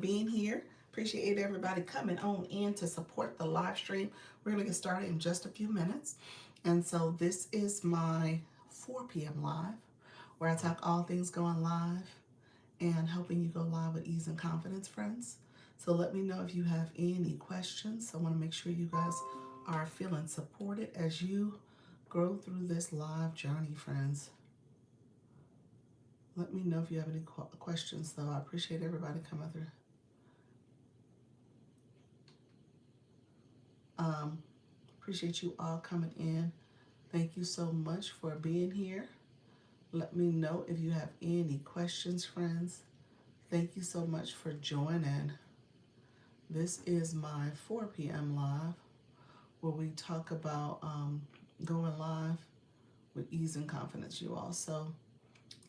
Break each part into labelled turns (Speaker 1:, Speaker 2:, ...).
Speaker 1: being here. Appreciate everybody coming on in to support the live stream. We're going to get started in just a few minutes. And so this is my 4 p.m. live where I talk all things going live and helping you go live with ease and confidence, friends. So let me know if you have any questions. I want to make sure you guys are feeling supported as you grow through this live journey, friends. Let me know if you have any questions, though. I appreciate everybody coming through. Um, Appreciate you all coming in. Thank you so much for being here. Let me know if you have any questions, friends. Thank you so much for joining. This is my 4 p.m. live where we talk about going live with ease and confidence, you all. So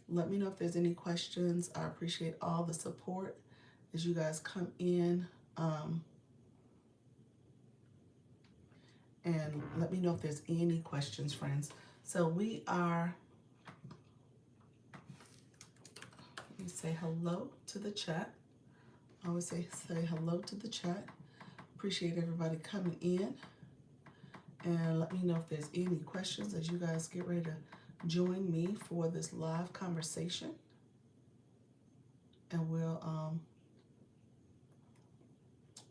Speaker 1: let me know if there's any questions. I appreciate all the support as you guys come in. And let me know if there's any questions, friends. So we are, let me say hello to the chat. I always say hello to the chat. Appreciate everybody coming in. And let me know if there's any questions as you guys get ready to join me for this live conversation. And we're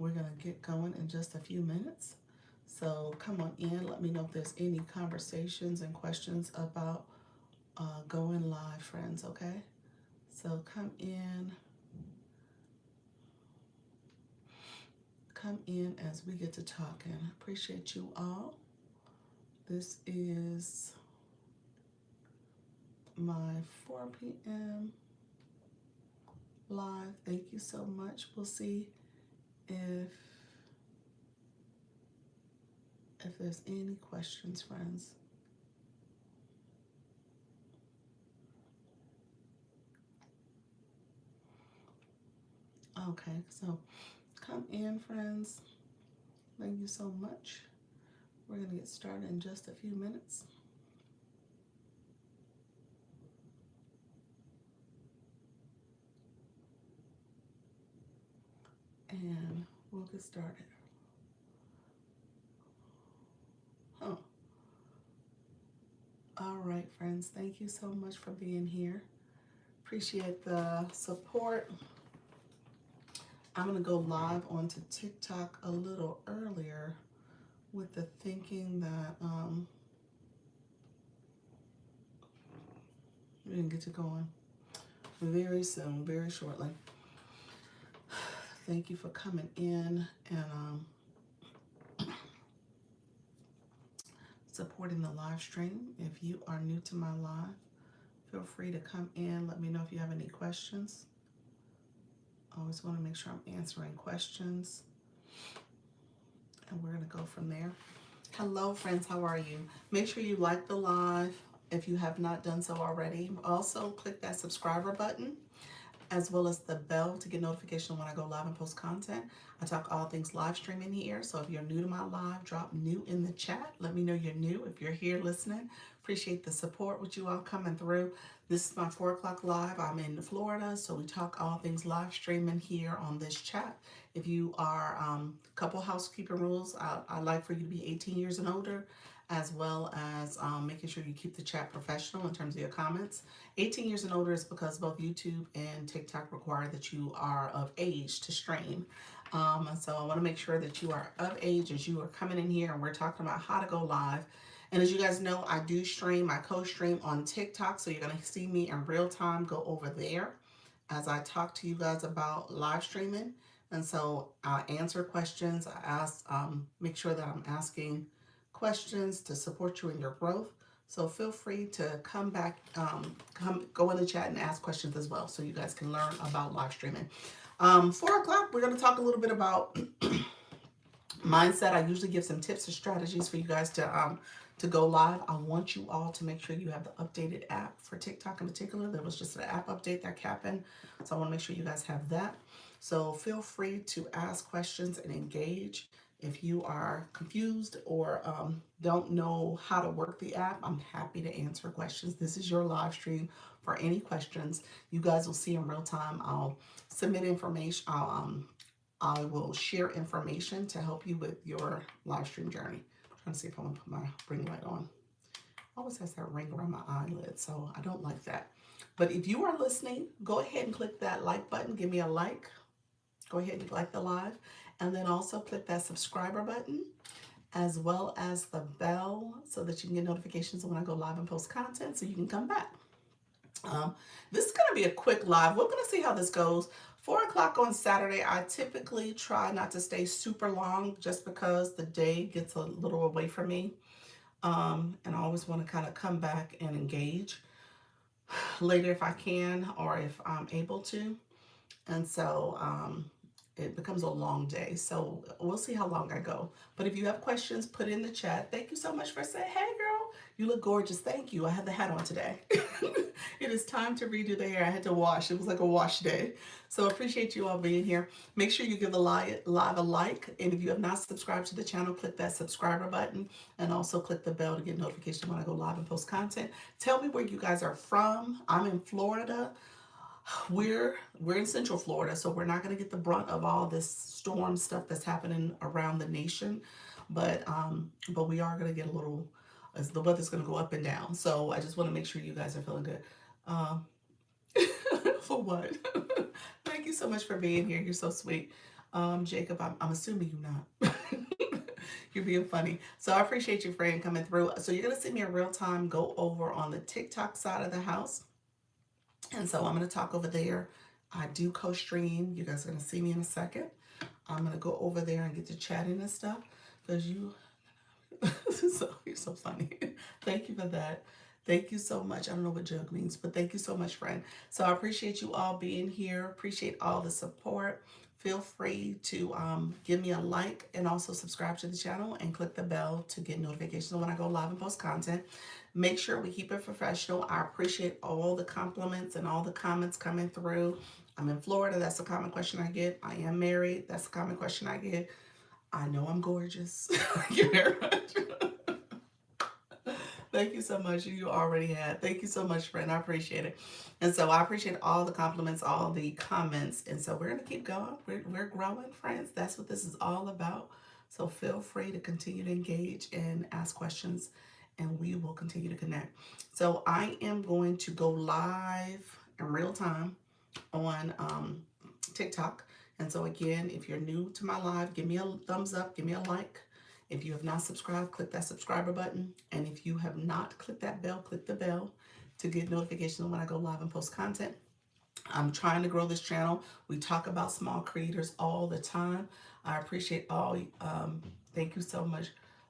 Speaker 1: gonna get going in just a few minutes. So come on in. Let me know if there's any conversations and questions about going live, friends, okay? So come in as we get to talking. Appreciate you all. This is my 4 p.m. live. Thank you so much. We'll see if there's any questions, friends. Okay, so come in, friends. Thank you so much. We're going to get started in just a few minutes. And we'll get started. Oh, all right, friends. Thank you so much for being here. Appreciate the support. I'm going to go live onto TikTok a little earlier with the thinking that we're going to get to going very soon, very shortly. Thank you for coming in and supporting the live stream. If you are new to my live, feel free to come in. Let me know if you have any questions. I always want to make sure I'm answering questions. And we're going to go from there. Hello, friends. How are you? Make sure you like the live if you have not done so already. Also, click that subscriber button as well as the bell to get notification when I go live and post content. I talk all things live streaming here. So if you're new to my live, drop new in the chat. Let me know you're new. If you're here listening, appreciate the support with you all coming through. This is my 4 o'clock live. I'm in Florida, so we talk all things live streaming here on this chat. If you are couple housekeeping rules, I like for you to be 18 years and older, as well as making sure you keep the chat professional in terms of your comments. 18 years and older is because both YouTube and TikTok require that you are of age to stream. So I want to make sure that you are of age as you are coming in here and we're talking about how to go live. And as you guys know, I do stream, I co-stream on TikTok, so you're going to see me in real time go over there as I talk to you guys about live streaming. And so I answer questions. I ask, make sure that I'm asking questions to support you in your growth. So feel free to come back, go in the chat and ask questions as well, so you guys can learn about live streaming. 4 o'clock, we're going to talk a little bit about mindset. I usually give some tips and strategies for you guys to go live. I want you all to make sure you have the updated app for TikTok in particular. There was just an app update that happened, so I want to make sure you guys have that. So feel free to ask questions and engage. If you are confused or don't know how to work the app, I'm happy to answer questions. This is your live stream for any questions. You guys will see in real time. I'll submit information. I will share information to help you with your live stream journey. I'm trying to see if I want to put my ring light on. Always has that ring around my eyelid, so I don't like that. But if you are listening, go ahead and click that like button. Give me a like. Go ahead and like the live. And then also click that subscriber button, as well as the bell, so that you can get notifications when I go live and post content, so you can come back. This is going to be a quick live. We're going to see how this goes. 4 o'clock on Saturday. I typically try not to stay super long just because the day gets a little away from me. And I always want to kind of come back and engage later if I can, or if I'm able to. And so it becomes a long day. So we'll see how long I go. But if you have questions, put in the chat. Thank you so much for saying, hey girl, you look gorgeous. Thank you. I have the hat on today. It is time to redo the hair. I had to wash. It was like a wash day. So appreciate you all being here. Make sure you give the live a like. And if you have not subscribed to the channel, click that subscriber button, and also click the bell to get notification when I go live and post content. Tell me where you guys are from. I'm in Florida. We're in Central Florida, so we're not going to get the brunt of all this storm stuff that's happening around the nation, but we are going to get a little, as the weather's going to go up and down. So I just want to make sure you guys are feeling good. For what? Thank you so much for being here. You're so sweet. Jacob, I'm assuming you're not. You're being funny. So I appreciate you, friend, coming through. So you're going to see me in real time go over on the TikTok side of the house. And so I'm going to talk over there. I do co-stream. You guys are going to see me in a second. I'm going to go over there and get to chatting and stuff, because you're so funny. Thank you for that. Thank you so much. I don't know what jug means, but thank you so much, friend. So I appreciate you all being here. Appreciate all the support. Feel free to give me a like, and also subscribe to the channel and click the bell to get notifications when I go live and post content. Make sure we keep it professional. I appreciate all the compliments and all the comments coming through. I'm in Florida. That's a common question I get. I am married. That's a common question I get. I know I'm gorgeous. Thank you very much. Thank you so much. You already had. Thank you so much, friend. I appreciate it. And so I appreciate all the compliments, all the comments. And so we're going to keep going. We're growing, friends. That's what this is all about. So feel free to continue to engage and ask questions, and we will continue to connect. So I am going to go live in real time on TikTok. And so again, if you're new to my live, give me a thumbs up, give me a like. If you have not subscribed, click that subscriber button. And if you have not clicked that bell, click the bell to get notifications when I go live and post content. I'm trying to grow this channel. We talk about small creators all the time. I appreciate all. Thank you so much.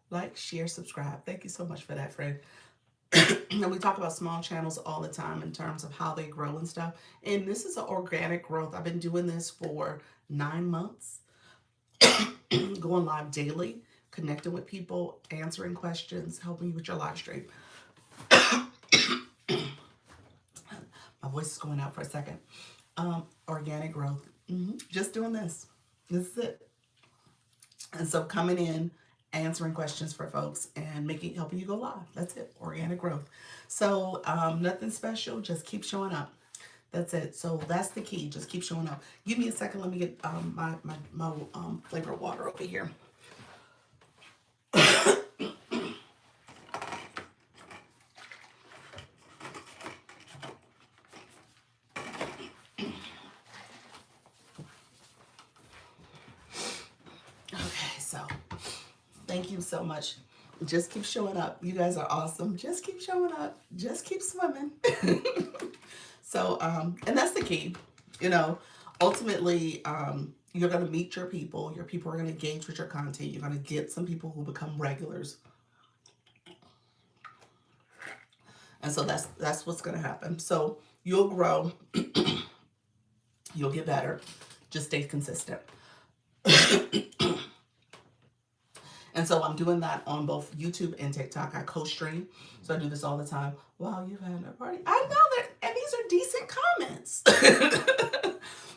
Speaker 1: Like, share, subscribe. Thank you so much for that, friend. And we talk about small channels all the time in terms of how they grow and stuff. And this is an organic growth. I've been doing this for 9 months, going live daily, connecting with people, answering questions, helping you with your live stream. My voice is going out for a second. Organic growth. Just doing this. This is it. And so coming in, answering questions for folks, and helping you go live. That's it. Organic growth. So nothing special. Just keep showing up. That's it. So that's the key. Just keep showing up. Give me a second. Let me get my flavored water over here. Thank you so much. Just keep showing up. You guys are awesome. Just keep showing up. Just keep swimming. So, and that's the key. Ultimately, you're going to meet your people. Your people are going to engage with your content. You're going to get some people who become regulars. And so that's what's going to happen. So you'll grow. You'll get better. Just stay consistent. And so I'm doing that on both YouTube and TikTok. I co-stream, so I do this all the time. Wow, you've had a party. I know that, and these are decent comments.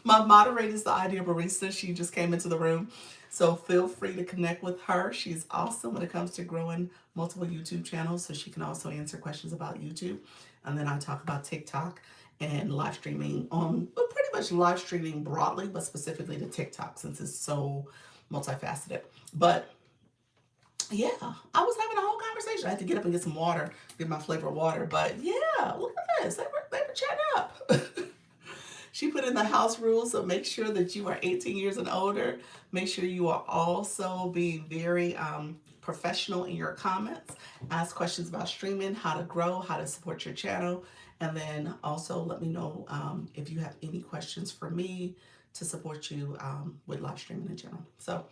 Speaker 1: My moderator is the Idea Barista. She just came into the room. So feel free to connect with her. She's awesome when it comes to growing multiple YouTube channels, so she can also answer questions about YouTube. And then I talk about TikTok and live streaming on, well, pretty much live streaming broadly, but specifically to TikTok since it's so multifaceted. But yeah, I was having a whole conversation. I had to get up and get some water, get my flavor of water. But yeah, look at this. They were chatting up. She put in the house rules, so make sure that you are 18 years and older. Make sure you are also being very professional in your comments. Ask questions about streaming, how to grow, how to support your channel, and then also let me know if you have any questions for me to support you with live streaming in general. So,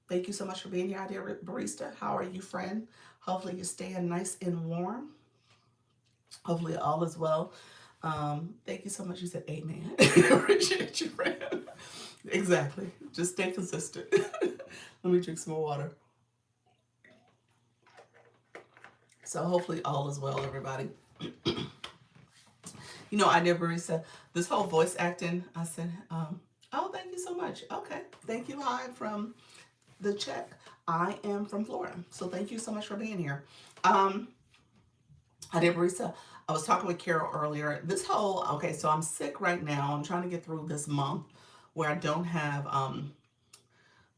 Speaker 1: thank you so much for being here, dear barista. How are you, friend? Hopefully you're staying nice and warm. Hopefully all is well. Thank you so much. You said amen. Appreciate you, friend. Exactly. Just stay consistent. Let me drink some more water. So hopefully all is well, everybody. You know, I never said this whole voice acting. I said, oh, thank you so much. Okay. Thank you, hi, from the Czech. I am from Florida. So thank you so much for being here. I did barista. I was talking with Carol earlier. This whole, okay, so I'm sick right now. I'm trying to get through this month where I don't have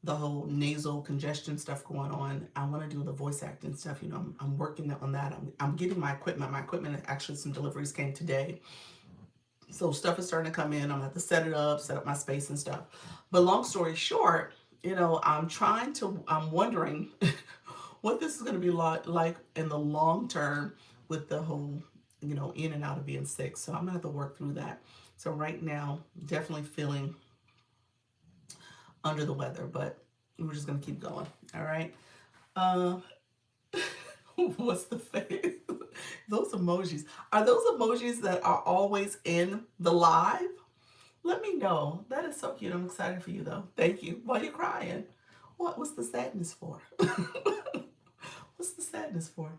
Speaker 1: the whole nasal congestion stuff going on. I want to do the voice acting stuff. You know, I'm working on that. I'm getting my equipment. My equipment, actually, some deliveries came today. So stuff is starting to come in. I'm going to have to set up my space and stuff. But long story short, you know, I'm wondering what this is going to be like in the long term with the whole, you know, in and out of being sick. So I'm going to have to work through that. So right now, definitely feeling under the weather, but we're just going to keep going. All right. Uh, what's the face? Those emojis. Are those emojis that are always in the live? Let me know. That is so cute. I'm excited for you, though. Thank you. Why are you crying? What's the sadness for? What's the sadness for?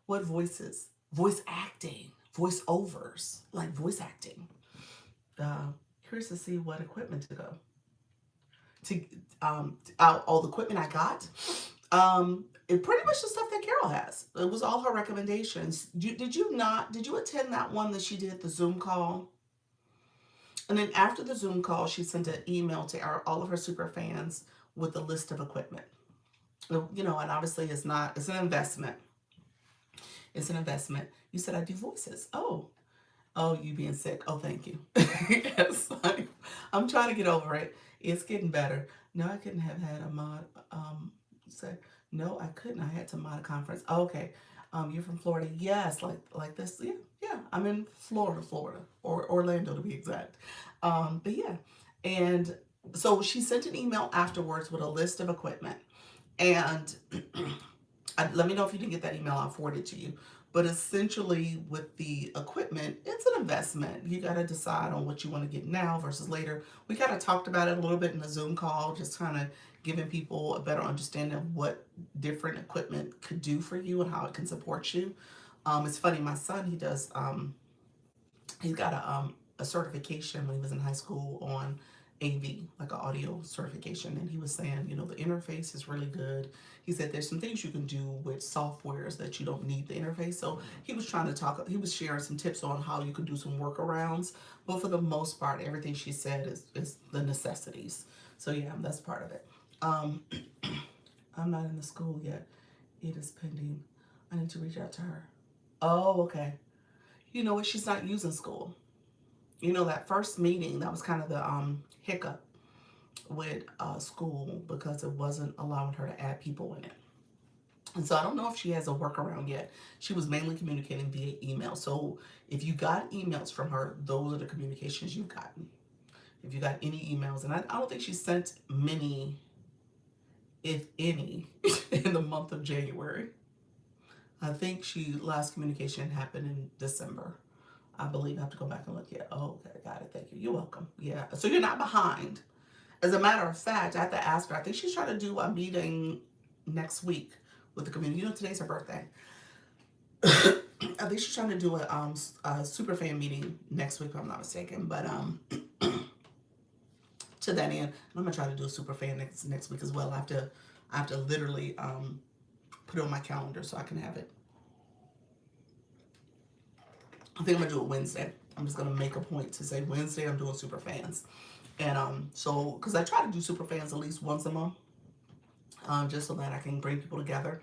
Speaker 1: What voices? Voice acting, voice overs, like voice acting. Curious to see what equipment to go to. All the equipment I got. It pretty much the stuff that Carol has. It was all her recommendations. Did you attend that one that she did, the Zoom call? And then after the Zoom call, she sent an email to all of her super fans with a list of equipment. You know, and obviously it's an investment. It's an investment. You said I do voices. Oh, you being sick. Oh, thank you. Yes, I'm trying to get over it. It's getting better. No, I couldn't have had a mod. Say no, I couldn't. I had to mod a conference. Oh, okay. You're from Florida. Yes, like this. Yeah, yeah. I'm in Florida, or Orlando to be exact. But yeah, and so she sent an email afterwards with a list of equipment, and let me know if you didn't get that email. I'll forward it to you. But essentially, with the equipment, it's an investment. You got to decide on what you want to get now versus later. We kind of talked about it a little bit in the Zoom call, just kind of giving people a better understanding of what different equipment could do for you and how it can support you. It's funny, my son, he's got a certification when he was in high school on AV, like an audio certification, and he was saying, you know, the interface is really good. He said there's some things you can do with softwares that you don't need the interface. So he was he was sharing some tips on how you could do some workarounds, but for the most part, everything she said is the necessities. So yeah, that's part of it. I'm not in the school yet. It is pending. I need to reach out to her. Oh, okay. You know what? She's not using school. You know, that first meeting, that was kind of the hiccup with school because it wasn't allowing her to add people in it. And so I don't know if she has a workaround yet. She was mainly communicating via email. So if you got emails from her, those are the communications you've gotten. If you got any emails, and I don't think she sent many, if any, in the month of January. I think last communication happened in December. I believe I have to go back and look at. Oh, okay, got it. Thank you. You're welcome. Yeah. So you're not behind. As a matter of fact, I have to ask her. I think she's trying to do a meeting next week with the community. You know, today's her birthday. I think she's trying to do a super fan meeting next week, if I'm not mistaken. But to that end, I'm gonna try to do a super fan next week as well. I have to literally put it on my calendar so I can have it. I think I'm gonna do it Wednesday. I'm just gonna make a point to say Wednesday I'm doing super fans. And so because I try to do super fans at least once a month, just so that I can bring people together.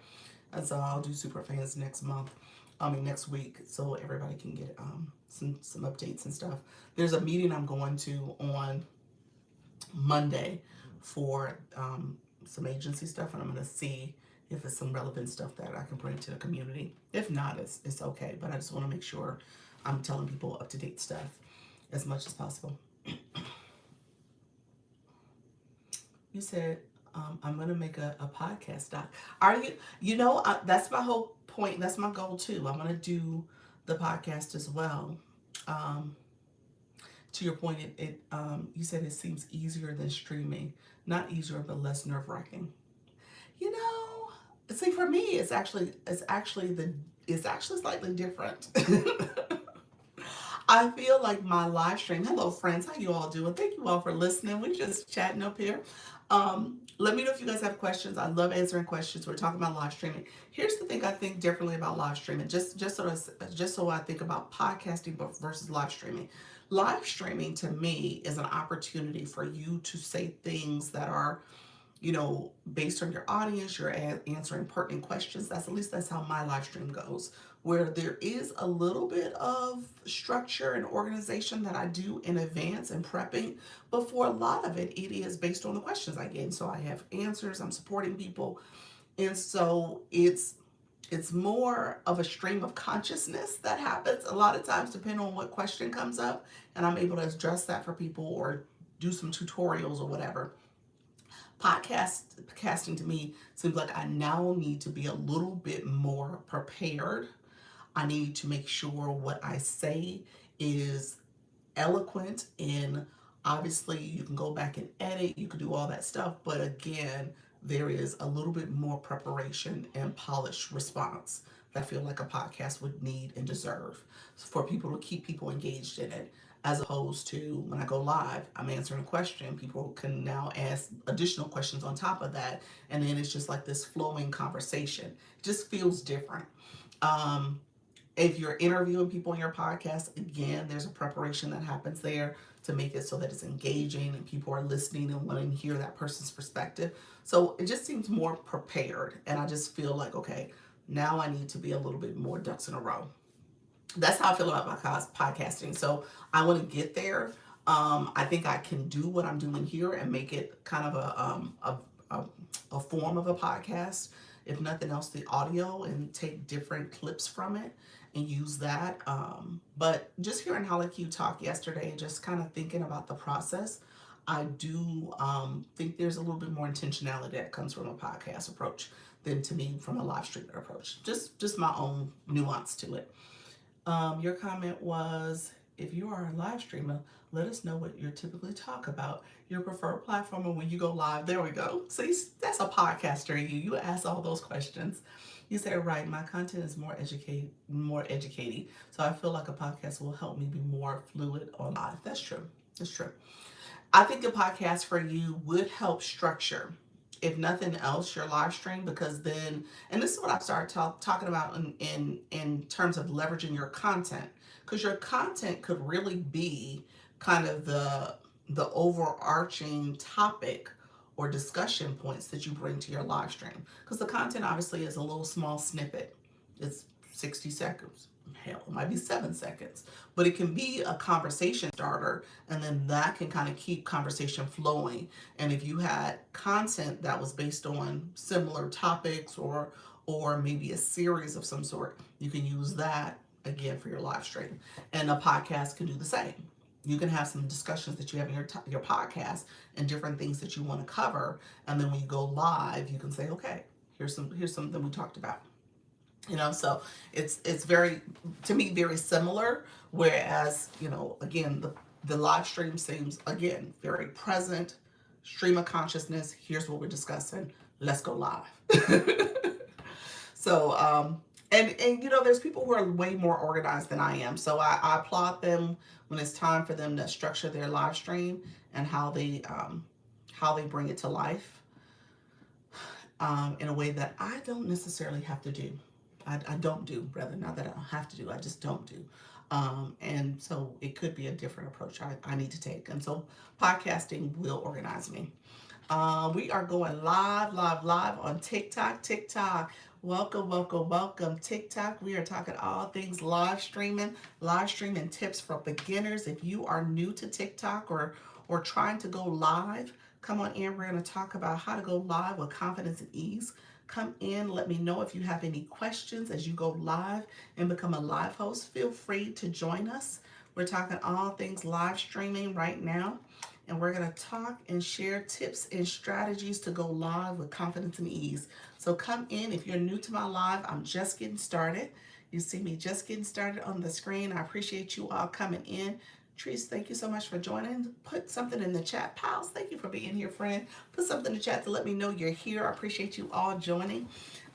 Speaker 1: And so I'll do super fans next month. I mean next week, so everybody can get some updates and stuff. There's a meeting I'm going to on Monday for some agency stuff, and I'm going to see if it's some relevant stuff that I can bring to the community. If not, it's okay. But I just want to make sure I'm telling people up to date stuff as much as possible. You said I'm gonna make a podcast doc. Are you? You know, that's my whole point. That's my goal too. I'm gonna do the podcast as well. Um, to your point, you said it seems easier than streaming. Not easier, but less nerve wracking. You know, see, for me, it's actually slightly different. I feel like my live stream. Hello, friends. How you all doing? Thank you all for listening. We're just chatting up here. Let me know if you guys have questions. I love answering questions. We're talking about live streaming. Here's the thing I think differently about live streaming. Just so I think about podcasting versus live streaming. Live streaming to me is an opportunity for you to say things that are, based on your audience, you're answering pertinent questions. That's at least that's how my live stream goes, where there is a little bit of structure and organization that I do in advance and prepping, but for a lot of it, it is based on the questions I get. And so I have answers, I'm supporting people. And so it's more of a stream of consciousness that happens a lot of times, depending on what question comes up, and I'm able to address that for people or do some tutorials or whatever. Podcasting to me seems like I now need to be a little bit more prepared. I need to make sure what I say is eloquent, and obviously you can go back and edit, you can do all that stuff, but again, there is a little bit more preparation and polished response that I feel like a podcast would need and deserve for people to keep people engaged in it, as opposed to when I go live, I'm answering a question, people can now ask additional questions on top of that, and then it's just like this flowing conversation. It just feels different. um, if you're interviewing people in your podcast, again, there's a preparation that happens there to make it so that it's engaging and people are listening and wanting to hear that person's perspective. So it just seems more prepared. And I just feel like, okay, now I need to be a little bit more ducks in a row. That's how I feel about my podcasting. So I want to get there. I think I can do what I'm doing here and make it kind of a form of a podcast. If nothing else, the audio, and take different clips from it and use that. But just hearing how like you talked yesterday, just kind of thinking about the process, I do think there's a little bit more intentionality that comes from a podcast approach than to me from a live streaming approach. Just my own nuance to it. Your comment was, if you are a live streamer, let us know what you typically talk about, your preferred platform, and when you go live. There we go. See, that's a podcaster. You ask all those questions. You said, right, my content is more educating. So I feel like a podcast will help me be more fluid on live. That's true. That's true. I think a podcast for you would help structure, if nothing else, your live stream, because then, and this is what I started talking about in terms of leveraging your content, because your content could really be kind of the overarching topic or discussion points that you bring to your live stream, because the content obviously is a little small snippet. It's 60 seconds. Hell, it might be 7 seconds, but it can be a conversation starter, and then that can kind of keep conversation flowing. And if you had content that was based on similar topics or maybe a series of some sort, you can use that again for your live stream. And a podcast can do the same. You can have some discussions that you have in your podcast and different things that you want to cover, and then when you go live, you can say, okay, here's something we talked about. So it's very, to me, very similar. Whereas, again, the live stream seems, again, very present, stream of consciousness. Here's what we're discussing. Let's go live. So, and there's people who are way more organized than I am. So I applaud them when it's time for them to structure their live stream and how they bring it to life in a way that I don't necessarily have to do. I don't do, rather, not that I don't have to do, I just don't do. And so it could be a different approach I need to take. And so podcasting will organize me. We are going live, live, live on TikTok. TikTok, welcome, welcome, welcome. TikTok, we are talking all things live streaming tips for beginners. If you are new to TikTok or trying to go live, come on in. We're going to talk about how to go live with confidence and ease. Come in, let me know if you have any questions as you go live and become a live host. Feel free to join us. We're talking all things live streaming right now, and we're going to talk and share tips and strategies to go live with confidence and ease. So come in. If you're new to my live, I'm just getting started. You see me just getting started on the screen. I appreciate you all coming in. Trees, thank you so much for joining. Put something in the chat. Pals, thank you for being here, friend. Put something in the chat to let me know you're here. I appreciate you all joining.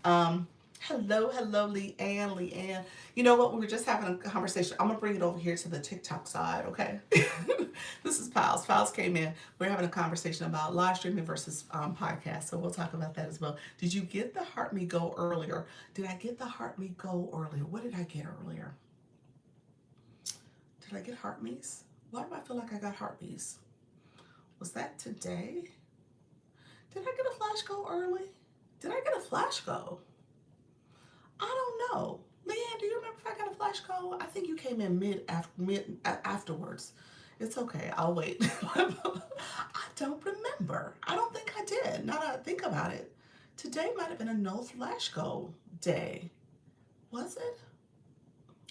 Speaker 1: Hello, hello, Leanne, Leanne. You know what? We were just having a conversation. I'm going to bring it over here to the TikTok side, okay? This is Pals. Pals came in. We're having a conversation about live streaming versus podcast. So we'll talk about that as well. Did you get the Heart Me Go earlier? Did I get the Heart Me Go earlier? What did I get earlier? Did I get Heart Me's? Why do I feel like I got Heart Me's? Was that today? Did I get a Flash Go early? Did I get a Flash Go? I don't know. Leanne, do you remember if I got a Flash Go? I think you came in afterwards. It's okay. I'll wait. I don't remember. I don't think I did. Now that I think about it, today might have been a no Flash Go day. Was it?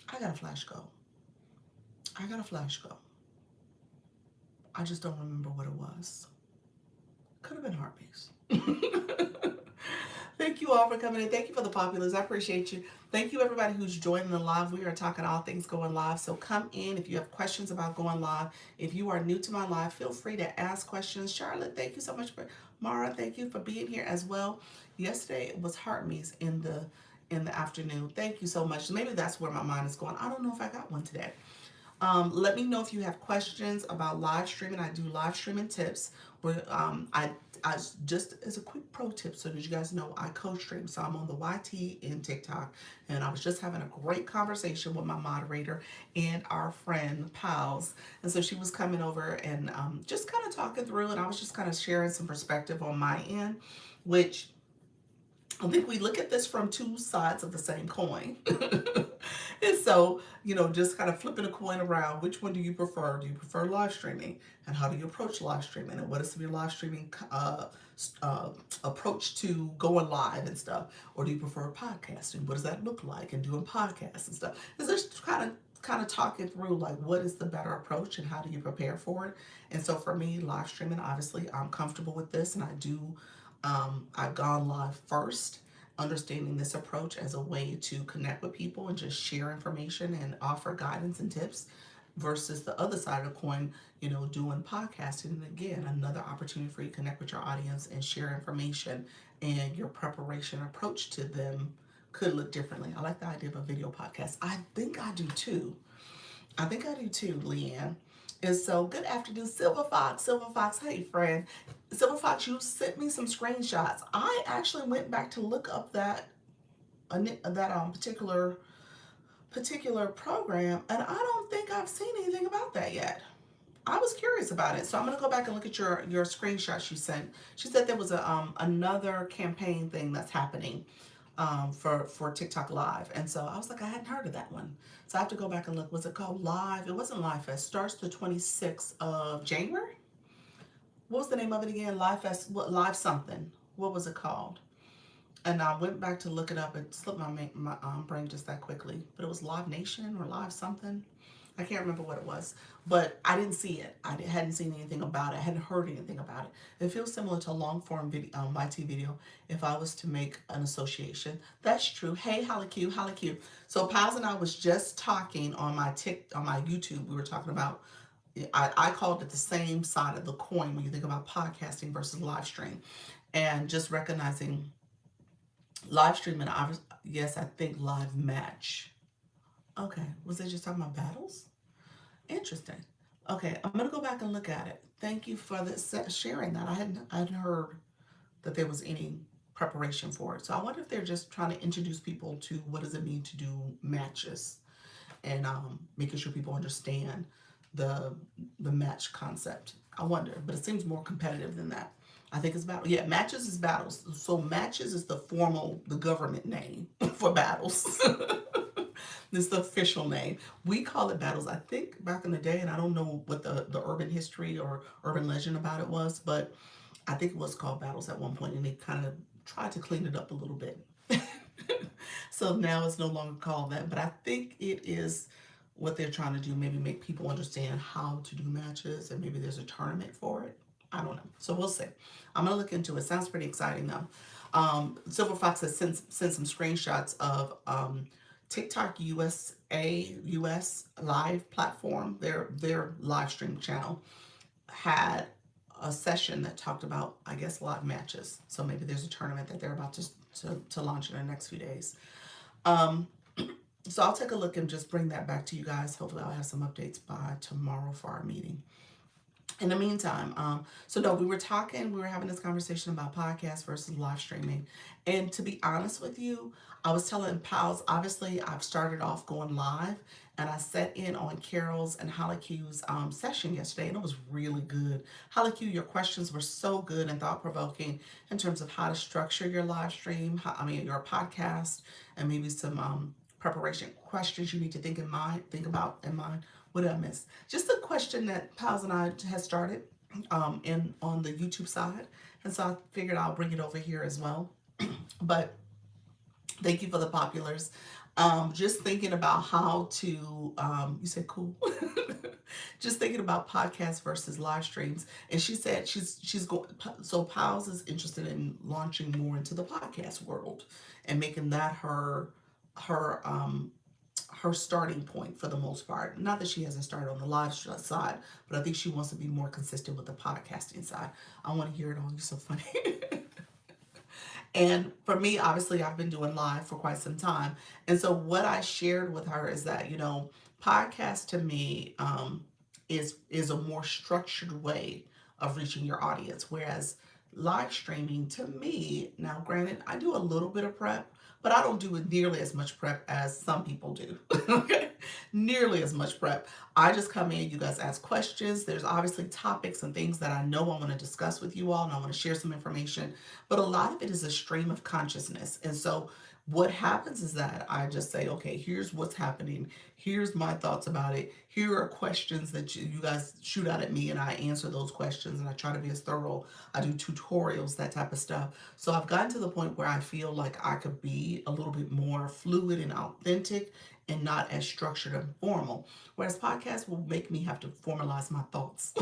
Speaker 1: I got a Flash Go. I got a Flash Go. I just don't remember what it was. Could have been Heartbeats. Thank you all for coming in. Thank you for the populace. I appreciate you. Thank you everybody who's joining the live. We are talking all things going live. So come in if you have questions about going live. If you are new to my live, feel free to ask questions. Charlotte, thank you so much for Mara. Thank you for being here as well. Yesterday it was Heart Me's in the afternoon. Thank you so much. Maybe that's where my mind is going. I don't know if I got one today. Let me know if you have questions about live streaming. I do live streaming tips where I just as a quick pro tip so that you guys know I co-stream. So I'm on the YT in TikTok, and I was just having a great conversation with my moderator and our friend Pals. And so she was coming over and just kind of talking through, and I was just kind of sharing some perspective on my end, which I think we look at this from two sides of the same coin. And so, just kind of flipping a coin around, which one do you prefer? Do you prefer live streaming? And how do you approach live streaming? And what is your live streaming approach to going live and stuff? Or do you prefer podcasting? What does that look like? And doing podcasts and stuff. It's just kind of talking through like what is the better approach and how do you prepare for it. And so for me, live streaming, obviously I'm comfortable with this, and I've gone live first, understanding this approach as a way to connect with people and just share information and offer guidance and tips versus the other side of the coin, doing podcasting. And again, another opportunity for you to connect with your audience and share information, and your preparation approach to them could look differently. I like the idea of a video podcast. I think I do too. Leanne. And so, good afternoon, Silver Fox. Silver Fox, hey friend. Silver Fox, you sent me some screenshots. I actually went back to look up that particular program, and I don't think I've seen anything about that yet. I was curious about it, so I'm gonna go back and look at your screenshots you sent. She said there was another campaign thing that's happening for TikTok Live. And so I was like, I hadn't heard of that one. So I have to go back and look. Was it called Live? It wasn't Live Fest. Starts the 26th of January. What was the name of it again? Live Fest, what, Live something. What was it called? And I went back to look it up. It slipped my brain just that quickly. But it was Live Nation or Live something. I can't remember what it was, but I didn't see it. I hadn't seen anything about it. I hadn't heard anything about it. It feels similar to a long form video, YT video, if I was to make an association. That's true. Hey, Holly Q. So Pals and I was just talking on my YouTube. We were talking about, I called it the same side of the coin when you think about podcasting versus live stream, and just recognizing live streaming. Yes, I think live match. Okay, was they just talking about battles? Interesting. Okay, I'm gonna go back and look at it. Thank you for sharing that. I hadn't heard that there was any preparation for it. So I wonder if they're just trying to introduce people to what does it mean to do matches. and making sure people understand the the match concept. I wonder, but it seems more competitive than that. I think it's battle. Yeah, matches is battles. So matches is the government name for battles. This is the official name. We call it battles. I think back in the day, and I don't know what the urban history or urban legend about it was, but I think it was called battles at one point, and they kind of tried to clean it up a little bit. So now it's no longer called that, but I think it is what they're trying to do. Maybe make people understand how to do matches, and maybe there's a tournament for it. I don't know. So we'll see. I'm gonna look into it. Sounds pretty exciting though. Silver Fox has sent some screenshots of TikTok US live platform. Their live stream channel had a session that talked about, I guess, live matches. So maybe there's a tournament that they're about to launch in the next few days. Um, so I'll take a look and just bring that back to you guys. Hopefully I'll have some updates by tomorrow for our meeting. In the meantime, so no, we were having this conversation about podcast versus live streaming. And to be honest with you, I was telling pals, obviously I've started off going live, and I sat in on Carol's and Halaku's session yesterday, and it was really good. Halaku, your questions were so good and thought provoking in terms of how to structure your live stream, your podcast, and maybe some preparation questions you need to think about in mind. What did I miss? Just a question that Pals and I had started in on the YouTube side, and so I figured I'll bring it over here as well. But thank you for the populars. Just thinking about how to, you said cool. Just thinking about podcasts versus live streams, and she said she's going. So Pals is interested in launching more into the podcast world and making that her her starting point for the most part. Not that she hasn't started on the live side, but I think she wants to be more consistent with the podcasting side. I want to hear it all. You're so funny. And for me, obviously, I've been doing live for quite some time. And so what I shared with her is that, podcast to me is a more structured way of reaching your audience. Whereas live streaming to me, now granted, I do a little bit of prep, but I don't do it nearly as much prep as some people do. Okay, nearly as much prep. I just come in, you guys ask questions. There's obviously topics and things that I know I want to discuss with you all, and I want to share some information, but a lot of it is a stream of consciousness. And so what happens is that I just say, okay, here's what's happening. Here's my thoughts about it. Here are questions that you guys shoot out at me, and I answer those questions, and I try to be as thorough. I do tutorials, that type of stuff. So I've gotten to the point where I feel like I could be a little bit more fluid and authentic and not as structured and formal. Whereas podcasts will make me have to formalize my thoughts,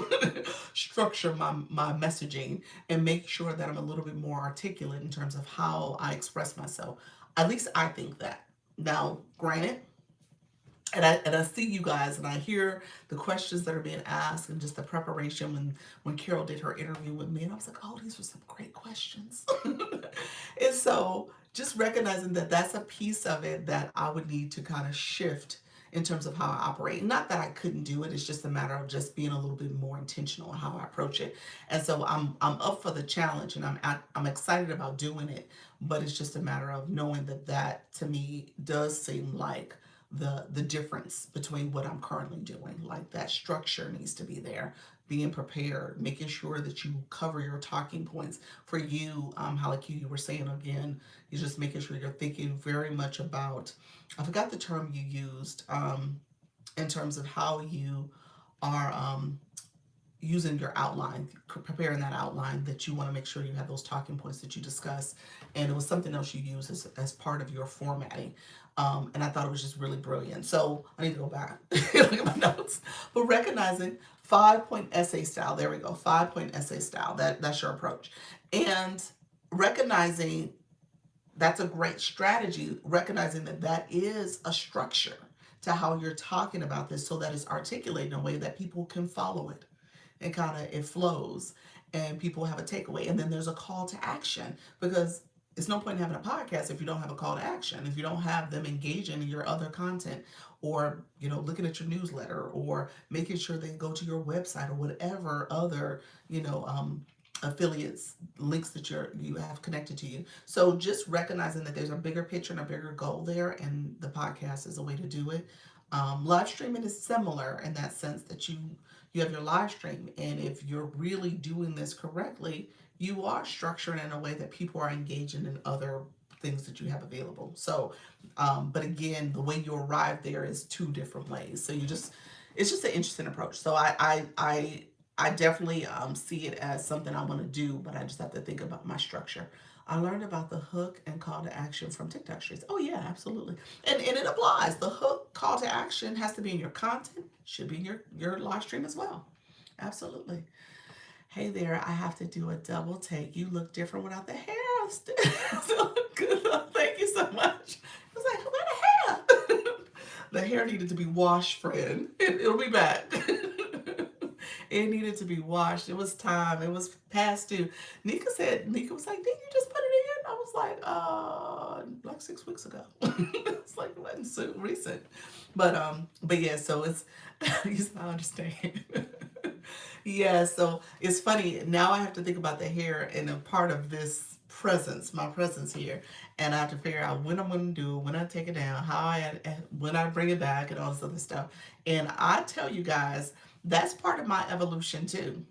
Speaker 1: structure my messaging, and make sure that I'm a little bit more articulate in terms of how I express myself. At least I think that. Now, granted, and I see you guys, and I hear the questions that are being asked, and just the preparation when Carol did her interview with me, and I was like, oh, these were some great questions. And so just recognizing that that's a piece of it that I would need to kind of shift in terms of how I operate. Not that I couldn't do it, it's just a matter of just being a little bit more intentional in how I approach it. And so I'm up for the challenge, and I'm excited about doing it, but it's just a matter of knowing that to me does seem like the difference between what I'm currently doing. Like that structure needs to be there, being prepared, making sure that you cover your talking points. For you, how like you were saying again, you're just making sure you're thinking very much about, I forgot the term you used, in terms of how you are using your outline, preparing that outline, that you want to make sure you have those talking points that you discuss. And it was something else you use as part of your formatting. And I thought it was just really brilliant. So I need to go back, look at my notes. But recognizing 5-point essay style, there we go, 5-point essay style, that's your approach. And recognizing that's a great strategy, recognizing that is a structure to how you're talking about this, so that it's articulated in a way that people can follow it, and kind of it flows, and people have a takeaway, and then there's a call to action, because it's no point in having a podcast if you don't have a call to action, if you don't have them engaging in your other content, or looking at your newsletter, or making sure they go to your website, or whatever other affiliates links that you have connected to you. So just recognizing that there's a bigger picture and a bigger goal there, and the podcast is a way to do it. Live streaming is similar in that sense that you have your live stream, and if you're really doing this correctly, you are structured in a way that people are engaging in other things that you have available. So, but again, the way you arrive there is two different ways. So it's just an interesting approach. So I definitely see it as something I want to do, but I just have to think about my structure. I learned about the hook and call to action from TikTok streets. Oh yeah, absolutely. And it applies. The hook call to action has to be in your content, should be in your live stream as well. Absolutely. Hey there, I have to do a double take. You look different without the hair. So good. Thank you so much. I was like, where the hair? The hair needed to be washed, friend. It'll be back. It needed to be washed. It was time. It was past due. Nika was like, didn't you just put it in? I was like 6 weeks ago. It's like it wasn't so recent. But yeah, so it's yes, I understand. Yeah, so it's funny. Now I have to think about the hair and a part of this presence, my presence here, and I have to figure out when I'm going to do it, when I take it down, when I bring it back, and all this other stuff. And I tell you guys, that's part of my evolution too.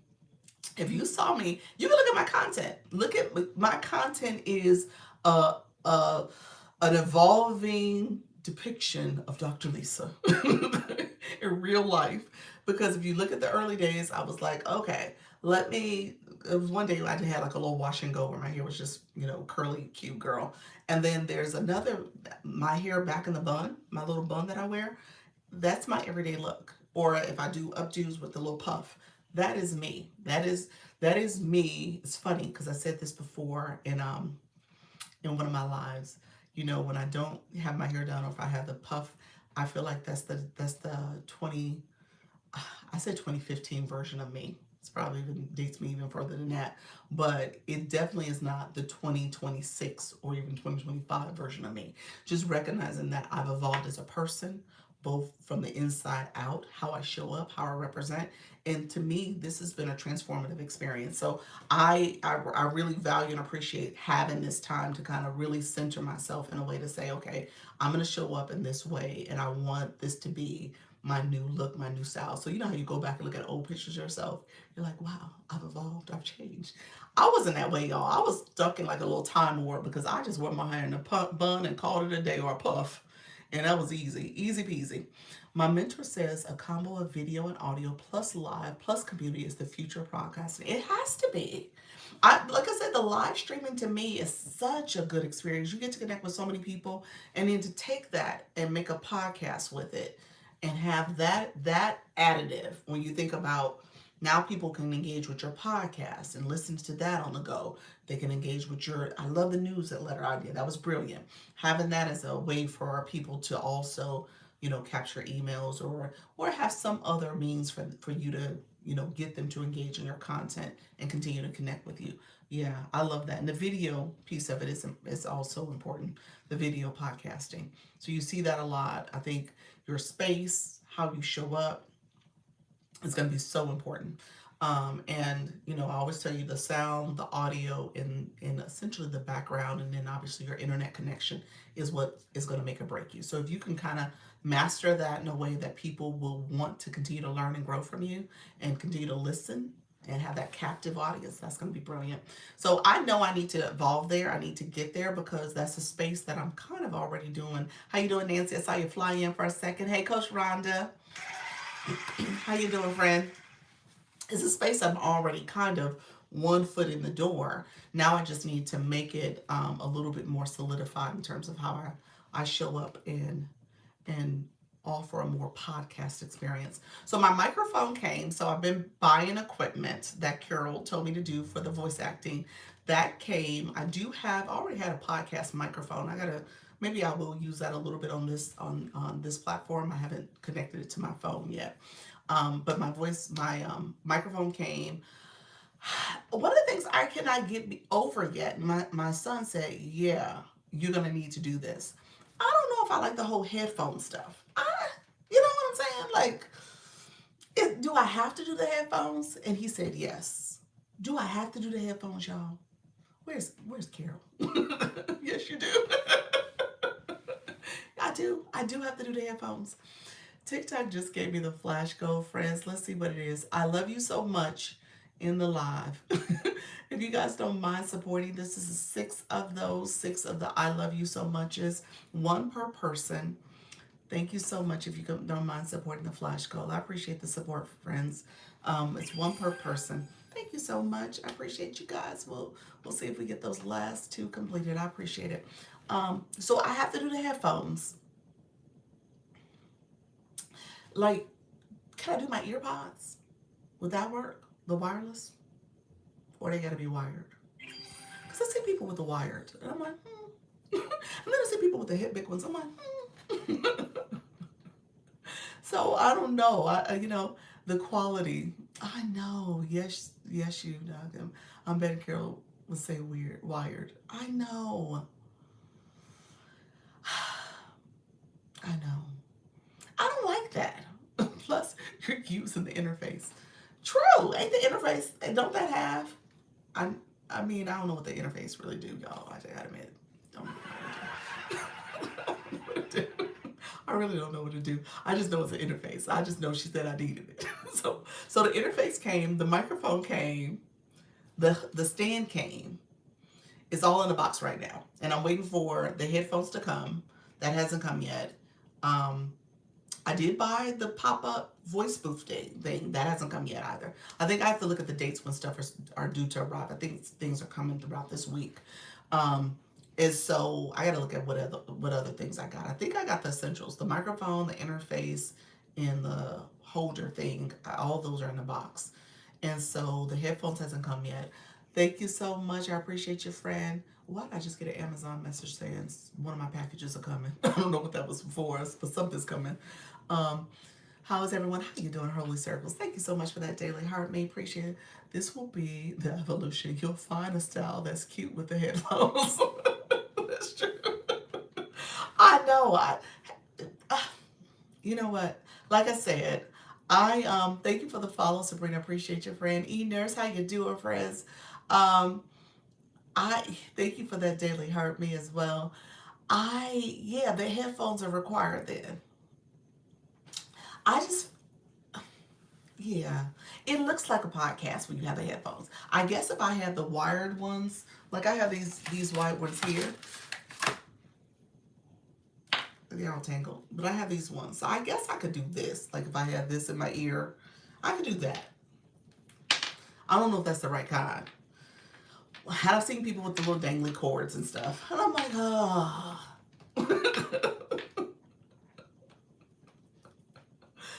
Speaker 1: If you saw me, you can look at my content. Look at my content is a, a an evolving depiction of Dr. Lisa in real life. Because if you look at the early days, I was like, okay, let me. It was one day I had like a little wash and go where my hair was just, curly, cute girl. And then there's another, my hair back in the bun, my little bun that I wear. That's my everyday look. Or if I do updos with the little puff, that is me. That is me. It's funny because I said this before in one of my lives. When I don't have my hair done or if I have the puff, I feel like that's the 20 I said 2015 version of me. It's probably even dates me even further than that, but it definitely is not the 2026 or even 2025 version of me. Just recognizing that I've evolved as a person, both from the inside out, how I show up, how I represent, and to me, this has been a transformative experience. So I really value and appreciate having this time to kind of really center myself in a way to say, okay, I'm going to show up in this way, and I want this to be my new look, my new style. So you know how you go back and look at old pictures of yourself, you're like, wow, I've evolved, I've changed. I wasn't that way, y'all. I was stuck in like a little time warp because I just wore my hair in a bun and called it a day or a puff. And that was easy peasy. My mentor says a combo of video and audio plus live plus community is the future of podcasting. It has to be. Like I said, the live streaming to me is such a good experience. You get to connect with so many people, and then to take that and make a podcast with it and have that additive when you think about now people can engage with your podcast and listen to that on the go. They can engage with I love the newsletter idea. That was brilliant. Having that as a way for our people to also, capture emails or have some other means for you to, get them to engage in your content and continue to connect with you. Yeah, I love that. And the video piece of it is also important, the video podcasting. So you see that a lot. I think your space, how you show up, is going to be so important. And I always tell you the sound, the audio, and essentially the background, and then obviously your internet connection is what is going to make or break you. So if you can kind of master that in a way that people will want to continue to learn and grow from you and continue to listen and have that captive audience, that's going to be brilliant. So I know I need to evolve there. I need to get there because that's a space that I'm kind of already doing. How you doing, Nancy? I saw you fly in for a second. Hey, Coach Rhonda. How you doing, friend? It's a space I'm already kind of one foot in the door. Now I just need to make it a little bit more solidified in terms of how I show up and offer a more podcast experience. So my microphone came. So I've been buying equipment that Carol told me to do for the voice acting. That came. I already had a podcast microphone. Maybe I will use that a little bit on this platform. I haven't connected it to my phone yet. But my microphone came. One of the things I cannot get over yet, my son said, yeah, you're going to need to do this. I don't know if I like the whole headphone stuff. You know what I'm saying? Like, do I have to do the headphones? And he said, yes. Do I have to do the headphones, y'all? Where's Carol? Yes, you do. I do have to do the headphones. TikTok just gave me the flash goal, friends. Let's see what it is. I love you so much in the live. If you guys don't mind supporting, this is six of those, six of the I love you so muches, one per person. Thank you so much if you don't mind supporting the flash goal. I appreciate the support, friends. It's one per person. Thank you so much. I appreciate you guys. We'll see if we get those last two completed. I appreciate it. So I have to do the headphones. Like, can I do my ear pods? Would that work? The wireless? Or they gotta be wired? Because I see people with the wired, and I'm like, and then I see people with the hip big ones. I'm like, So I don't know. The quality. I know. Yes, yes, you know. I'm betting Carol would say weird, wired. I know. I know. I don't like that. Plus, you're using the interface. True, ain't the interface? Don't that have? I I mean, I don't know what the interface really do, y'all. I gotta admit, don't know what it do. I really don't know what to do. I just know it's an interface. I just know she said I needed it. So the interface came, the microphone came, the stand came. It's all in the box right now, and I'm waiting for the headphones to come. That hasn't come yet. Um, I did buy the pop-up voice booth thing. That hasn't come yet either. I think I have to look at the dates when stuff are due to arrive. I think things are coming throughout this week. Is so I gotta look at what other things I got. I think I got the essentials: the microphone, the interface, and the holder thing. All those are in the box, and so the headphones hasn't come yet. Thank you so much. I appreciate your friend. Why did I just get an Amazon message saying one of my packages are coming? I don't know what that was for us, but something's coming. Um, how is everyone? How you doing, Holy Circles? Thank you so much for that daily heart. Me appreciate it. This will be the evolution. You'll find a style that's cute with the headphones. That's true. I know. Uh, you know what? Like I said, I thank you for the follow, Sabrina. Appreciate your friend. Nurse, how you doing, friends? Um, I thank you for that daily heart. Me as well. Yeah, the headphones are required then. I just Yeah, it looks like a podcast when you have the headphones. I guess if I had the wired ones, like I have these white ones here, they're all tangled. But I have these ones, so I guess I could do this. Like if I had this in my ear, I could do that. I don't know if that's the right kind. I've seen people with the little dangly cords and stuff, and I'm like, oh.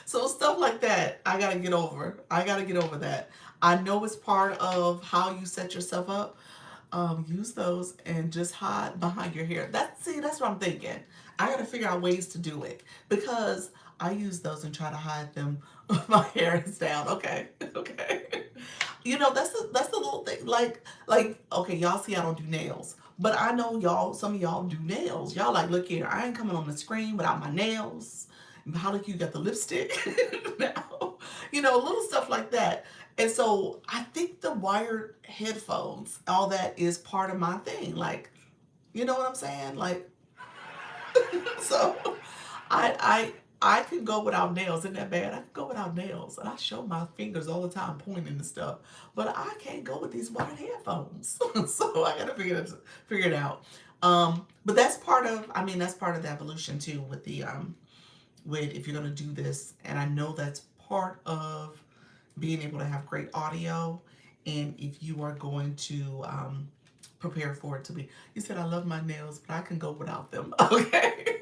Speaker 1: So stuff like that, I gotta get over. I gotta get over that. I know it's part of how you set yourself up. Use those and just hide behind your hair. That's what I'm thinking. I gotta figure out ways to do it because I use those and try to hide them. My hair is down. Okay, okay. That's the little thing. Like okay, y'all see I don't do nails, but I know y'all. Some of y'all do nails. Y'all like, look here. I ain't coming on the screen without my nails. How like you got the lipstick now? Little stuff like that. And so I think the wired headphones, all that is part of my thing. Like, you know what I'm saying? Like, so I I can go without nails. Isn't that bad? I can go without nails, and I show my fingers all the time pointing and stuff. But I can't go with these wired headphones, so I gotta figure it out. But that's part of. I mean, that's part of the evolution too. With if you're gonna do this, and I know that's part of being able to have great audio, and if you are going to prepare for it to be. You said I love my nails, but I can go without them. Okay.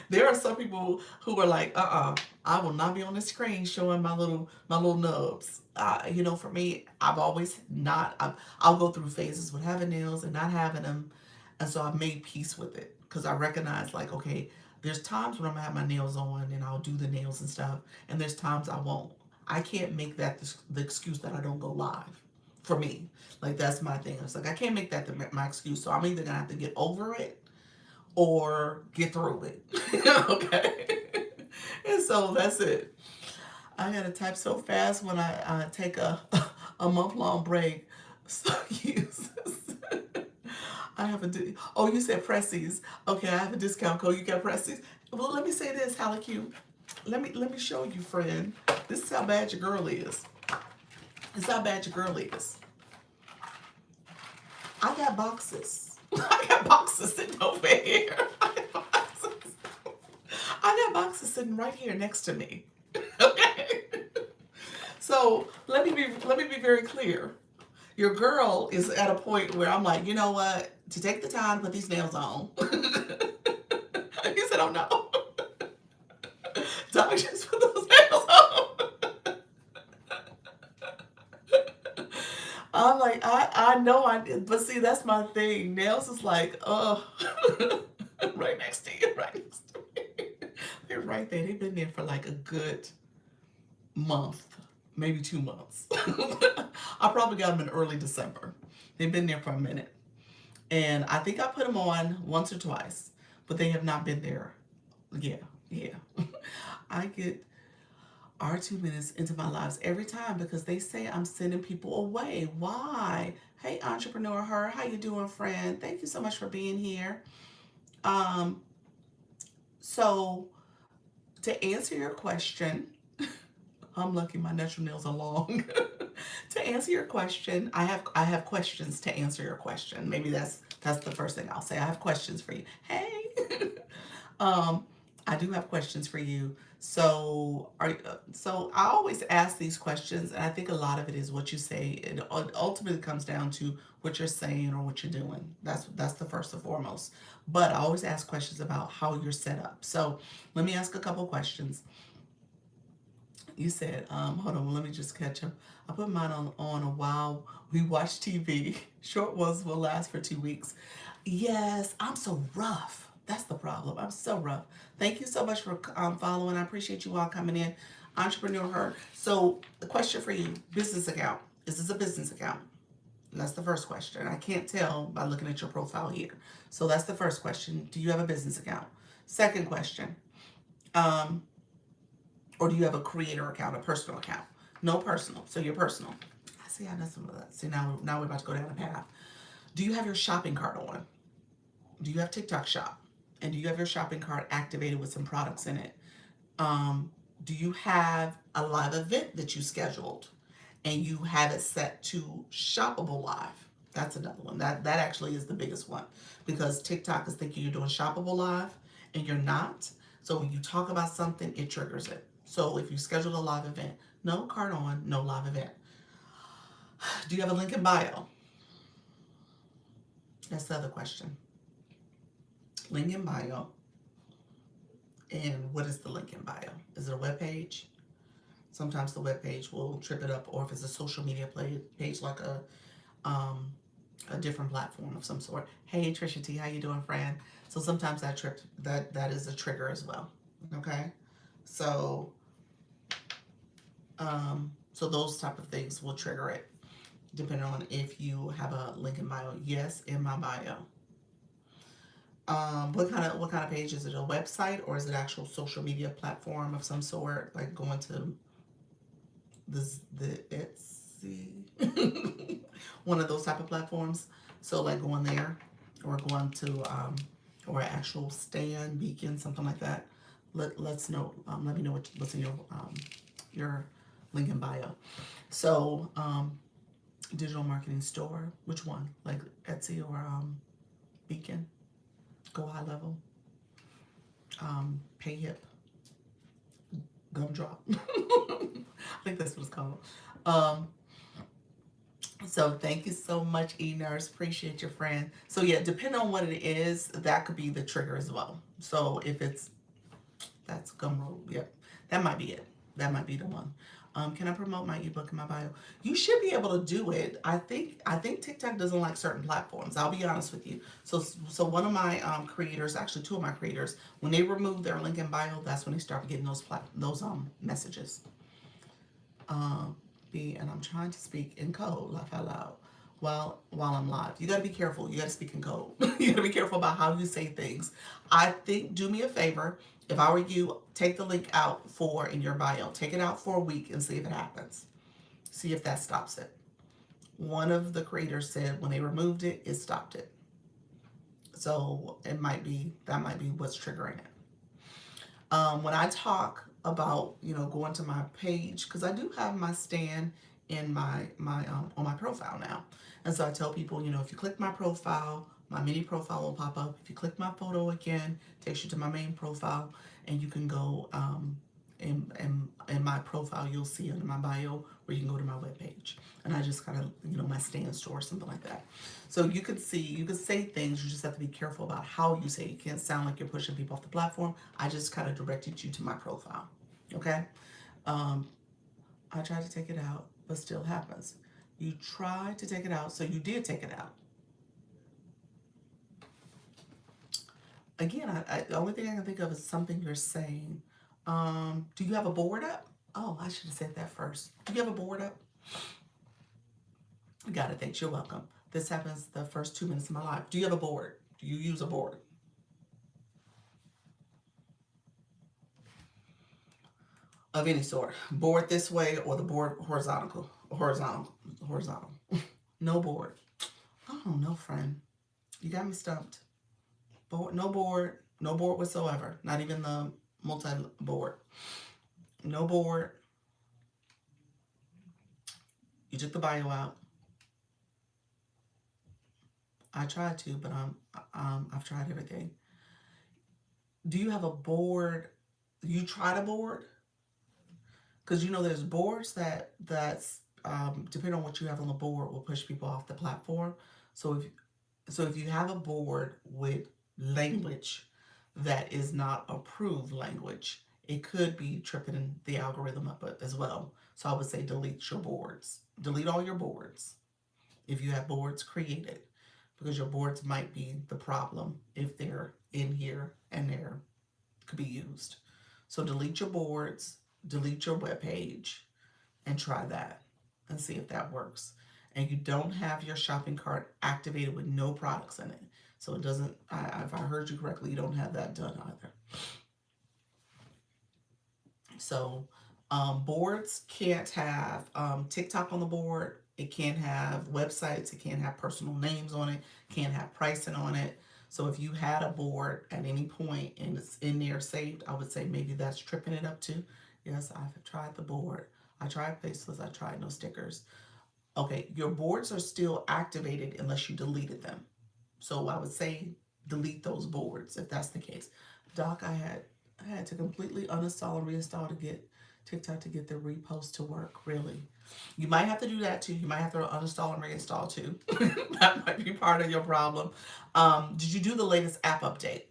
Speaker 1: There are some people who are like, I will not be on the screen showing my little nubs. For me, I've always not. I'll go through phases with having nails and not having them, and so I've made peace with it because I recognize like, okay, there's times when I'm gonna have my nails on and I'll do the nails and stuff, and there's times I won't. I can't make that the excuse that I don't go live. For me, like that's my thing. It's like I can't make that my excuse. So I'm either gonna have to get over it or get through it. Okay. And so that's it. I gotta type so fast when I take a month-long break. So use this. I have oh, you said Pressies. Okay, I have a discount code. You got Pressies. Well, let me say this, Hallie Q. let me show you, friend. This is how bad your girl is. This is how bad your girl is. I got boxes. I got boxes sitting over here. I got boxes sitting right here next to me. Okay. So let me be very clear. Your girl is at a point where I'm like, you know what? To take the time to put these nails on. He said, oh no. Doc, just put those nails on. I'm like, I know I did, but see, that's my thing. Nails is like, right next to you, right next to me. They're right there. They've been there for like a good month, maybe 2 months. I probably got them in early December. They've been there for a minute. And I think I put them on once or twice, but they have not been there. Yeah, yeah. I get our 2 minutes into my lives every time because they say I'm sending people away. Why? Hey, entrepreneur, her, how you doing, friend? Thank you so much for being here. Um, so to answer your question, I'm lucky my natural nails are long. To answer your question, I have questions to answer your question. Maybe that's the first thing I'll say. I have questions for you. Hey. um, I do have questions for you. So I always ask these questions, and I think a lot of it is what you say. It ultimately comes down to what you're saying or what you're doing. That's the first and foremost. But I always ask questions about how you're set up. So let me ask a couple questions. You said, hold on, let me just catch up. I put mine on a while we watch TV. Short ones will last for 2 weeks. Yes, I'm so rough. That's the problem. I'm so rough. Thank you so much for following. I appreciate you all coming in. Entrepreneur Her. So the question for you, business account. Is this a business account? That's the first question. I can't tell by looking at your profile here. So that's the first question. Do you have a business account? Second question. Um, or do you have a creator account, a personal account? No personal. So you're personal. I see. I know some of that. See, now we're about to go down a path. Do you have your shopping cart on? Do you have TikTok Shop? And do you have your shopping cart activated with some products in it? Do you have a live event that you scheduled and you have it set to shoppable live? That's another one. That actually is the biggest one because TikTok is thinking you're doing shoppable live and you're not. So when you talk about something, it triggers it. So if you schedule a live event, no cart on, no live event. Do you have a link in bio? That's the other question. Link in bio. And what is the link in bio? Is it a web page? Sometimes the web page will trip it up, or if it's a social media page like a different platform of some sort. Hey Trisha T, how you doing, friend? So sometimes that is a trigger as well. Okay, so so those type of things will trigger it, depending on if you have a link in bio. Yes, in my bio. What kind of page is it? A website or is it actual social media platform of some sort? Like going to the Etsy, one of those type of platforms. So like going there, or going to or actual stand, beacon, something like that. Let's know. Let me know what's in your link in bio. So digital marketing store. Which one? Like Etsy or Beacon? Go High Level, Payhip, Gumdrop. I think that's what it's called. So thank you so much, E-Nurse. Appreciate your friend. So yeah, depending on what it is, that could be the trigger as well. So if that's Gumroad, yep, that might be it. That might be the one. Can I promote my ebook in my bio? You should be able to do it. I think TikTok doesn't like certain platforms. I'll be honest with you. So one of my creators, actually two of my creators, when they remove their link in bio, that's when they start getting those messages. And I'm trying to speak in code, laugh out loud, while I'm live. You gotta be careful. You gotta speak in code. You gotta be careful about how you say things. I think, do me a favor. If I were you, take the link out in your bio. Take it out for a week and see if it happens. See if that stops it. One of the creators said when they removed it, it stopped it. So that might be what's triggering it. When I talk about, going to my page, because I do have my stand in my on my profile now. And so I tell people, if you click my profile, my mini profile will pop up. If you click my photo again, it takes you to my main profile, and you can go in my profile, you'll see under my bio where you can go to my webpage. And I just kind of, my stand store, something like that. So you could say things, you just have to be careful about how you say it. You can't sound like you're pushing people off the platform. I just kind of directed you to my profile. Okay? Um, I tried to take it out, but still happens. You tried to take it out, so you did take it out. Again, the only thing I can think of is something you're saying. Do you have a board up? Oh, I should have said that first. Do you have a board up? Got it. Thanks. You're welcome. This happens the first 2 minutes of my life. Do you have a board? Do you use a board? Of any sort. Board this way or the board horizontal. Horizontal. Horizontal. No board. Oh, no, friend. You got me stumped. Board, no board. No board whatsoever. Not even the multi-board. No board. You took the bio out. I tried to, but I've tried everything. Do you have a board? You tried a board? Because there's boards that's depending on what you have on the board will push people off the platform. So if you have a board with language that is not approved language, it could be tripping the algorithm up as well. So I would say delete your boards. Delete all your boards if you have boards created, because your boards might be the problem if they're in here and they're could be used. So delete your boards, delete your web page, and try that and see if that works. And you don't have your shopping cart activated with no products in it. So it doesn't, if I heard you correctly, you don't have that done either. So boards can't have TikTok on the board. It can't have websites. It can't have personal names on it. Can't have pricing on it. So if you had a board at any point and it's in there saved, I would say maybe that's tripping it up too. Yes, I've tried the board. I tried Faceless. I tried no stickers. Okay, your boards are still activated unless you deleted them. So I would say delete those boards if that's the case. Doc, I had to completely uninstall and reinstall to get TikTok to get the repost to work. Really, you might have to do that too. You might have to uninstall and reinstall too. That might be part of your problem. Did you do the latest app update?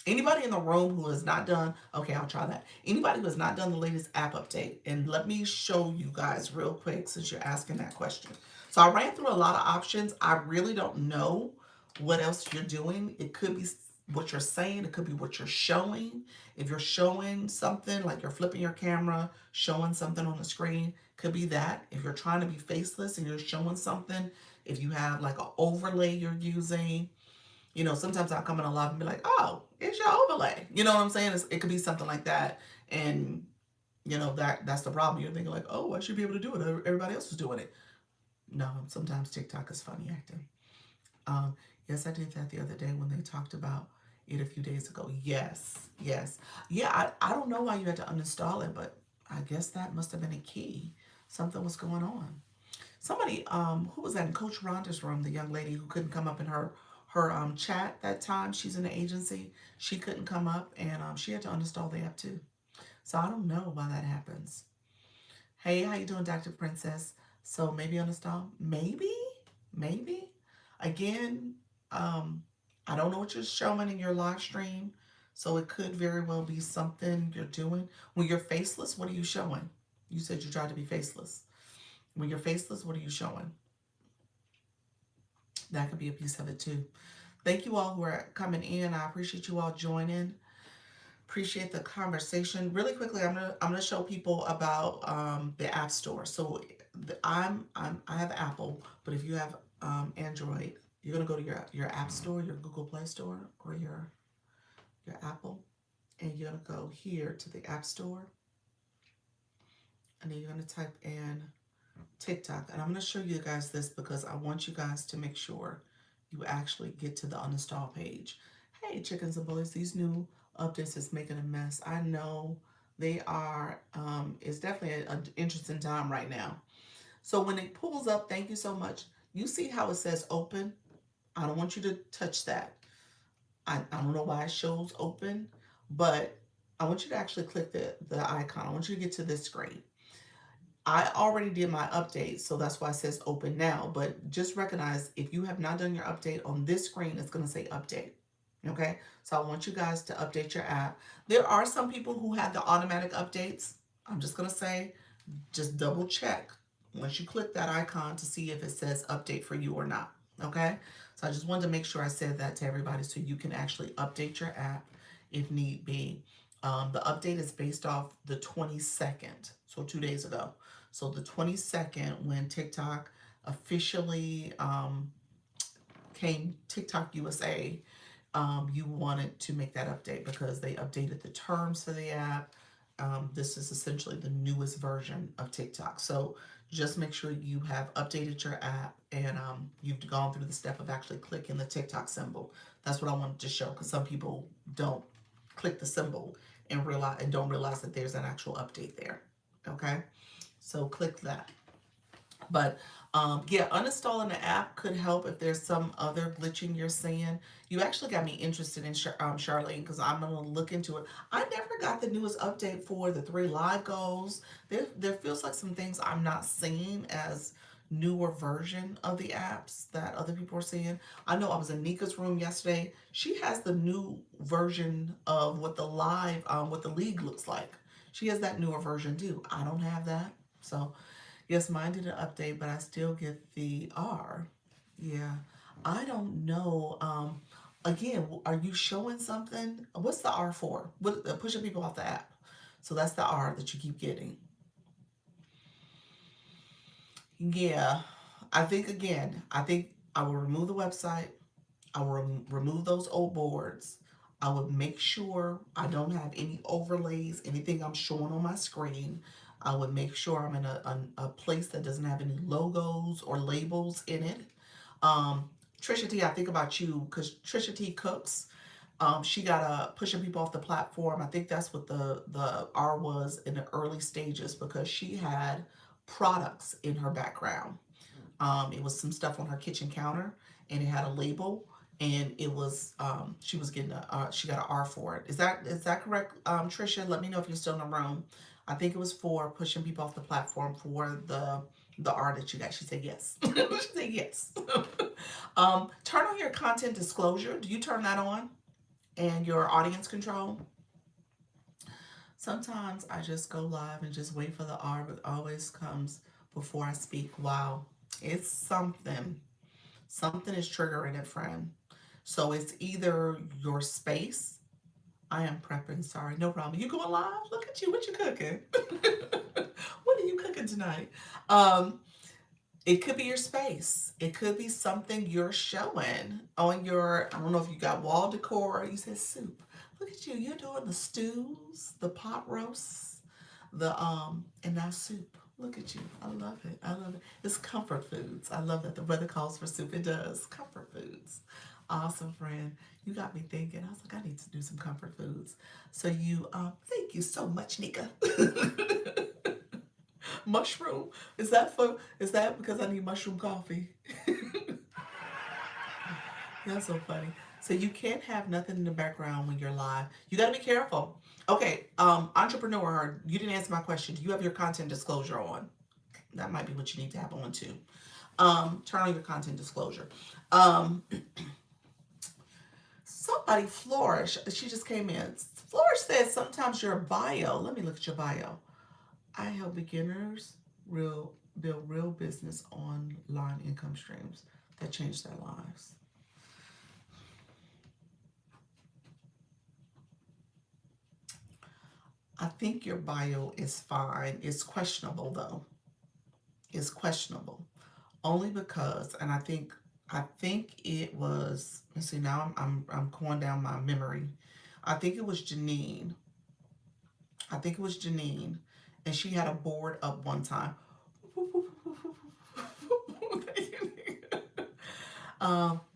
Speaker 1: Anybody in the room who has not done, okay, I'll try that. Anybody who has not done the latest app update, and let me show you guys real quick since you're asking that question. So I ran through a lot of options. I really don't know what else you're doing. It could be what you're saying, it could be what you're showing. If you're showing something like you're flipping your camera, showing something on the screen, could be that. If you're trying to be faceless and you're showing something, if you have like an overlay you're using, sometimes I'll come in a live and be like, oh, it's your overlay. You know what I'm saying? It could be something like that. And, that's the problem. You're thinking like, oh, I should be able to do it. Everybody else is doing it. No, sometimes TikTok is funny acting. Um, yes, I did that the other day when they talked about it a few days ago. Yes, yes. Yeah, I don't know why you had to uninstall it, but I guess that must have been a key. Something was going on. Somebody, who was that in Coach Rhonda's room? The young lady who couldn't come up in her chat that time. She's in the agency. She couldn't come up, and she had to uninstall the app too. So I don't know why that happens. Hey, how you doing, Dr. Princess? So maybe uninstall. Maybe. Again, I don't know what you're showing in your live stream, so it could very well be something you're doing. When you're faceless, what are you showing? You said you tried to be faceless. When you're faceless, what are you showing? That could be a piece of it too. Thank you all who are coming in. I appreciate you all joining. Appreciate the conversation. Really quickly, I'm gonna show people about the App Store. So I have Apple, but if you have Android, you're gonna go to your App Store, your Google Play Store, or your Apple, and you're gonna go here to the App Store, and then you're gonna type in TikTok. And I'm gonna show you guys this because I want you guys to make sure you actually get to the uninstall page. Hey, chickens and bullies, these new updates is making a mess. I know They are, it's definitely an interesting time right now. So when it pulls up, thank you so much. You see how it says open? I don't want you to touch that. I don't know why it shows open, but I want you to actually click the icon. I want you to get to this screen. I already did my update, so that's why it says open now. But just recognize if you have not done your update on this screen, it's going to say update. Okay, so I want you guys to update your app. There are some people who have the automatic updates. I'm just going to say, just double check once you click that icon to see if it says update for you or not. Okay, so I just wanted to make sure I said that to everybody so you can actually update your app if need be. The update is based off the 22nd, so 2 days ago. So the 22nd, when TikTok officially came TikTok USA, you wanted to make that update because they updated the terms for the app. This is essentially the newest version of TikTok. So just make sure you have updated your app and you've gone through the step of actually clicking the TikTok symbol. That's what I wanted to show because some people don't click the symbol and don't realize that there's an actual update there. Okay, so click that. But yeah, uninstalling the app could help if there's some other glitching you're seeing. You actually got me interested in Charlene because I'm going to look into it. I never got the newest update for the 3 live goals. There feels like some things I'm not seeing as newer version of the apps that other people are seeing. I know I was in Nika's room yesterday. She has the new version of what what the league looks like. She has that newer version too. I don't have that. So yes, mine did an update, but I still get the R. Yeah. I don't know. Again, are you showing something? What's the R for? What pushing people off the app? So that's the R that you keep getting. Yeah. I think I will remove the website. I will remove those old boards. I would make sure I don't have any overlays, anything I'm showing on my screen. I would make sure I'm in a place that doesn't have any logos or labels in it. Um, Trisha T, I think about you because Trisha T cooks. She got pushing people off the platform. I think that's what the R was in the early stages because she had products in her background. It was some stuff on her kitchen counter, and it had a label, and it was she was getting she got an R for it. Is that correct, Trisha? Let me know if you're still in the room. I think it was for pushing people off the platform for the R that you got. She said yes. She said yes. Turn on your content disclosure. Do you turn that on? And your audience control? Sometimes I just go live and just wait for the R, but it always comes before I speak. Wow, it's something. Something is triggering it, friend. So it's either your space. I am prepping, sorry, no problem. You going live? Look at you. What you cooking? What are you cooking tonight? Um, it could be your space. It could be something you're showing on your, I don't know if you got wall decor. You said soup. Look at you. You're doing the stews, the pot roasts, and now soup. Look at you. I love it. I love it. It's comfort foods. I love that the weather calls for soup. It does. Comfort foods. Awesome, friend. You got me thinking. I was like, I need to do some comfort foods. So thank you so much, Nika. Mushroom. Is that because I need mushroom coffee? That's so funny. So you can't have nothing in the background when you're live. You got to be careful. Okay, entrepreneur, you didn't answer my question. Do you have your content disclosure on? That might be what you need to have on too. Turn on your content disclosure. Um, Somebody Flourish. She just came in. Flourish says sometimes your bio. Let me look at your bio. I help beginners build real business online income streams that change their lives. I think your bio is fine. It's questionable though. It's questionable only because, and I think it was. Let's see. Now I'm going down my memory. I think it was Janine. I think it was Janine, and she had a board up one time.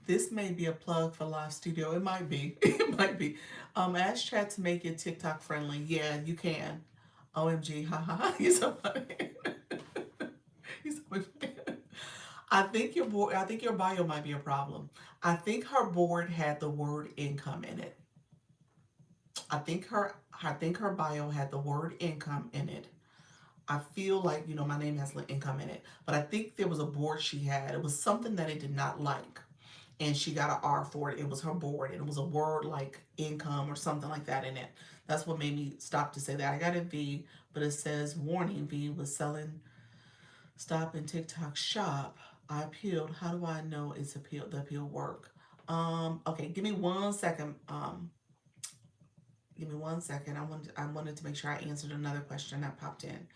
Speaker 1: This may be a plug for Live Studio. It might be. It might be. Ask chat to make it TikTok friendly. Yeah, you can. OMG, haha. You're so funny. You're so funny. I think your board, I think your bio might be a problem. I think her board had the word income in it. I think her bio had the word income in it. I feel like, my name has income in it, but I think there was a board she had. It was something that it did not like, and she got an R for it. It was her board, and it was a word like income or something like that in it. That's what made me stop to say that. I got a V, but it says warning, V was selling stop in TikTok shop. I appealed. How do I know it's appealed? The appeal work. Okay, give me 1 second. Give me 1 second. I wanted to make sure I answered another question that popped in.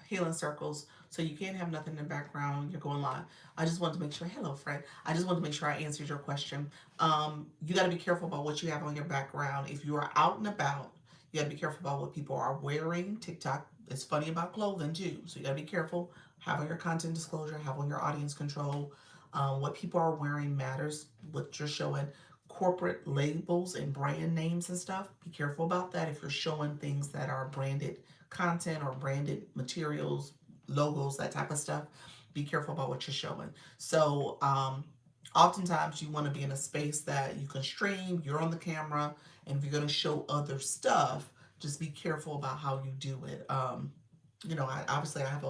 Speaker 1: Healing circles. So you can't have nothing in the background. You're going live. I just wanted to make sure. Hello, Fred. I just wanted to make sure I answered your question. You got to be careful about what you have on your background. If you are out and about, you got to be careful about what people are wearing. TikTok is funny about clothing too. So you got to be careful. Have on your content disclosure. Have on your audience control. What people are wearing matters. What you're showing, corporate labels and brand names and stuff. Be careful about that if you're showing things that are branded content or branded materials, logos, that type of stuff. Be careful about what you're showing. So, oftentimes you want to be in a space that you can stream, you're on the camera, and if you're going to show other stuff, just be careful about how you do it. I have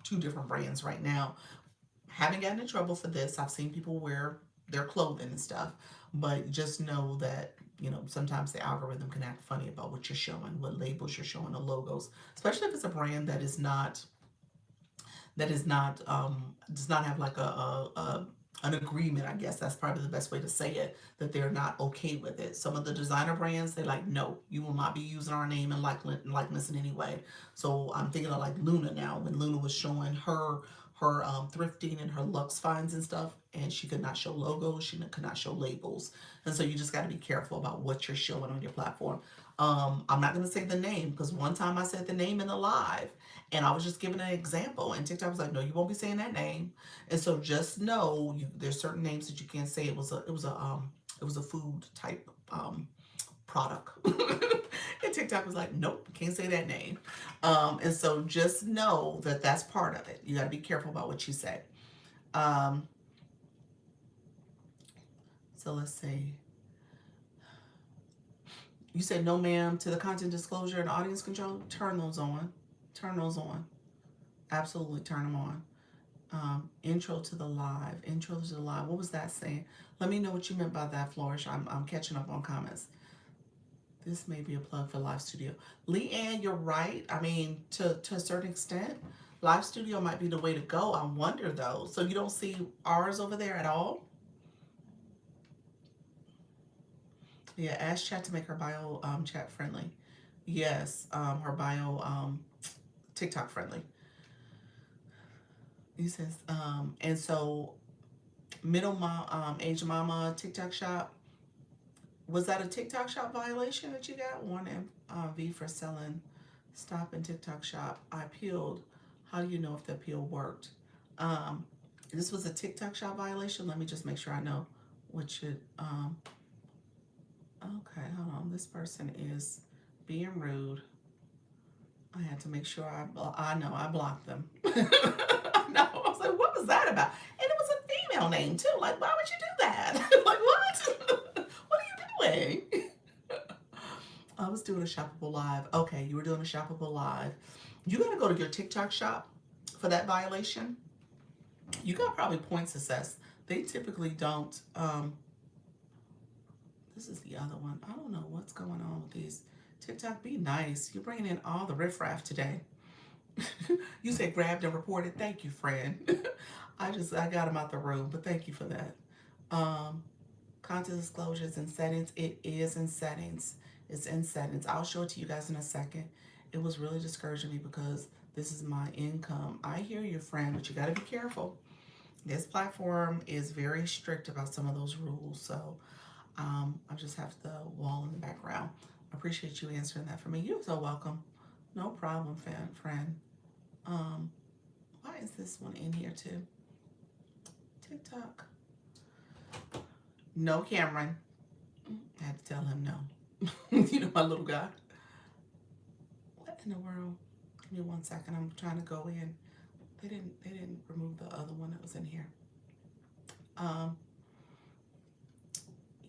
Speaker 1: two different brands right now. Haven't gotten in trouble for this. I've seen people wear their clothing and stuff, but just know that sometimes the algorithm can act funny about what you're showing, what labels you're showing, the logos, especially if it's a brand that is not does not have like a an agreement. I guess that's probably the best way to say it, that they're not okay with it. Some of the designer brands, they like, no, you will not be using our name and likeness in any way. So I'm thinking of like Luna now, when Luna was showing her thrifting and her Lux finds and stuff, and she could not show logos, she could not show labels, and so you just got to be careful about what you're showing on your platform. I'm not going to say the name, because one time I said the name in the live, and I was just giving an example, and TikTok was like, no, you won't be saying that name. And so just know, there's certain names that you can't say. It was a food type product. And TikTok was like, nope, can't say that name. And so just know that that's part of it. You got to be careful about what you say. So let's see. You said no, ma'am, to the content disclosure and audience control. Turn those on. Turn those on. Absolutely turn them on. Intro to the live. Intro to the live. What was that saying? Let me know what you meant by that, Flourish. I'm catching up on comments. This may be a plug for Live Studio. Leanne, you're right. I mean, to a certain extent, Live Studio might be the way to go. I wonder though. So you don't see ours over there at all? Yeah, ask chat to make her bio chat friendly. Yes, her bio TikTok friendly. He says, and so middle mom, age mama TikTok shop. Was that a TikTok shop violation that you got? One V for selling stop in TikTok shop. I appealed. How do you know if the appeal worked? This was a TikTok shop violation. Let me just make sure I know what should. Okay, hold on. This person is being rude. I had to make sure I know I blocked them. No, I was like, what was that about? And it was a female name too. Like, why would you do that? Like, what? What are you doing? I was doing a shoppable live. Okay, you were doing a shoppable live. You got to go to your TikTok shop for that violation. You got probably points assessed. They typically don't. This is the other one. I don't know what's going on with these. TikTok, be nice. You're bringing in all the riffraff today. You said grabbed and reported. Thank you, friend. I got him out the room, but thank you for that. Content disclosures and settings. It is in settings. It's in settings. I'll show it to you guys in a second. It was really discouraging me because this is my income. I hear you, friend, but you got to be careful. This platform is very strict about some of those rules, so I just have the wall in the background. I appreciate you answering that for me. You're so welcome. No problem, friend. Why is this one in here too? TikTok. No, Cameron. I had to tell him no. You know, my little guy. What in the world? Give me 1 second. I'm trying to go in. They didn't remove the other one that was in here. Um,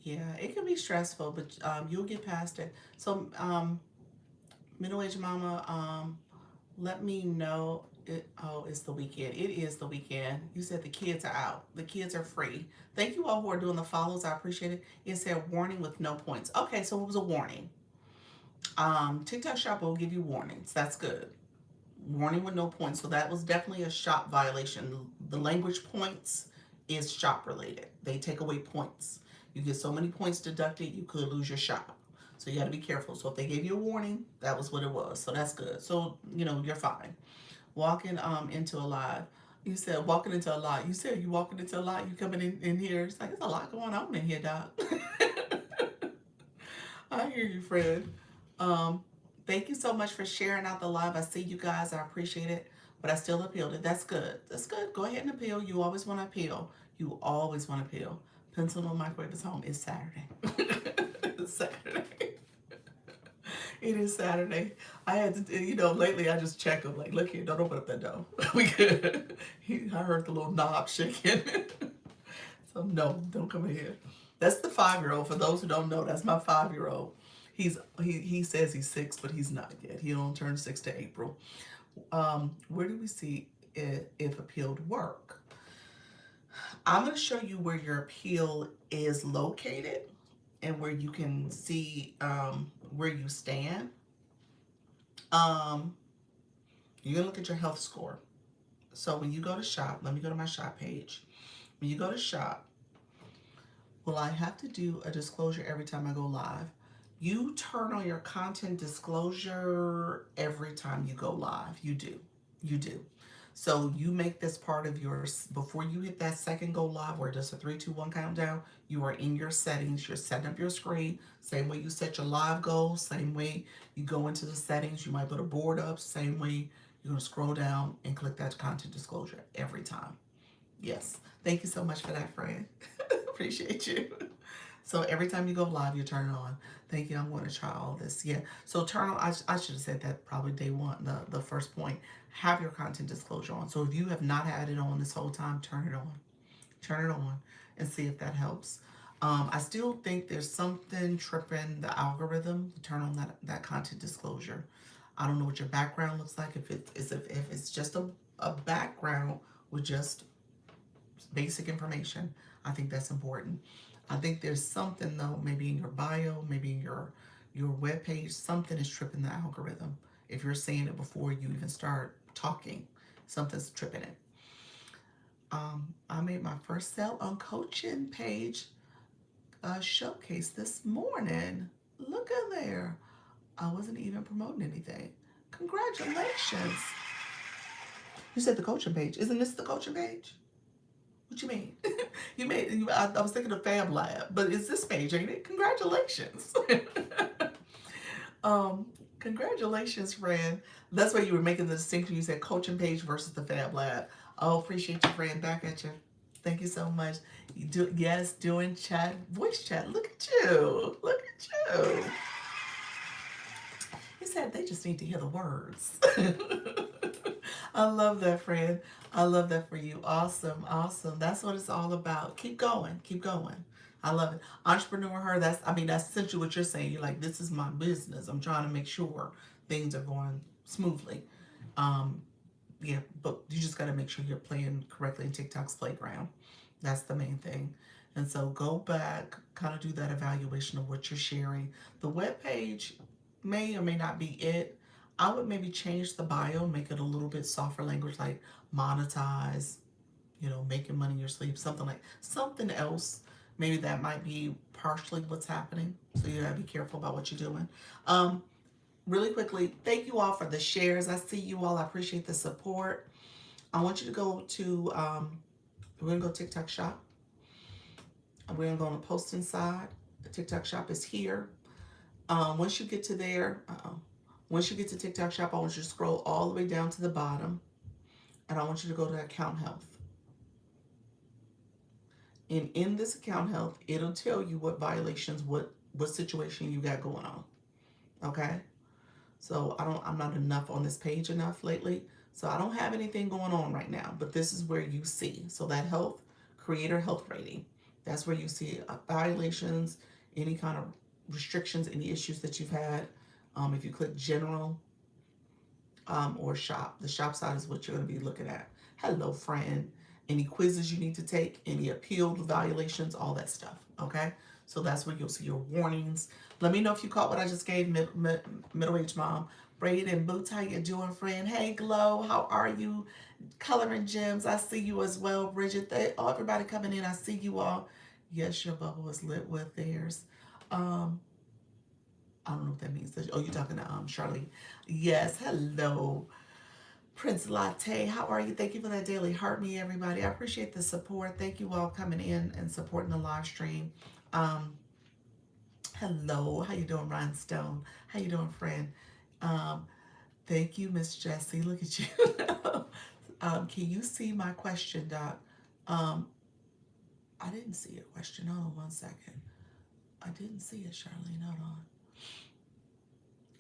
Speaker 1: yeah, it can be stressful, but you'll get past it. So, middle-aged mama, let me know. It's the weekend. It is the weekend. You said the kids are out. The kids are free. Thank you all who are doing the follows. I appreciate it. It said warning with no points. Okay, so it was a warning. TikTok Shop will give you warnings. That's good. Warning with no points. So that was definitely a shop violation. The language points is shop related. They take away points. You get so many points deducted, you could lose your shop. So you got to be careful. So if they gave you a warning, that was what it was. So that's good. So, you're fine. Walking into a live. You said walking into a lot. You said you walking into a lot. You coming in here. It's like, there's a lot going on in here, Doc. I hear you, friend. Um, Thank you so much for sharing out the live. I see you guys. I appreciate it. But I still appealed it. That's good. That's good. Go ahead and appeal. You always want to appeal. You always want to appeal. Pencil no microwave is home. It's Saturday. It's Saturday. It is Saturday. I had to, lately I just check them. Like, look here, don't open up that door. We good. I heard the little knob shaking. So no, don't come in here. That's the 5-year-old. For those who don't know, that's my 5-year-old. He says he's 6, but he's not yet. He don't turn 6 to April. Where do we see if appealed work? I'm going to show you where your appeal is located and where you can see where you stand. You're going to look at your health score. So when you go to shop, let me go to my shop page. When you go to shop, will I have to do a disclosure every time I go live? You turn on your content disclosure every time you go live. You do. You do. So you make this part of yours before you hit that second go live where it does a 3, 2, 1 countdown. You are in your settings. You're setting up your screen. Same way you set your live goals. Same way you go into the settings. You might put a board up. Same way you're going to scroll down and click that content disclosure every time. Yes. Thank you so much for that, friend. Appreciate you. So every time you go live, you turn it on. Thank you. I'm going to try all this. Yeah. So turn on. I should have said that probably day one, the first point. Have your content disclosure on. So if you have not had it on this whole time, turn it on. Turn it on and see if that helps. I still think there's something tripping the algorithm to turn on that content disclosure. I don't know what your background looks like. If it's just a background with just basic information, I think that's important. I think there's something though, maybe in your bio, maybe in your web page, something is tripping the algorithm. If you're saying it before you even start talking, something's tripping it. I made my first sale on coaching page showcase this morning. Look at there. I wasn't even promoting anything. Congratulations. You said the coaching page. Isn't this the coaching page? What you mean? I was thinking of Fab Lab, but it's this page, ain't it? Congratulations. Congratulations, friend. That's why you were making the distinction. You said coaching page versus the Fab Lab. Oh, appreciate you, friend. Back at you. Thank you so much. Yes, doing chat, voice chat. Look at you. Look at you. He said they just need to hear the words. I love that, friend. I love that for you. Awesome, awesome. That's what it's all about. Keep going, keep going. I love it. Entrepreneur her, that's essentially what you're saying. You're like, this is my business. I'm trying to make sure things are going smoothly. Yeah, but you just got to make sure you're playing correctly in TikTok's playground. That's the main thing. And so go back, kind of do that evaluation of what you're sharing. The web page may or may not be it. I would maybe change the bio, make it a little bit softer language, like monetize, making money in your sleep, something else. Maybe that might be partially what's happening. So you gotta be careful about what you're doing. Really quickly, thank you all for the shares. I see you all. I appreciate the support. I want you to go to, we're gonna go TikTok shop. We're gonna go on the posting side. The TikTok shop is here. Once you get to there, once you get to TikTok shop, I want you to scroll all the way down to the bottom, and I want you to go to account health. And in this account health, it'll tell you what violations, what situation you got going on. Okay? So I'm not enough on this page enough lately. So I don't have anything going on right now, but this is where you see. So that health, creator health rating, that's where you see violations, any kind of restrictions, any issues that you've had. If you click general or shop, the shop side is what you're going to be looking at. Hello, friend. Any quizzes you need to take, any appealed violations, all that stuff. Okay. So that's where you'll see your warnings. Let me know if you caught what I just gave middle-aged mom. Braid and Boots, how you doing, friend? Hey, Glow, how are you? Coloring Gems, I see you as well. Bridget, everybody coming in, I see you all. Yes, your bubble is lit with theirs. Um, I don't know what that means. Oh, you're talking to Charlene. Yes, hello. Prince Latte, how are you? Thank you for that daily heart me, everybody. I appreciate the support. Thank you all coming in and supporting the live stream. Um, hello, how you doing, Rhinestone? How you doing, friend? Um, thank you, Miss Jessie. Look at you. Can you see my question, Doc? Um, I didn't see a question. Hold on one second. I didn't see it, Charlene. Hold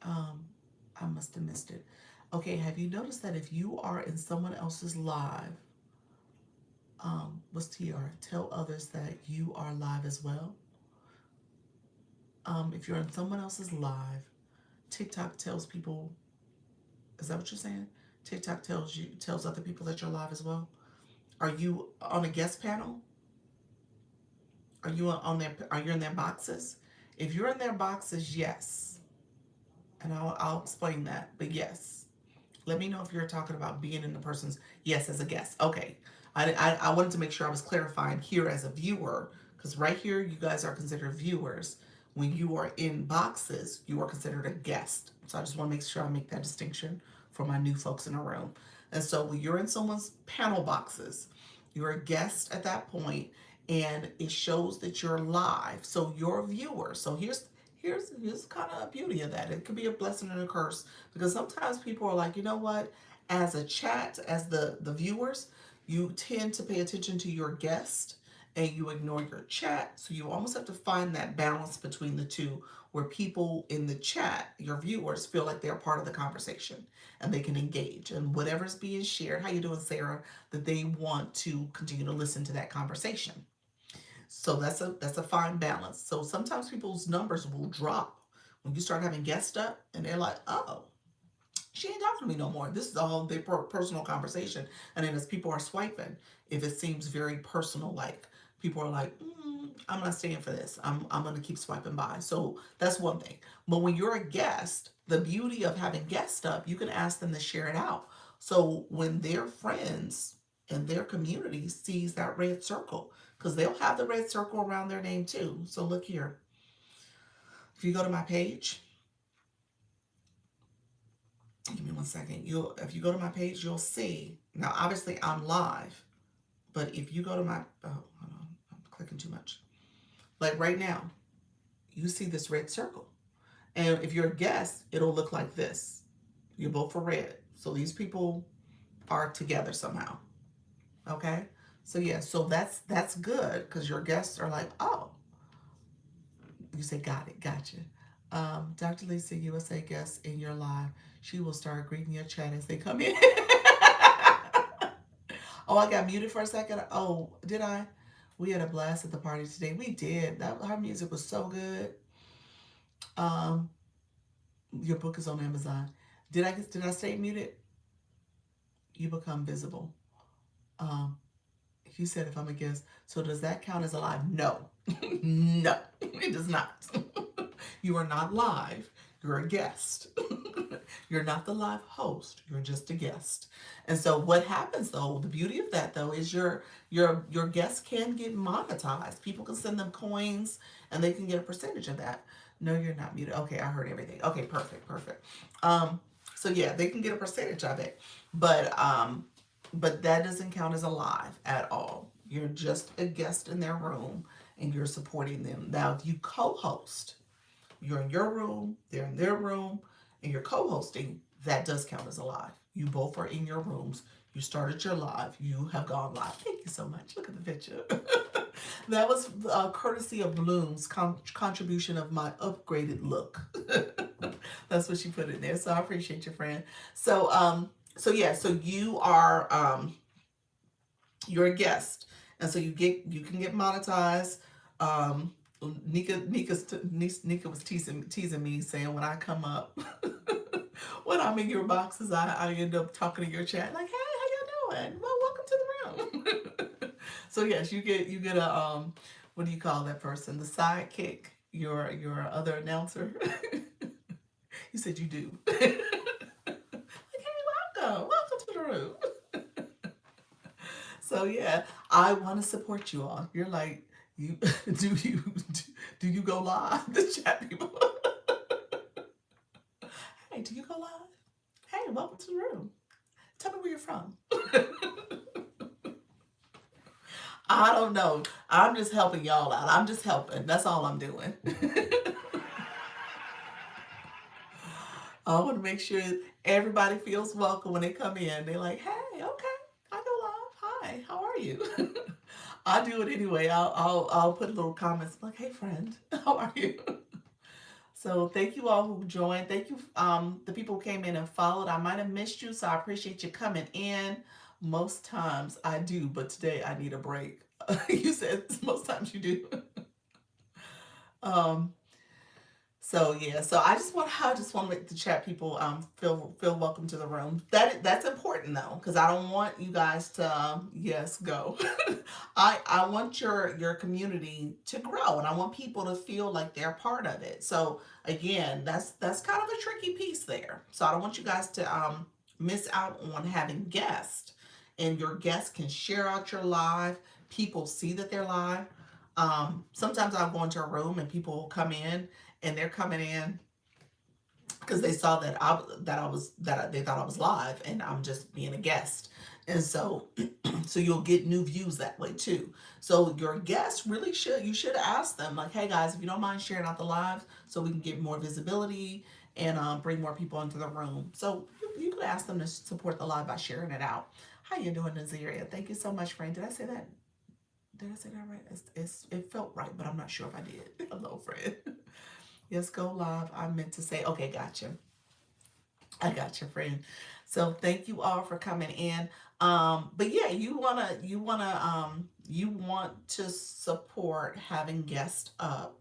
Speaker 1: on. I must have missed it. Okay, have you noticed that if you are in someone else's live, what's TR? Tell others that you are live as well. If you're in someone else's live, TikTok tells people, is that what you're saying? TikTok tells other people that you're live as well. Are you on a guest panel? Are you in their boxes? If you're in their boxes, yes. And I'll explain that, but yes. Let me know if you're talking about being in the person's, yes, as a guest. Okay. I wanted to make sure I was clarifying here as a viewer, because right here, you guys are considered viewers. When you are in boxes, you are considered a guest. So I just want to make sure I make that distinction for my new folks in the room. And so when you're in someone's panel boxes, you're a guest at that point, and it shows that you're live. So you're a viewer. So here's kind of a beauty of that. It could be a blessing and a curse, because sometimes people are like, you know what? As a chat, as the viewers, you tend to pay attention to your guest and you ignore your chat. So you almost have to find that balance between the two, where people in the chat, your viewers, feel like they're part of the conversation and they can engage and whatever's being shared. How you doing, Sarah? That they want to continue to listen to that conversation. So that's a fine balance. So sometimes people's numbers will drop when you start having guests up, and they're like, "Oh, she ain't talking to me no more." This is all their personal conversation. And then as people are swiping, if it seems very personal, like people are like, "I'm not staying for this. I'm gonna keep swiping by." So that's one thing. But when you're a guest, the beauty of having guests up, you can ask them to share it out. So when their friends and their community sees that red circle, because they'll have the red circle around their name too. So look here. If you go to my page, give me one second. If you go to my page, you'll see. Now, obviously, I'm live, but if you go to my, oh, hold on, I'm clicking too much. Like right now, you see this red circle, and if you're a guest, it'll look like this. You vote for red, so these people are together somehow. Okay, so yeah, so that's good, because your guests are like, oh, you say, got it, gotcha. Dr. Lisa, USA guest in your live. She will start greeting your chat as they come in. Oh, I got muted for a second. Oh, did I? We had a blast at the party today. We did. Her music was so good. Um, your book is on Amazon. Did I stay muted? You become visible. Um, you said if I'm a guest. So does that count as a live? No. No, it does not. You are not live. You're a guest. You're not the live host. You're just a guest. And so what happens though, the beauty of that though, is your guests can get monetized. People can send them coins and they can get a percentage of that. No, you're not muted. Okay, I heard everything. Okay, perfect. So yeah, they can get a percentage of it. But that doesn't count as a live at all. You're just a guest in their room and you're supporting them. Now, if you co-host, you're in your room, they're in their room, and you're co-hosting, that does count as a live. You both are in your rooms. You started your live. You have gone live. Thank you so much. Look at the picture. That was courtesy of Bloom's contribution of my upgraded look. That's what she put in there. So I appreciate your friend. So so yeah, so you are you're a guest, and so you can get monetized. Um, Nika was teasing me, saying when I come up, when I'm in your boxes, I end up talking to your chat like, hey, how y'all doing? Well, welcome to the room. So yes, you get a what do you call that person? The sidekick, your other announcer. You said you do. Like, hey, welcome to the room. So yeah, I want to support you all. You're like, you do you do you go live? The chat people. Hey, do you go live? Hey, welcome to the room. Tell me where you're from. I don't know. I'm just helping y'all out. I'm just helping. That's all I'm doing. I want to make sure everybody feels welcome when they come in. They're like, hey, okay, I go live. Hi, how are you? I do it anyway. I'll put little comments like, hey, friend, how are you? So thank you all who joined. Thank you, the people who came in and followed. I might have missed you, so I appreciate you coming in. Most times I do, but today I need a break. You said most times you do. um, so yeah, so I just want to make the chat people feel welcome to the room. That's important though, because I don't want you guys to yes go. I want your community to grow, and I want people to feel like they're part of it. So again, that's kind of a tricky piece there. So I don't want you guys to miss out on having guests, and your guests can share out your live. People see that they're live. Sometimes I'll go into a room and people will come in and they're coming in because they saw that they thought I was live and I'm just being a guest. And so so you'll get new views that way too. So your guests really you should ask them like, hey guys, if you don't mind sharing out the lives so we can get more visibility and bring more people into the room. So you could ask them to support the live by sharing it out. How you doing, Nazaria? Thank you so much, friend. Did I say that? Did I say that right? It felt right, but I'm not sure if I did. Hello, friend. Yes, go live. I meant to say, okay, gotcha. I got you, friend. So thank you all for coming in. But yeah, you want to support having guests up.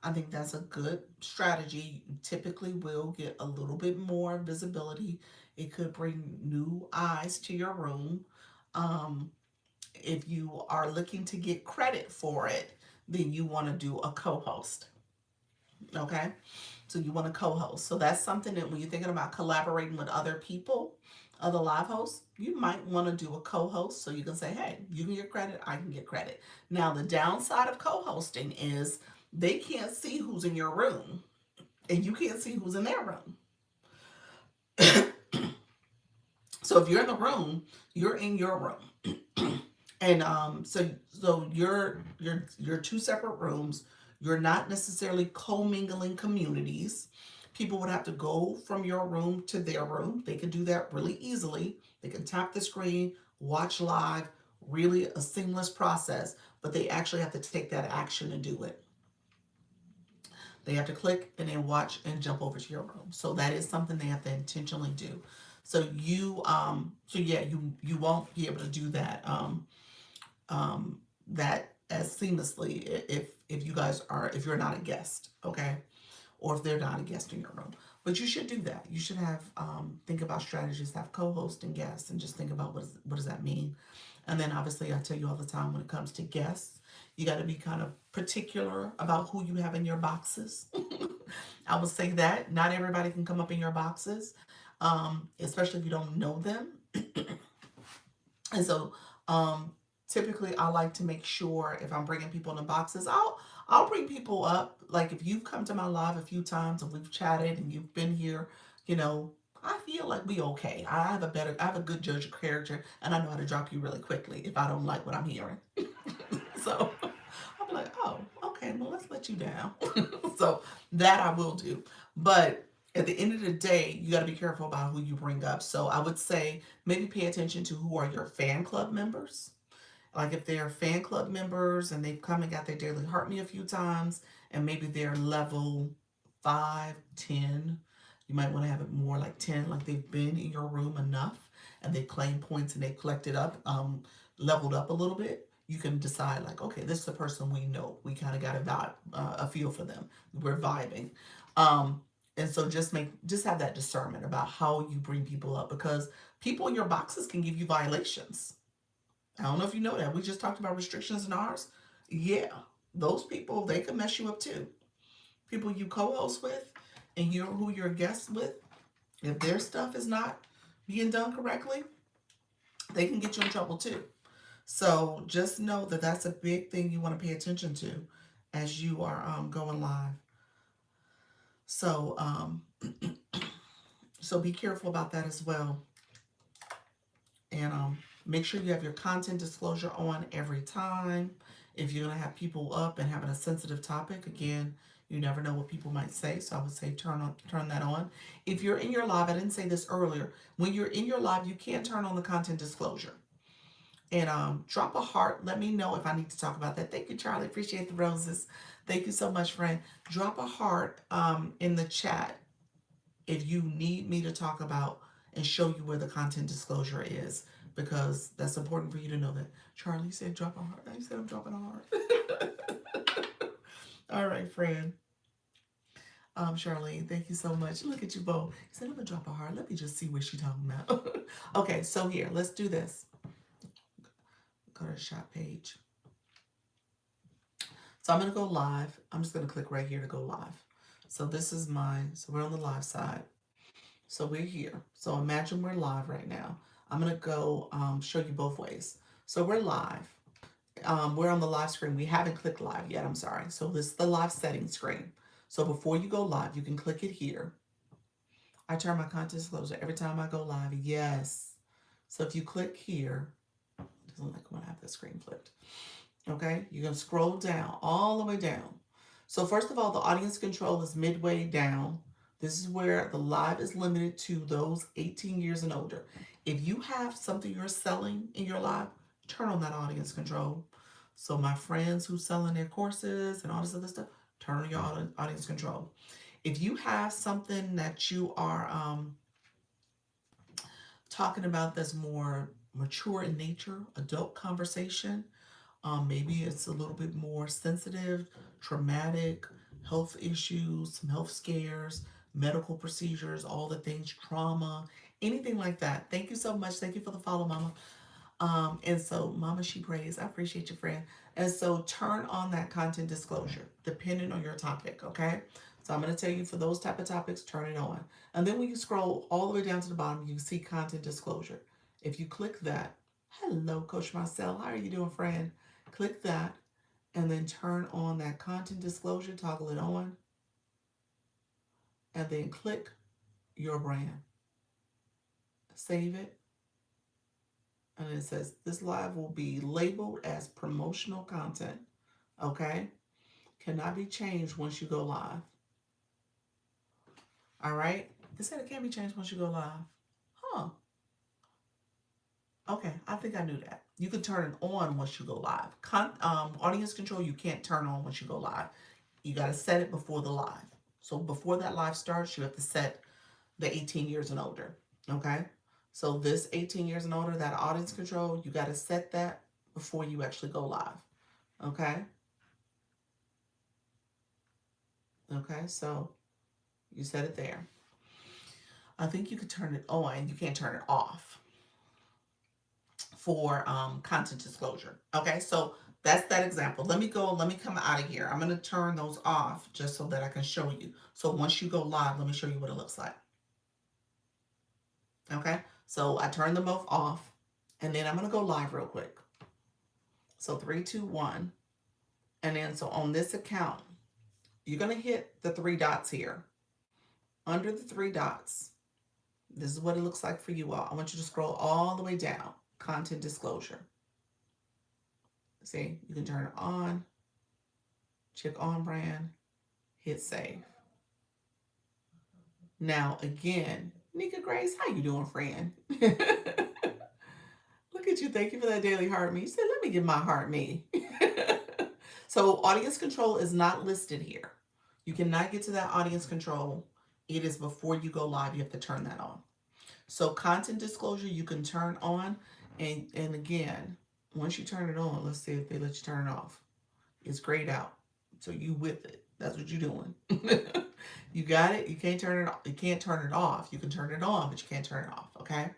Speaker 1: I think that's a good strategy. You typically will get a little bit more visibility. It could bring new eyes to your room. Um, if you are looking to get credit for it, then you want to do a co-host. Okay. So you want to co-host. So that's something that when you're thinking about collaborating with other people, other live hosts, you might want to do a co-host so you can say, hey, you can get credit, I can get credit. Now the downside of co-hosting is they can't see who's in your room and you can't see who's in their room. So if you're in the room, you're in your room. And so you're two separate rooms. You're not necessarily commingling communities. People would have to go from your room to their room. They can do that really easily. They can tap the screen, watch live, really a seamless process, but they actually have to take that action and do it. They have to click and then watch and jump over to your room. So that is something they have to intentionally do. So so yeah, you won't be able to do that that as seamlessly if you guys are if you're not a guest, okay, or if they're not a guest in your room. But you should do that. You should have think about strategies, have co-host and guests, and just think about what does that mean. And then obviously I tell you all the time when it comes to guests, you got to be kind of particular about who you have in your boxes. I would say that not everybody can come up in your boxes, especially if you don't know them. And so typically I like to make sure if I'm bringing people in the boxes, I'll bring people up. Like if you've come to my live a few times and we've chatted and you've been here, you know, I feel like we okay. I have a good judge of character and I know how to drop you really quickly if I don't like what I'm hearing. So I'm like, oh, okay, well let's let you down. So that I will do. But at the end of the day, you got to be careful about who you bring up. So I would say maybe pay attention to who are your fan club members. Like if they're fan club members and they've come and got their daily heart me a few times, and maybe they're level 5, 10, You might want to have it more like 10, like they've been in your room enough and they claim points and they collected up, leveled up a little bit. You can decide like, okay, this is the person we know. We kind of got a vibe, a feel for them. We're vibing. Um, and so just have that discernment about how you bring people up, because people in your boxes can give you violations. I don't know if you know that. We just talked about restrictions in ours. Yeah, those people, they can mess you up too. People you co-host with and who you're a guest with, if their stuff is not being done correctly, they can get you in trouble too. So just know that that's a big thing you want to pay attention to as you are going live. So so be careful about that as well. And make sure you have your content disclosure on every time. If you're going to have people up and having a sensitive topic, again, you never know what people might say. So I would say turn that on. If you're in your live, I didn't say this earlier. When you're in your live, you can't turn on the content disclosure. And drop a heart. Let me know if I need to talk about that. Thank you, Charlie. Appreciate the roses. Thank you so much, friend. Drop a heart in the chat if you need me to talk about and show you where the content disclosure is, because that's important for you to know that. Charlie said drop a heart. I said I'm dropping a heart. All right, friend. Charlene, thank you so much. Look at you both. He said I'm gonna drop a heart. Let me just see what she's talking about. Okay, so here, let's do this. Go to the shop page. So I'm gonna go live. I'm just gonna click right here to go live. So this is mine. So we're on the live side. So we're here. So imagine we're live right now. I'm going to go show you both ways. So we're live. We're on the live screen. We haven't clicked live yet. I'm sorry. So this is the live settings screen. So before you go live, you can click it here. I turn my content disclosure every time I go live. Yes. So if you click here, it doesn't like when I have the screen flipped. Okay. You're going to scroll down, all the way down. So first of all, the audience control is midway down. This is where the live is limited to those 18 years and older. If you have something you're selling in your live, turn on that audience control. So my friends who selling their courses and all this other stuff, turn on your audience control. If you have something that you are talking about that's more mature in nature, adult conversation, maybe it's a little bit more sensitive, traumatic, health issues, some health scares, medical procedures, all the things, trauma, anything like that. Thank you so much. Thank you for the follow, Mama. And so, Mama, she prays. I appreciate you, friend. And so, turn on that content disclosure, depending on your topic, okay? So, I'm going to tell you for those type of topics, turn it on. And then when you scroll all the way down to the bottom, you see content disclosure. If you click that, hello, Coach Marcel. How are you doing, friend? Click that and then turn on that content disclosure, toggle it on, and then click your brand. Save it. And it says this live will be labeled as promotional content. Okay? Cannot be changed once you go live. All right? It said it can't be changed once you go live. Huh. Okay, I think I knew that. You can turn it on once you go live. Audience control, you can't turn on once you go live. You got to set it before the live. So before that live starts, you have to set the 18 years and older. Okay? So this 18 years and older, that audience control, you got to set that before you actually go live. Okay? Okay, so you set it there. I think you could turn it on. You can't turn it off for content disclosure. Okay, so that's that example. Let me come out of here. I'm going to turn those off just so that I can show you. So once you go live, let me show you what it looks like. Okay, so I turned them both off, and then I'm going to go live real quick. So 3, 2, 1. And then so on this account, you're going to hit the 3 dots here. Under the 3 dots, this is what it looks like for you all. I want you to scroll all the way down. Content disclosure. See, you can turn it on, check on brand, hit save. Now again, Nika Grace, how you doing, friend? Look at you. Thank you for that daily heart me. You said, let me give my heart me. So audience control is not listed here. You cannot get to that audience control It is before you go live. You have to turn that on. So content disclosure you can turn on, and again, once you turn it on, let's see if they let you turn it off. It's grayed out. So you with it. That's what you're doing. You got it? You can't turn it off. You can't turn it off. You can turn it on, but you can't turn it off. Okay?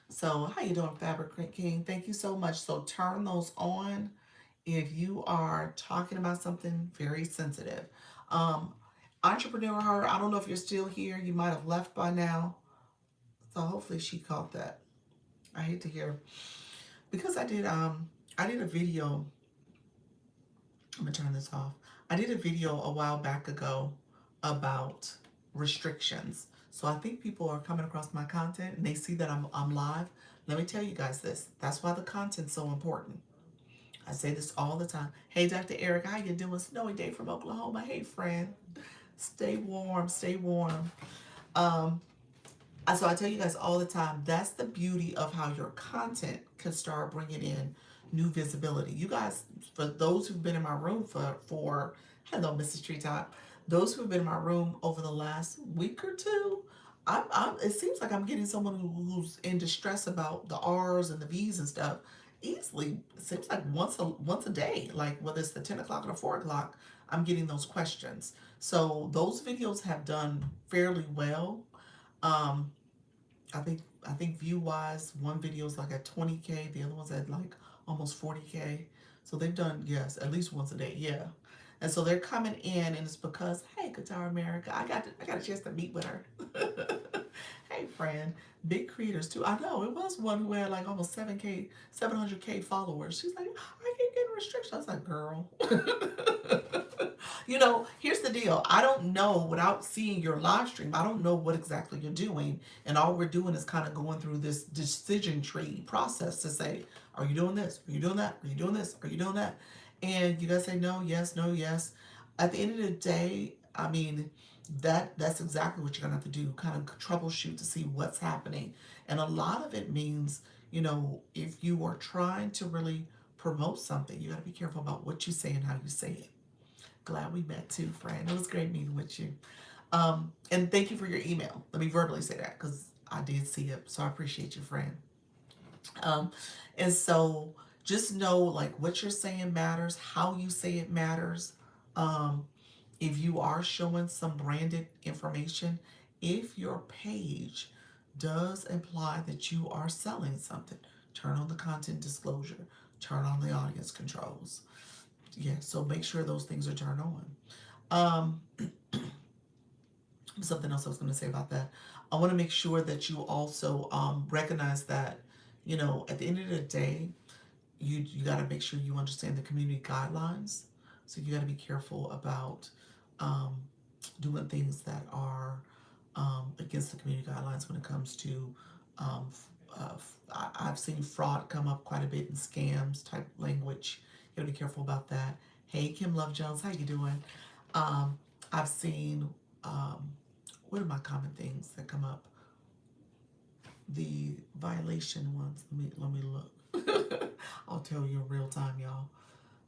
Speaker 1: So how you doing, Fabric King? Thank you so much. So turn those on if you are talking about something very sensitive. Um, Entrepreneur Her, I don't know if you're still here. You might have left by now. So hopefully she caught that. I hate to hear, because I did a video. I'm gonna turn this off. I did a video a while back ago about restrictions. So I think people are coming across my content and they see that I'm live. Let me tell you guys this. That's why the content's so important. I say this all the time. Hey, Dr. Eric, how you doing? Snowy day from Oklahoma. Hey, friend. Stay warm. Stay warm. Um, so I tell you guys all the time, that's the beauty of how your content can start bringing in new visibility. You guys, for those who've been in my room for hello, Mrs. Treetop, those who've been in my room over the last week or two, it seems like I'm getting someone who's in distress about the R's and the V's and stuff. Easily, it seems like once a day, like whether it's the 10 o'clock or the 4 o'clock, I'm getting those questions. So those videos have done fairly well. Um, I think view wise, one video is like at 20K, the other one's at like almost 40K. So they've done, yes, at least once a day, yeah. And so they're coming in, and it's because, hey, Guitar America, I got a chance to meet with her. Hey, friend, big creators too. I know it was one who had like almost 700K followers. She's like, I keep getting restrictions. I was like, girl. Here's the deal. I don't know, without seeing your live stream, I don't know what exactly you're doing. And all we're doing is kind of going through this decision tree process to say, are you doing this? Are you doing that? Are you doing this? Are you doing that? And you guys say no, yes, no, yes. At the end of the day, I mean, that's exactly what you're gonna have to do, kind of troubleshoot to see what's happening. And a lot of it means, if you are trying to really promote something, you gotta be careful about what you say and how you say it. Glad we met too, friend. It was great meeting with you. And thank you for your email. Let me verbally say that because I did see it. So I appreciate you, friend. Um, and so just know, like, what you're saying matters, how you say it matters. Um, if you are showing some branded information, if your page does imply that you are selling something, turn on the content disclosure, turn on the audience controls. Yeah, so make sure those things are turned on. Um, Something else I was going to say about that. I want to make sure that you also recognize that, at the end of the day, you got to make sure you understand the community guidelines. So you got to be careful about um, doing things that are against the community guidelines when it comes to. Um, I've seen fraud come up quite a bit in scams type language. You got to be careful about that. Hey, Kim Love Jones, how you doing? I've seen what are my common things that come up? The violation ones. Let me look. I'll tell you in real time, y'all.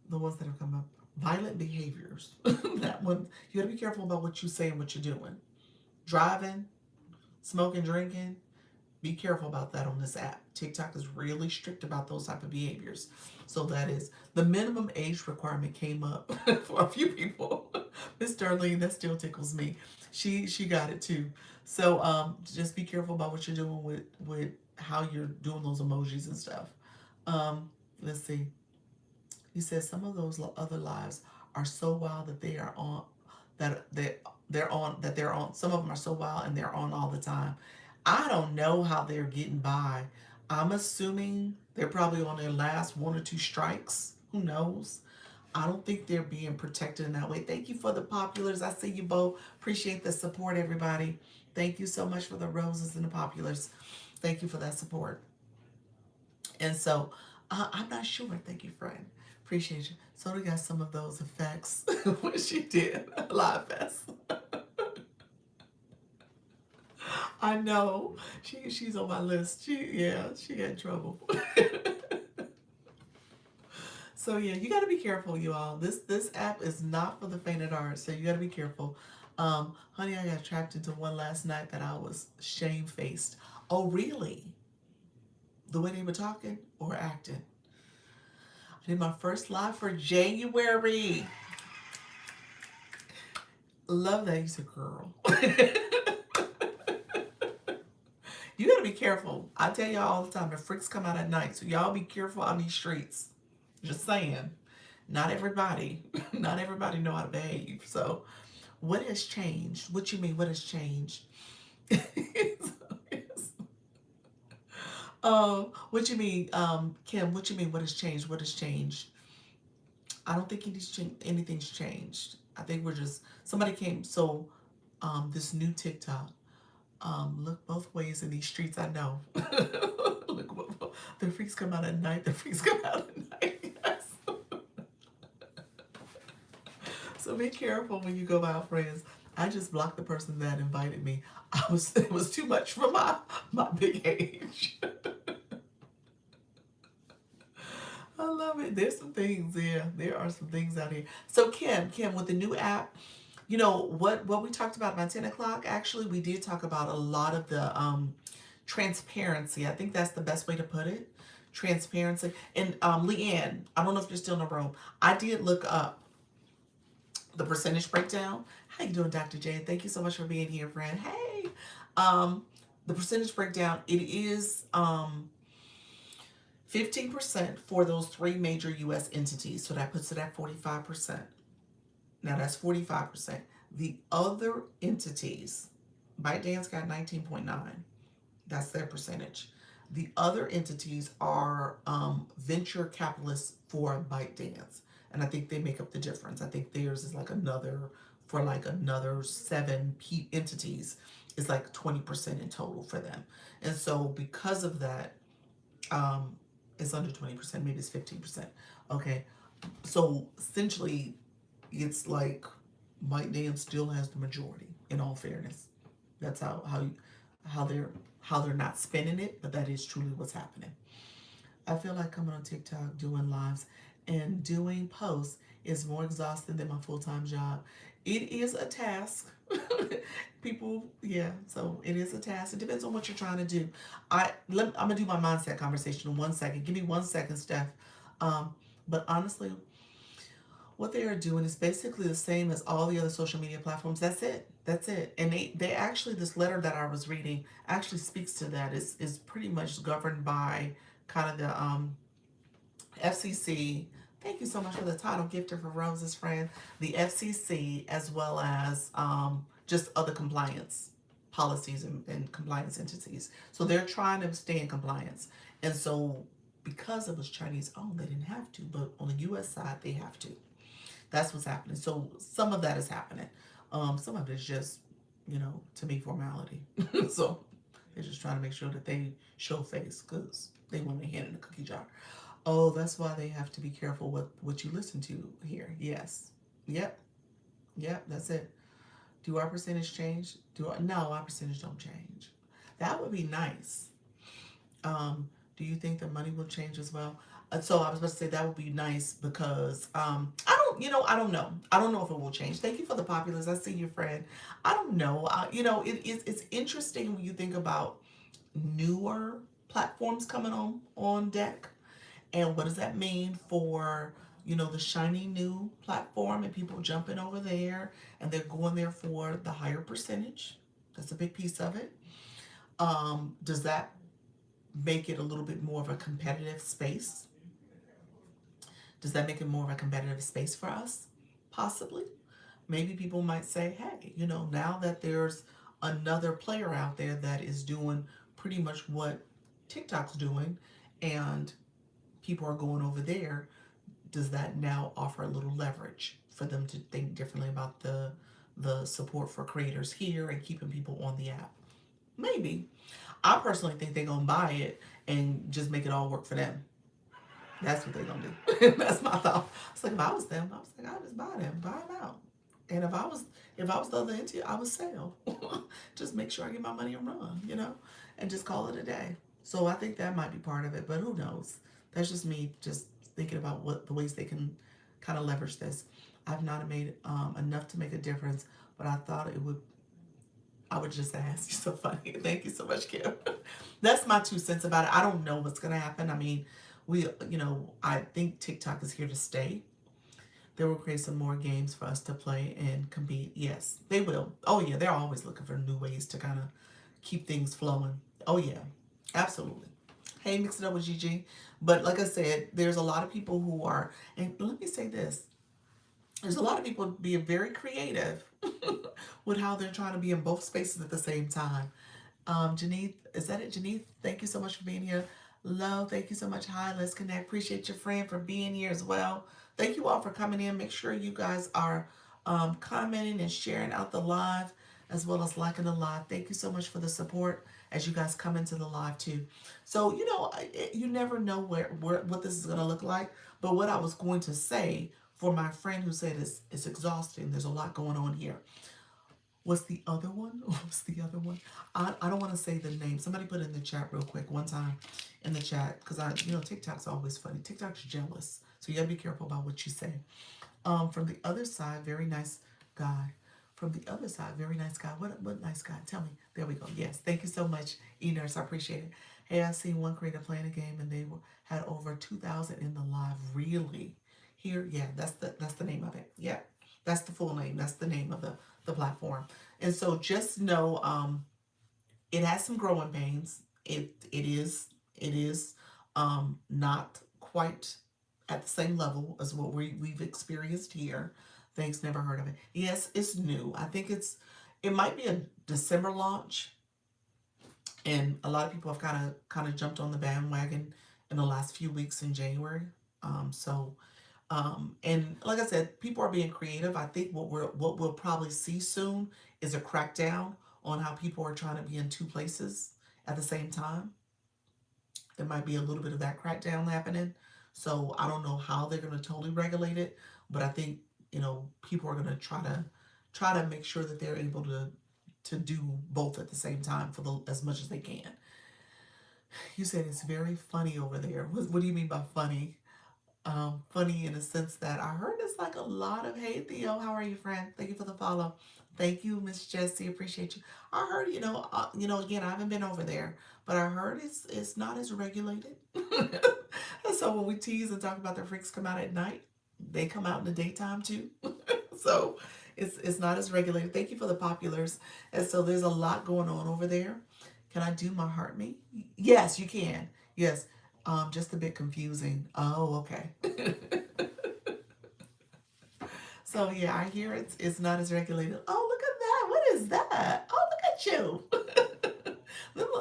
Speaker 1: The ones that have come up. Violent behaviors. That one, you gotta be careful about what you say and what you're doing. Driving, smoking, drinking. Be careful about that on this app. TikTok is really strict about those type of behaviors. So that is the minimum age requirement came up for a few people. Miss Darlene, that still tickles me. She got it too. So just be careful about what you're doing with how you're doing those emojis and stuff. Let's see. He says some of those other lives are so wild that they are on they're on. Some of them are so wild and they're on all the time. I don't know how they're getting by. I'm assuming they're probably on their last one or two strikes. Who knows? I don't think they're being protected in that way. Thank you for the populars. I see you both. Appreciate the support, everybody. Thank you so much for the roses and the populars. Thank you for that support. And so I'm not sure. Thank you, friend. Appreciate you. So we got some of those effects when she did Live Fest. I know. She's on my list. She had trouble. So yeah, you got to be careful, you all. This app is not for the faint at heart, so you got to be careful.
Speaker 2: Honey, I got trapped into one last night that I was shamefaced. Oh, really? The way they were talking or acting? I did my first live for January. Love that. You said, girl. You gotta be careful. I tell y'all all the time, the freaks come out at night. So y'all be careful on these streets. Just saying. Not everybody, not everybody know how to behave. So what has changed? What you mean, what has changed? What you mean, Kim? What you mean? What has changed? What has changed? I don't think anything's changed. I think we're just somebody came. So, this new TikTok. Look both ways in these streets. I know. Look, the freaks come out at night. The freaks come out at night. Yes. So be careful when you go out, friends. I just blocked the person that invited me. It was too much for my big age. I love it. There's some things, yeah. There are some things out here. So Kim, with the new app, you know what we talked about by 10 o'clock. Actually, we did talk about a lot of the transparency. I think that's the best way to put it. Transparency. And Leanne, I don't know if you're still in the room. I did look up the percentage breakdown. How you doing, Dr. J? Thank you so much for being here, friend. Hey. Um, the percentage breakdown, it is 15% for those three major US entities. So that puts it at 45%. Now that's 45%. The other entities, ByteDance got 19.9. That's their percentage. The other entities are venture capitalists for ByteDance. And I think they make up the difference. I think theirs is like another seven entities. It's like 20% in total for them. And so because of that, um, it's under 20%, maybe it's 15%. Okay. So essentially, it's like ByteDance still has the majority, in all fairness. That's how they're how they're not spending it, but that is truly what's happening. I feel like coming on TikTok, doing lives, and doing posts is more exhausting than my full time job. It is a task. People, yeah, so it is a task. It depends on what you're trying to do. I'm gonna do my mindset conversation in 1 second. Give me 1 second, Steph. Um, but honestly, what they are doing is basically the same as all the other social media platforms. That's it. That's it. And they actually, this letter that I was reading actually speaks to that. Is pretty much governed by kind of the FCC. Thank you so much for the title, Gifter for Roses, friend. The FCC, as well as just other compliance policies and compliance entities. So they're trying to stay in compliance. And so because it was Chinese owned, they didn't have to, but on the US side, they have to. That's what's happening. So some of that is happening. Some of it is just, to me, formality. So they're just trying to make sure that they show face because they want their hand in the cookie jar. Oh, that's why they have to be careful what you listen to here. Yes. Yep. Yep. That's it. Do our percentage change? No, our percentage don't change. That would be nice. Do you think the money will change as well? So I was about to say that would be nice because I don't know. I don't know if it will change. Thank you for the populace. I see your friend. I don't know. It's interesting when you think about newer platforms coming on deck, and what does that mean for the shiny new platform and people jumping over there and they're going there for the higher percentage. That's a big piece of it. Does that make it a little bit more of a competitive space? Does that make it more of a competitive space for us? Possibly. Maybe people might say, hey, now that there's another player out there that is doing pretty much what TikTok's doing and people are going over there, does that now offer a little leverage for them to think differently about the support for creators here and keeping people on the app? Maybe. I personally think they're gonna buy it and just make it all work for them. That's what they're gonna do. That's my thought. It's like if I was them, I was like, I'd just buy them out. And if I was the other entity, I would sell. Just make sure I get my money and run, and just call it a day. So I think that might be part of it, but who knows? That's just me just thinking about what the ways they can kind of leverage this. I've not made enough to make a difference, but I thought I would just ask. You're so funny. Thank you so much, Kim. That's my 2 cents about it. I don't know what's going to happen. I mean, I think TikTok is here to stay. They will create some more games for us to play and compete. Yes, they will. Oh, yeah, they're always looking for new ways to kind of keep things flowing. Oh, yeah, absolutely. Hey, mix it up with Gigi. But like I said, there's a lot of people who are, and let me say this, there's a lot of people being very creative with how they're trying to be in both spaces at the same time. Janine, is that it? Janine, thank you so much for being here. Love, thank you so much. Hi, let's connect. Appreciate your friend for being here as well. Thank you all for coming in. Make sure you guys are commenting and sharing out the live as well as liking the live. Thank you so much for the support as you guys come into the live too. So, you never know where what this is going to look like. But what I was going to say for my friend who said it's exhausting, there's a lot going on here. What's the other one? What's the other one? I don't want to say the name. Somebody put it in the chat real quick one time in the chat because TikTok's always funny. TikTok's jealous, so you gotta be careful about what you say. From the other side, very nice guy. From the other side, very nice guy. What nice guy? Tell me. There we go. Yes, thank you so much, E-Nurse. I appreciate it. Hey, I seen one creator playing a game and had over 2,000 in the live. Really? Here, yeah, that's the name of it. Yeah, that's the full name. That's the name of the platform. And so just know, it has some growing pains. It is not quite at the same level as what we've experienced here. Thanks, never heard of it. Yes, it's new. I think it might be a December launch, and a lot of people have kind of jumped on the bandwagon in the last few weeks in January. And like I said, people are being creative. I think what we'll probably see soon is a crackdown on how people are trying to be in two places at the same time. There might be a little bit of that crackdown happening. So I don't know how they're going to totally regulate it, but I think people are going to try to make sure that they're able to do both at the same time for as much as they can. You said it's very funny over there. What do you mean by funny? Funny in the sense that I heard it's like a lot of, hey Theo, how are you, friend? Thank you for the follow. Thank you, Miss Jessie. Appreciate you. I heard, again, I haven't been over there, but I heard it's not as regulated. And so when we tease and talk about the freaks come out at night, they come out in the daytime too. So it's not as regulated. Thank you for the populars. And so there's a lot going on over there. Can I do my heart me? Yes, you can. Yes. Just a bit confusing. Oh, okay. So yeah, I hear it's not as regulated. Oh, look at that. What is that? Oh, look at you.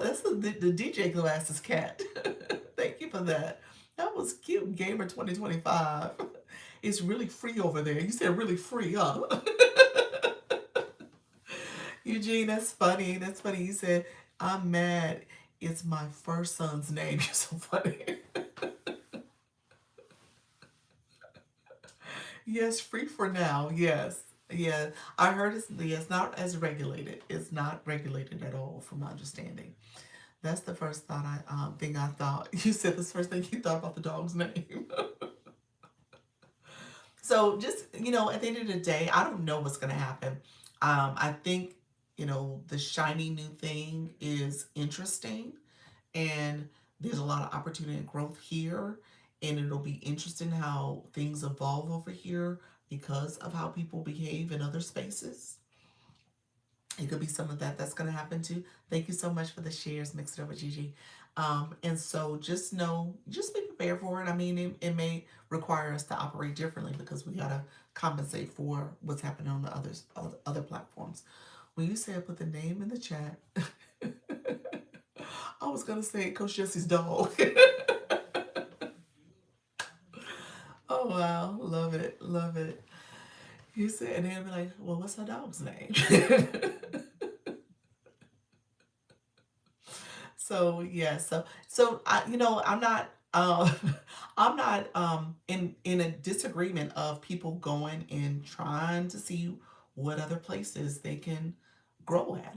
Speaker 2: That's the DJ Glasses cat. Thank you for that. That was cute. Gamer 2025. It's really free over there. You said really free, huh? Eugene, that's funny. That's funny. You said, I'm mad. It's my first son's name. You're so funny. Yes, free for now. Yes. Yeah. I heard it's not as regulated. It's not regulated at all, from my understanding. That's the first thing I thought. You said this first thing you thought about the dog's name. So just, at the end of the day, I don't know what's going to happen. I think, the shiny new thing is interesting, and there's a lot of opportunity and growth here, and it'll be interesting how things evolve over here because of how people behave in other spaces. It could be some of that's going to happen too. Thank you so much for the shares. Mix it up with Gigi. And so just be prepared for it. I mean, it may require us to operate differently because we got to compensate for what's happening on the other platforms. When you said put the name in the chat, I was going to say Coach Jesse's dog. Oh, wow. Love it. Love it. You said, and they'll be like, well, what's her dog's name? So yeah, so I'm not I'm not in a disagreement of people going and trying to see what other places they can grow at.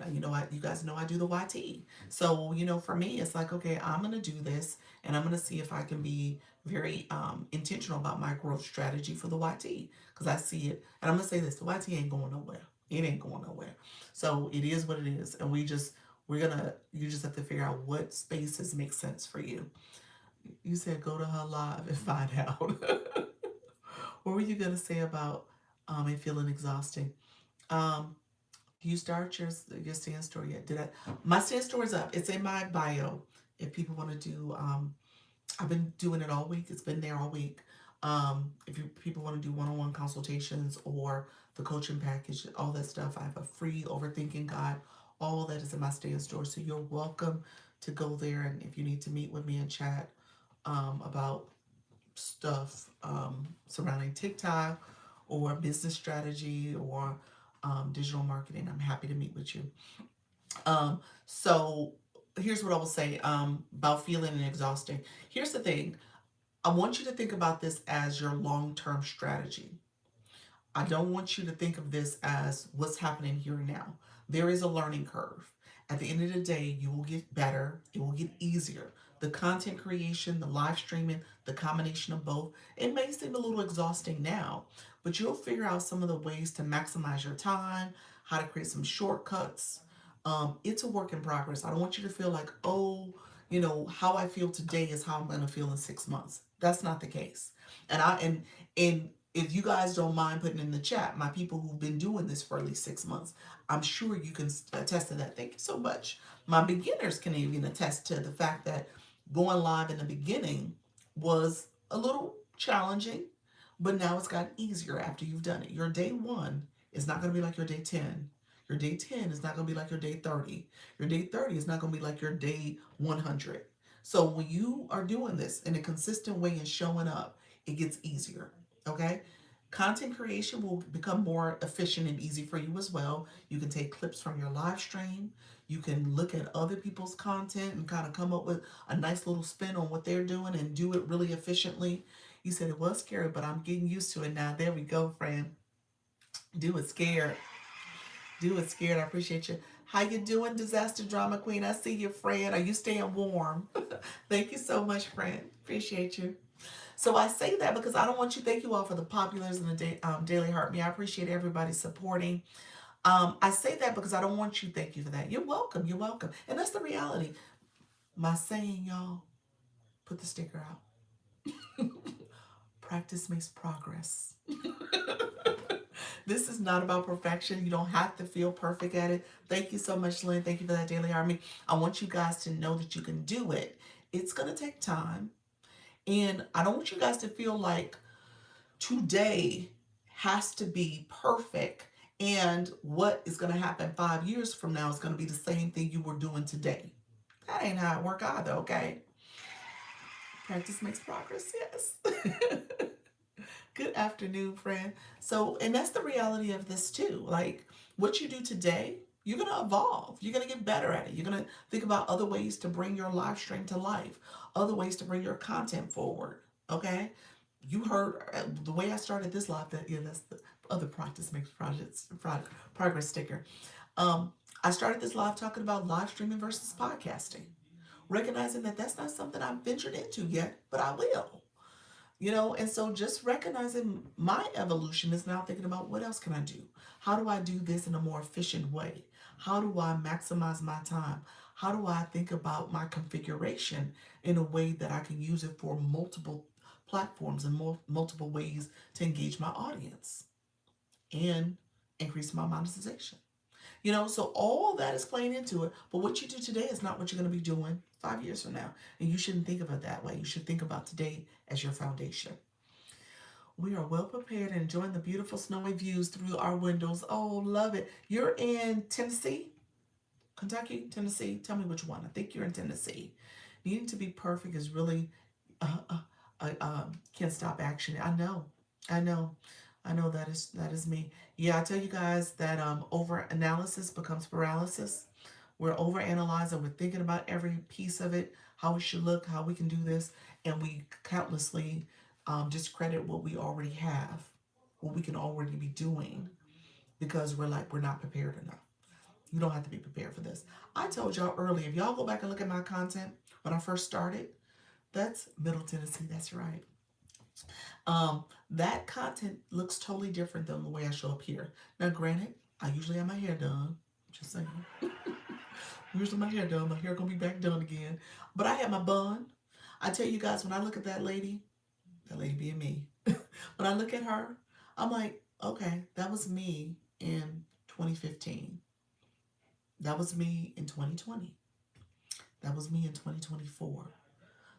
Speaker 2: You guys know I do the YT. So, for me, it's like, okay, I'm going to do this and I'm going to see if I can be very intentional about my growth strategy for the YT because I see it. And I'm going to say this, the YT ain't going nowhere. It ain't going nowhere. So it is what it is. And you just have to figure out what spaces make sense for you. You said go to her live and find out. What were you going to say about it feeling exhausting? Um, you start your stand story yet? Did I? My stand story is up. It's in my bio. If people want to do, I've been doing it all week. It's been there all week. If people want to do one-on-one consultations or the coaching package, all that stuff, I have a free overthinking guide. All that is in my stand story. So you're welcome to go there. And if you need to meet with me and chat about stuff surrounding TikTok or business strategy or digital marketing, I'm happy to meet with you. So here's what I will say about feeling and exhausting. Here's the thing. I want you to think about this as your long-term strategy. I don't want you to think of this as what's happening here and now. There is a learning curve. At the end of the day, you will get better. It will get easier. The content creation, the live streaming, the combination of both, it may seem a little exhausting now, but you'll figure out some of the ways to maximize your time, how to create some shortcuts. It's a work in progress. I don't want you to feel like, oh, how I feel today is how I'm going to feel in 6 months. That's not the case. And if you guys don't mind putting in the chat, my people who've been doing this for at least 6 months, I'm sure you can attest to that. Thank you so much. My beginners can even attest to the fact that going live in the beginning was a little challenging, but now it's gotten easier after you've done it. Your day 1 is not going to be like your day 10. Your day 10 is not going to be like your day 30. Your day 30 is not going to be like your day 100. So when you are doing this in a consistent way and showing up, it gets easier. Okay? Content creation will become more efficient and easy for you as well. You can take clips from your live stream. You can look at other people's content and kind of come up with a nice little spin on what they're doing and do it really efficiently. You said it was scary, but I'm getting used to it now. There we go, friend. Do it scared. Do it scared. I appreciate you. How you doing, Disaster Drama Queen? I see you, friend. Are you staying warm? Thank you so much, friend. Appreciate you. So I say that because I don't want you. Thank you all for the populars and the Daily Heart Me. I appreciate everybody supporting. I say that because I don't want you. Thank you for that. You're welcome. You're welcome. And that's the reality. My saying, y'all, put the sticker out. Practice makes progress. This is not about perfection. You don't have to feel perfect at it. Thank you so much, Lynn. Thank you for that Daily Army. I want you guys to know that you can do it. It's going to take time. And I don't want you guys to feel like today has to be perfect. And what is going to happen 5 years from now is going to be the same thing you were doing today. That ain't how it works either, okay? Practice makes progress, yes. Good afternoon, friend. So, and that's the reality of this too. Like what you do today, you're going to evolve. You're going to get better at it. You're going to think about other ways to bring your live stream to life, other ways to bring your content forward. Okay. You heard the way I started this live, that's the other practice makes progress sticker. I started this live talking about live streaming versus podcasting, recognizing that that's not something I've ventured into yet, but I will. And so just recognizing my evolution is now thinking about what else can I do? How do I do this in a more efficient way? How do I maximize my time? How do I think about my configuration in a way that I can use it for multiple platforms and multiple ways to engage my audience and increase my monetization? So all that is playing into it. But what you do today is not what you're going to be doing 5 years from now. And you shouldn't think of it that way. You should think about today as your foundation. We are well prepared and enjoying the beautiful snowy views through our windows. Oh, love it. You're in Tennessee? Kentucky? Tennessee? Tell me which one. I think you're in Tennessee. Needing to be perfect is really can't stop action. I know that is me. Yeah, I tell you guys that over analysis becomes paralysis. We're over analyzing, we're thinking about every piece of it, how it should look, how we can do this, and we countlessly discredit what we already have, what we can already be doing, because we're not prepared enough. You don't have to be prepared for this. I told y'all earlier, if y'all go back and look at my content when I first started, that's Middle Tennessee. That's right. That content looks totally different than the way I show up here. Now, granted, I usually have my hair done. Just saying. Usually my hair done. My hair gonna be back done again. But I had my bun. I tell you guys, when I look at that lady being me, when I look at her, I'm like, okay, that was me in 2015. That was me in 2020. That was me in 2024.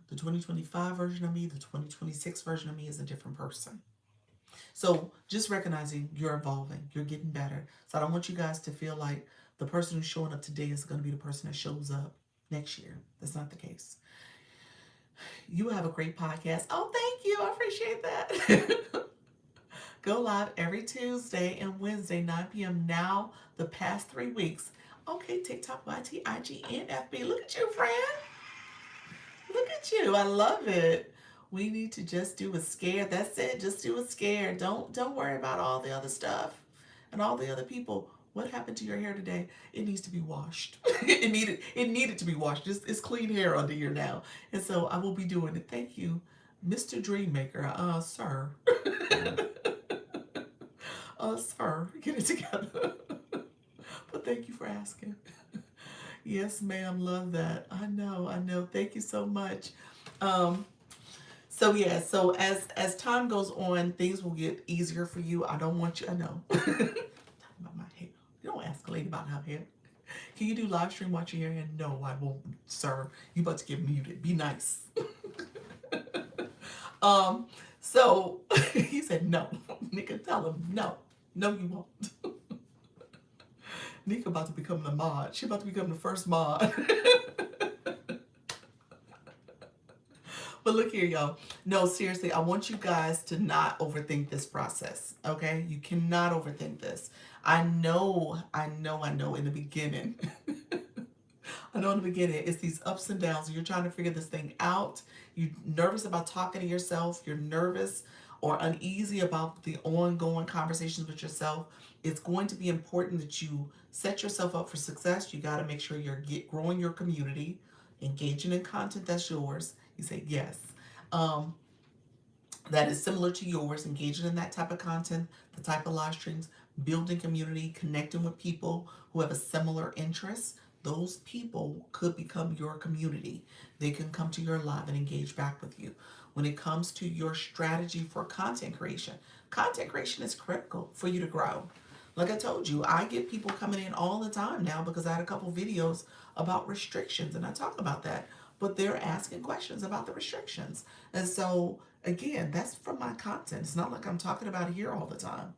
Speaker 2: The 2025 version of me, the 2026 version of me is a different person. So just recognizing you're evolving, you're getting better. So I don't want you guys to feel like the person who's showing up today is going to be the person that shows up next year. That's not the case. You have a great podcast. Oh, thank you. I appreciate that. Go live every Tuesday and Wednesday, 9 p.m. now, the past 3 weeks. Okay, TikTok, YT, IG, and FB. Look at you, friend. Look at you. I love it. We need to just do a scare. That's it. Just do a scare. Don't worry about all the other stuff and all the other people. What happened to your hair today? It needs to be washed. it needed to be washed. It's clean hair under here now. And so I will be doing it. Thank you, Mr. Dreammaker. Sir. Sir, get it together. But thank you for asking. Yes, ma'am. Love that. I know. Thank you so much. Um, so yeah, so as time goes on, things will get easier for you. I don't want you. I know. About my hair. You don't ask a lady about her hair. Can you do live stream watching your hair? No, I won't, sir. You about to get muted. Be nice. So he said no. Nika, tell him no. No, you won't. Nika about to become the mod. She about to become the first mod. But look here, y'all. No, seriously, I want you guys to not overthink this process, okay? You cannot overthink this. I know in the beginning. I know in the beginning, it's these ups and downs. You're trying to figure this thing out. You're nervous about talking to yourself. You're nervous or uneasy about the ongoing conversations with yourself. It's going to be important that you set yourself up for success. You got to make sure you're growing your community, engaging in content that's yours. You say yes. That is similar to yours, engaging in that type of content, the type of live streams, building community, connecting with people who have a similar interest. Those people could become your community. They can come to your live and engage back with you. When it comes to your strategy for content creation is critical for you to grow. Like I told you, I get people coming in all the time now because I had a couple videos about restrictions and I talk about that. But they're asking questions about the restrictions. And so, again, that's from my content. It's not like I'm talking about it here all the time.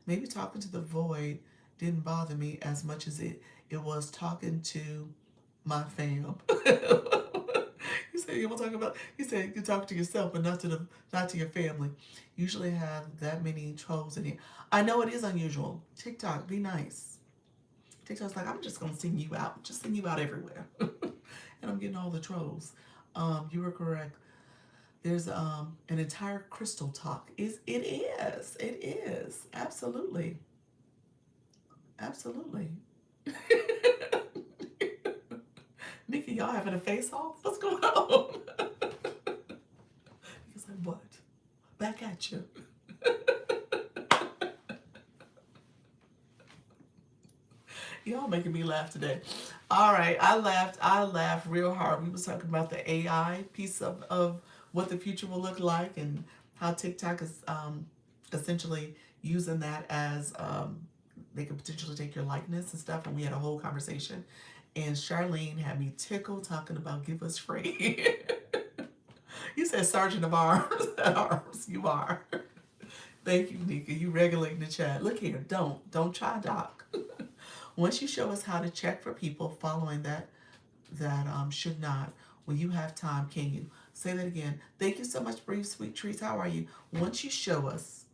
Speaker 2: Maybe talking to the void didn't bother me as much as it was talking to my fam. You said you want to talk about. You said you can talk to yourself, but not to your family. Usually have that many trolls in here. I know it is unusual. TikTok, be nice. TikTok's like, I'm just gonna sing you out. Just sing you out everywhere. And I'm getting all the trolls. You were correct. There's an entire crystal talk. It is. Absolutely. Nikki, y'all having a face off? What's going on? He's like, what? Back at you. Y'all making me laugh today. All right, I laughed real hard. We was talking about the AI piece of what the future will look like and how TikTok is essentially using that as they could potentially take your likeness and stuff. And we had a whole conversation. And Charlene had me tickled talking about give us free. You said Sergeant of Arms. Arms, you are. Thank you, Nika. You regulating the chat. Look here, don't try, Doc. Once you show us how to check for people following that should not, when you have time, can you? Say that again. Thank you so much, Brave Sweet Trees. How are you? Once you show us,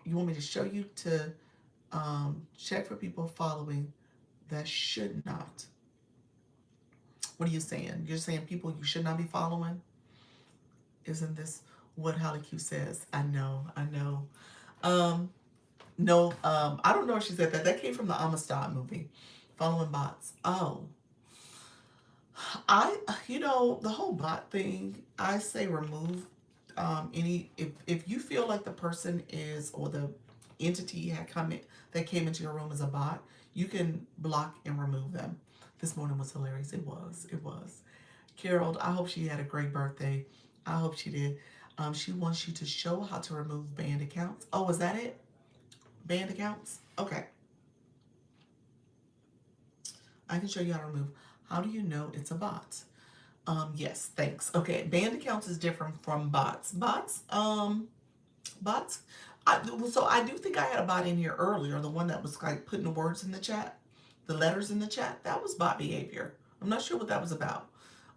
Speaker 2: you want me to show you to check for people following that should not. What are you saying? You're saying people you should not be following? Isn't this what Holly Q says? I know. No, I don't know if she said that. That came from the Amistad movie. Following bots. Oh, the whole bot thing, I say remove if you feel like the person is, or the entity that came into your room as a bot, you can block and remove them. This morning was hilarious. It was. Carol, I hope she had a great birthday. I hope she did. She wants you to show how to remove banned accounts. Oh, is that it? Banned accounts? Okay. I can show you how to remove. How do you know it's a bot? Yes, thanks. Okay, banned accounts is different from bots. Bots. So I do think I had a bot in here earlier, the one that was like putting the words in the chat, the letters in the chat. That was bot behavior. I'm not sure what that was about.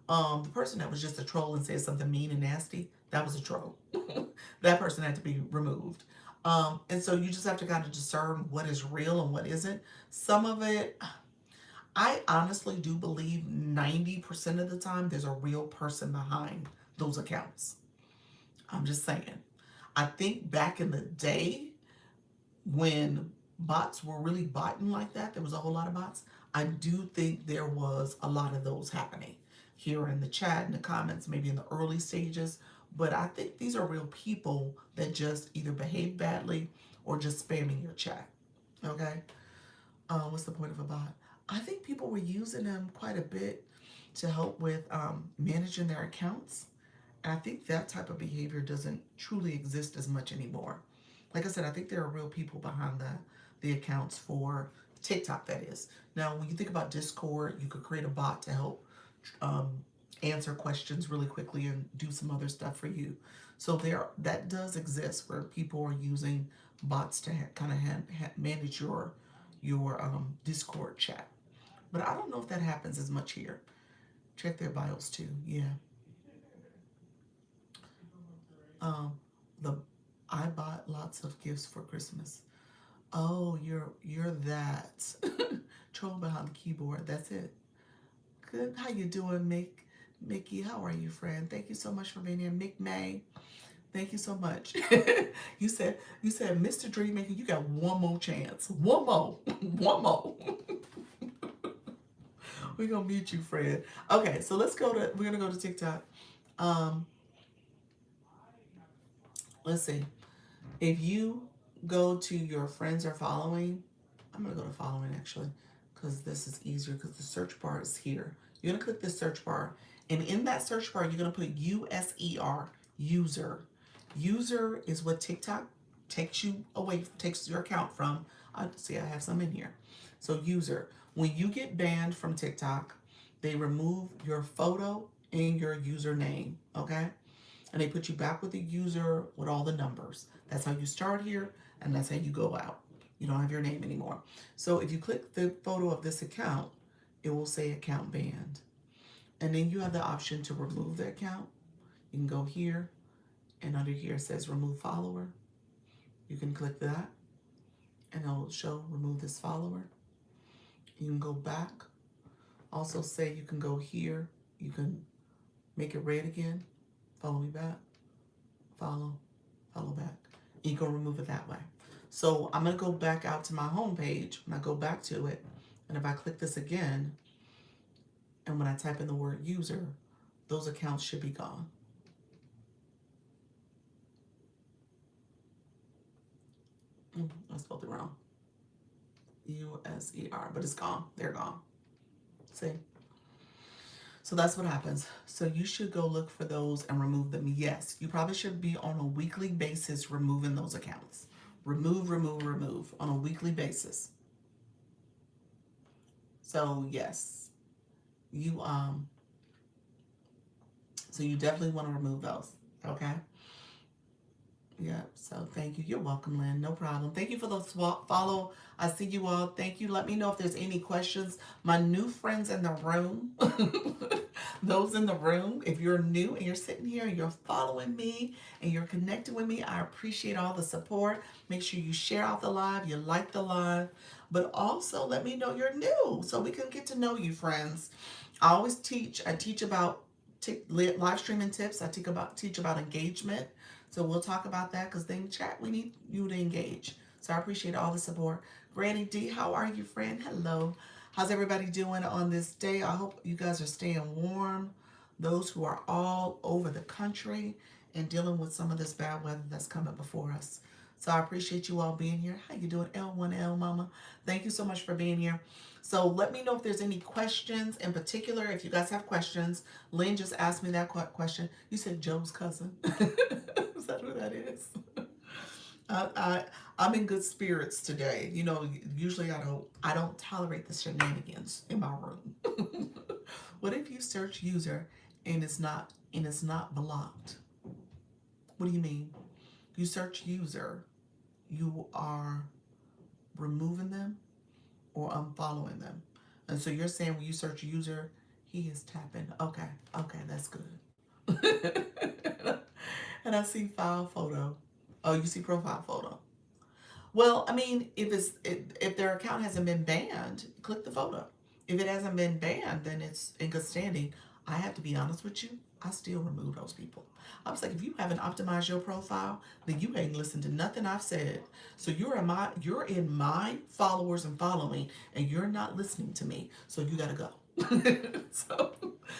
Speaker 2: The person that was just a troll and said something mean and nasty, that was a troll. That person had to be removed. And so you just have to kind of discern what is real and what isn't. Some of it, I honestly do believe 90% of the time there's a real person behind those accounts. I'm just saying. I think back in the day when bots were really botting like that, there was a whole lot of bots. I do think there was a lot of those happening here in the chat, in the comments, maybe in the early stages. But I think these are real people that just either behave badly or just spamming your chat. Okay? What's the point of a bot? I think people were using them quite a bit to help with managing their accounts. And I think that type of behavior doesn't truly exist as much anymore. Like I said, I think there are real people behind the accounts for TikTok, that is. Now, when you think about Discord, you could create a bot to help answer questions really quickly and do some other stuff for you. So that does exist, where people are using bots to kind of manage your Discord chat. But I don't know if that happens as much here. Check their bios too. Yeah. I bought lots of gifts for Christmas. Oh, you're that troll behind the keyboard. That's it. Good. How you doing, Mickey? How are you, friend? Thank you so much for being here, Mick May. Thank you so much. you said, Mr. Dreammaker, you got one more chance. One more. One more. We're gonna mute you, friend. Okay, so we're gonna go to TikTok. Let's see. If you go to your friends or following, I'm gonna go to following actually, because this is easier because the search bar is here. You're gonna click the search bar, and in that search bar, you're gonna put USER, user. User is what TikTok takes your account from. I have some in here. So user. When you get banned from TikTok, they remove your photo and your username, okay? And they put you back with the user with all the numbers. That's how you start here, and that's how you go out. You don't have your name anymore. So if you click the photo of this account, it will say account banned. And then you have the option to remove the account. You can go here, and under here it says remove follower. You can click that, and it'll show remove this follower. You can go back. Also say you can go here. You can make it red again. Follow me back. Follow back. You can remove it that way. So I'm going to go back out to my home page. When I go back to it, and if I click this again, and when I type in the word user, those accounts should be gone. I spelled it wrong. USER, but it's gone. They're gone. See? So that's what happens. So you should go look for those and remove them. Yes, you probably should be on a weekly basis removing those accounts. Remove on a weekly basis. So yes, you definitely want to remove those. Okay. Yeah, so thank you. You're welcome, Lynn. No problem. Thank you for the follow. I see you all. Thank you. Let me know if there's any questions. My new friends in the room, those in the room, if you're new and you're sitting here and you're following me and you're connecting with me, I appreciate all the support. Make sure you share out the live, you like the live, but also let me know you're new so we can get to know you, friends. I teach about live streaming tips. I teach about engagement. So we'll talk about that because in chat, we need you to engage. So I appreciate all the support. Granny D, how are you, friend? Hello. How's everybody doing on this day? I hope you guys are staying warm. Those who are all over the country and dealing with some of this bad weather that's coming before us. So I appreciate you all being here. How you doing, L1L Mama? Thank you so much for being here. So let me know if there's any questions in particular. If you guys have questions, Lynn just asked me that question. You said Joe's cousin. Is that who that is? I'm in good spirits today. You know, usually I don't tolerate the shenanigans in my room. What if you search user and it's not blocked? What do you mean? You search user, you are removing them or unfollowing them. And so you're saying when you search user, he is tapping. Okay, that's good. And I see file photo. Oh, you see profile photo. Well, I mean, if their account hasn't been banned, click the photo. If it hasn't been banned, then it's in good standing. I have to be honest with you, I still remove those people. I was like, if you haven't optimized your profile, then you ain't listened to nothing I've said. So you're in my followers and following, and you're not listening to me. So you gotta go.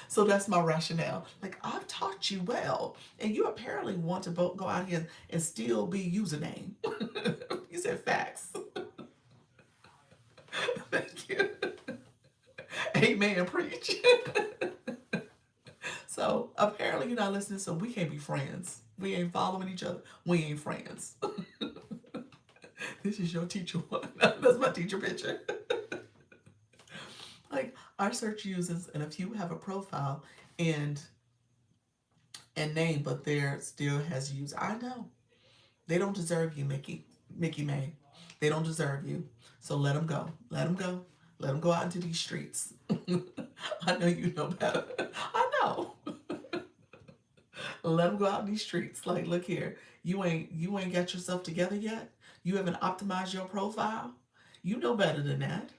Speaker 2: So that's my rationale. Like, I've taught you well, and you apparently want to go out here and still be username. You said facts. Thank you. Amen, preach. So apparently you're not listening, so we can't be friends. We ain't following each other. We ain't friends. This is your teacher one. That's my teacher picture. Like, our search users, and if you have a profile and name, but there still has user. I know. They don't deserve you, Mickey May. They don't deserve you. So let them go. Let them go. Let them go out into these streets. I know you know better. I know. Let them go out in these streets. Like, look here. You ain't got yourself together yet. You haven't optimized your profile. You know better than that.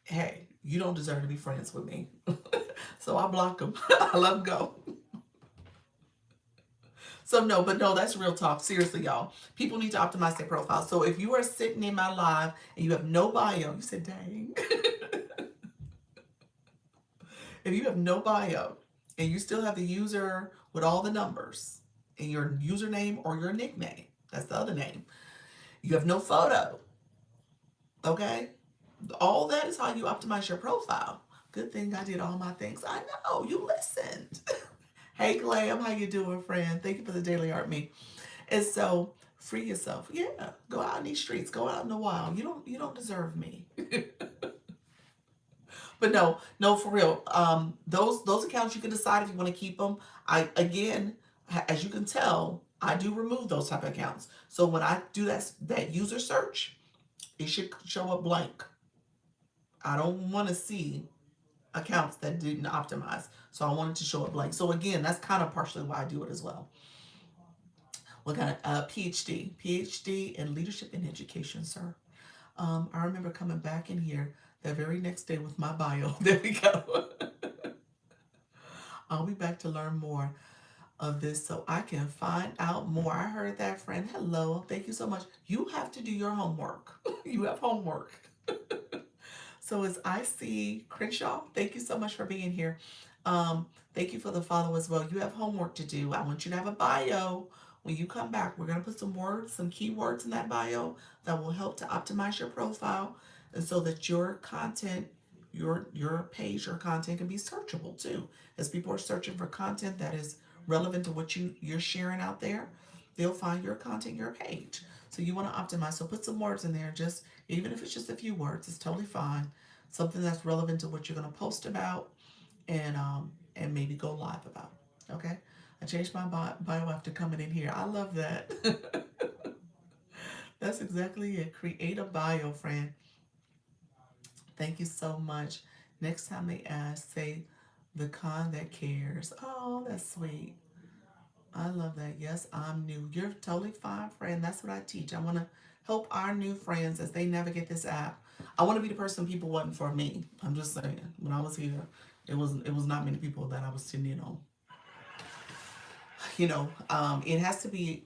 Speaker 2: Hey, you don't deserve to be friends with me. So I block them. I let them go. So no, that's real talk. Seriously, y'all. People need to optimize their profile. So if you are sitting in my live and you have no bio, you said, dang. If you have no bio and you still have the user with all the numbers in your username or your nickname, that's the other name, you have no photo, okay? All that is how you optimize your profile. Good thing I did all my things. I know, you listened. Hey, Glam, how you doing, friend? Thank you for the daily art me. And so, free yourself. Yeah, go out in these streets. Go out in the wild. You don't deserve me. But no, for real. Those accounts you can decide if you want to keep them. Again, as you can tell, I do remove those type of accounts. So when I do that user search, it should show up blank. I don't want to see accounts that didn't optimize. So I wanted to show up blank. So again, that's kind of partially why I do it as well. What kind of PhD in leadership and education, sir. I remember coming back in here that very next day with my bio. There we go. I'll be back to learn more of this so I can find out more. I heard that, friend. Hello. Thank you so much. You have to do your homework. You have homework. So as I see Crenshaw, thank you so much for being here. Thank you for the follow as well. You have homework to do. I want you to have a bio. When you come back, we're going to put some words, some keywords in that bio that will help to optimize your profile, and so that your content, your page, your content can be searchable too. As people are searching for content that is relevant to what you're sharing out there, they'll find your content, your page. So you want to optimize. So put some words in there, just even if it's just a few words, it's totally fine. Something that's relevant to what you're going to post about and maybe go live about. Okay? I changed my bio after coming in here. I love that. That's exactly it. Create a bio, friend. Thank you so much. Next time they ask, say the con that cares. Oh, that's sweet. I love that. Yes, I'm new. You're totally fine, friend. That's what I teach. I want to help our new friends as they navigate this app. I want to be the person people wasn't for me. I'm just saying. When I was here, it was not many people that I was sitting in on. it has to be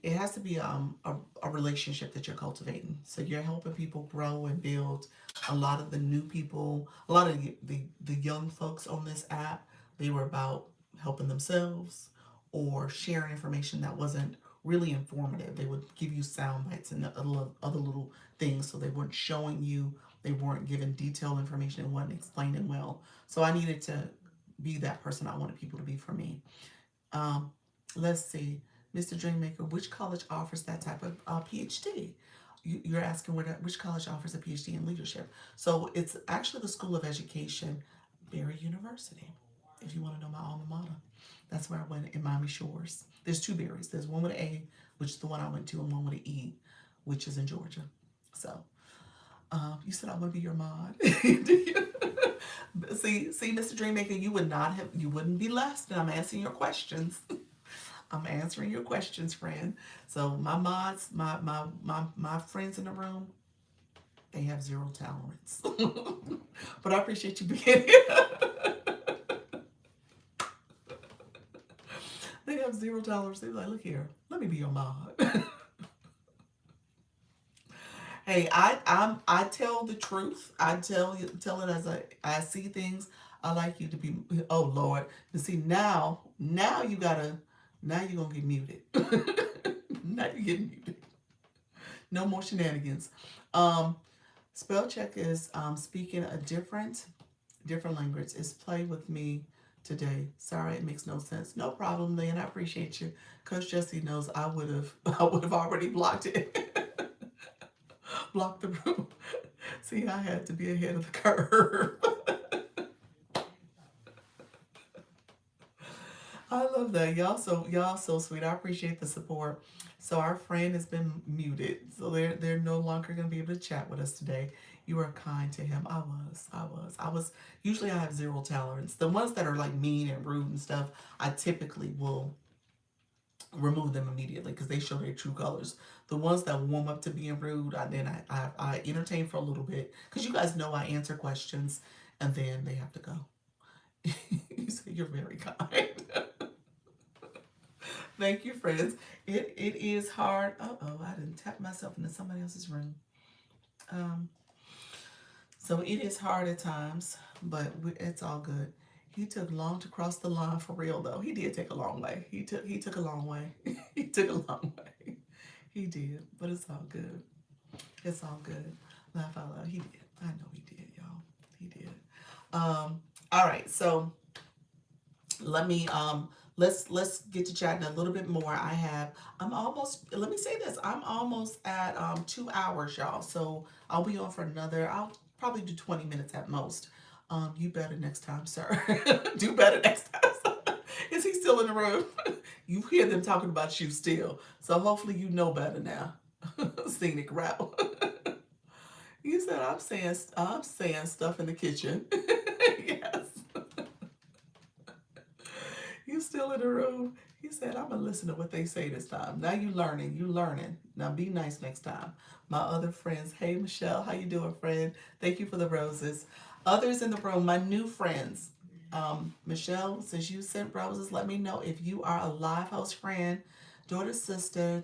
Speaker 2: a relationship that you're cultivating. So you're helping people grow and build. A lot of the new people, a lot of the young folks on this app, they were about helping themselves or sharing information that wasn't really informative. They would give you sound bites and other little things, so they weren't showing you, they weren't giving detailed information, and wasn't explaining well. So I needed to be that person I wanted people to be for me. Um, let's see, Mr. Dreammaker, which college offers that type of PhD? You're asking which college offers a PhD in leadership. So it's actually the School of Education, Barry University. If you want to know my alma mater, that's where I went in Miami Shores. There's two Barrys. There's one with an A, which is the one I went to, and one with an E, which is in Georgia. So you said I want to be your mod. See, Mr. Dreammaker, you wouldn't be last, and I'm answering your questions. I'm answering your questions, friend. So my mods, my friends in the room, they have zero tolerance. But I appreciate you being here. They have zero tolerance. They're like, look here, let me be your mod. Hey, I tell the truth. I tell it as I see things. I like you to be. Oh Lord, you see now you're gonna get muted. Now you get muted. No more shenanigans. Um, Spell check is speaking a different language. Is play with me today. Sorry, it makes no sense. No problem, Lynn. I appreciate you. Coach Jesse knows I would have I would have already blocked it. Blocked the room. See, I had to be ahead of the curve. I love that. Y'all so sweet. I appreciate the support. So our friend has been muted. So they're no longer gonna be able to chat with us today. You were kind to him. I was usually I have zero tolerance. The ones that are like mean and rude and stuff, I typically will remove them immediately because they show their true colors. The ones that warm up to being rude, I entertain for a little bit because you guys know I answer questions and then they have to go. You say you're very kind. Thank you, friends. It is hard. Oh, I didn't tap myself into somebody else's room. Um, so it is hard at times, but it's all good. He took long to cross the line for real though. He did take a long way. He took a long way. He took a long way. He did, but it's all good. It's all good. Laugh out loud. He did. I know he did, y'all. He did. All right, so let's get to chatting a little bit more. I'm almost, let me say this, I'm almost at 2 hours, y'all. So I'll be on for I'll probably do 20 minutes at most. You better next time, sir. Do better next time. Is he still in the room? You hear them talking about you still. So hopefully you know better now. Scenic route. You said I'm saying stuff in the kitchen. Yes. You still in the room? He said, I'm gonna listen to what they say this time. Now you learning. Now be nice next time. My other friends, hey Michelle, how you doing, friend? Thank you for the roses. Others in the room, my new friends. Michelle, since you sent roses, let me know if you are a live host friend, daughter, sister,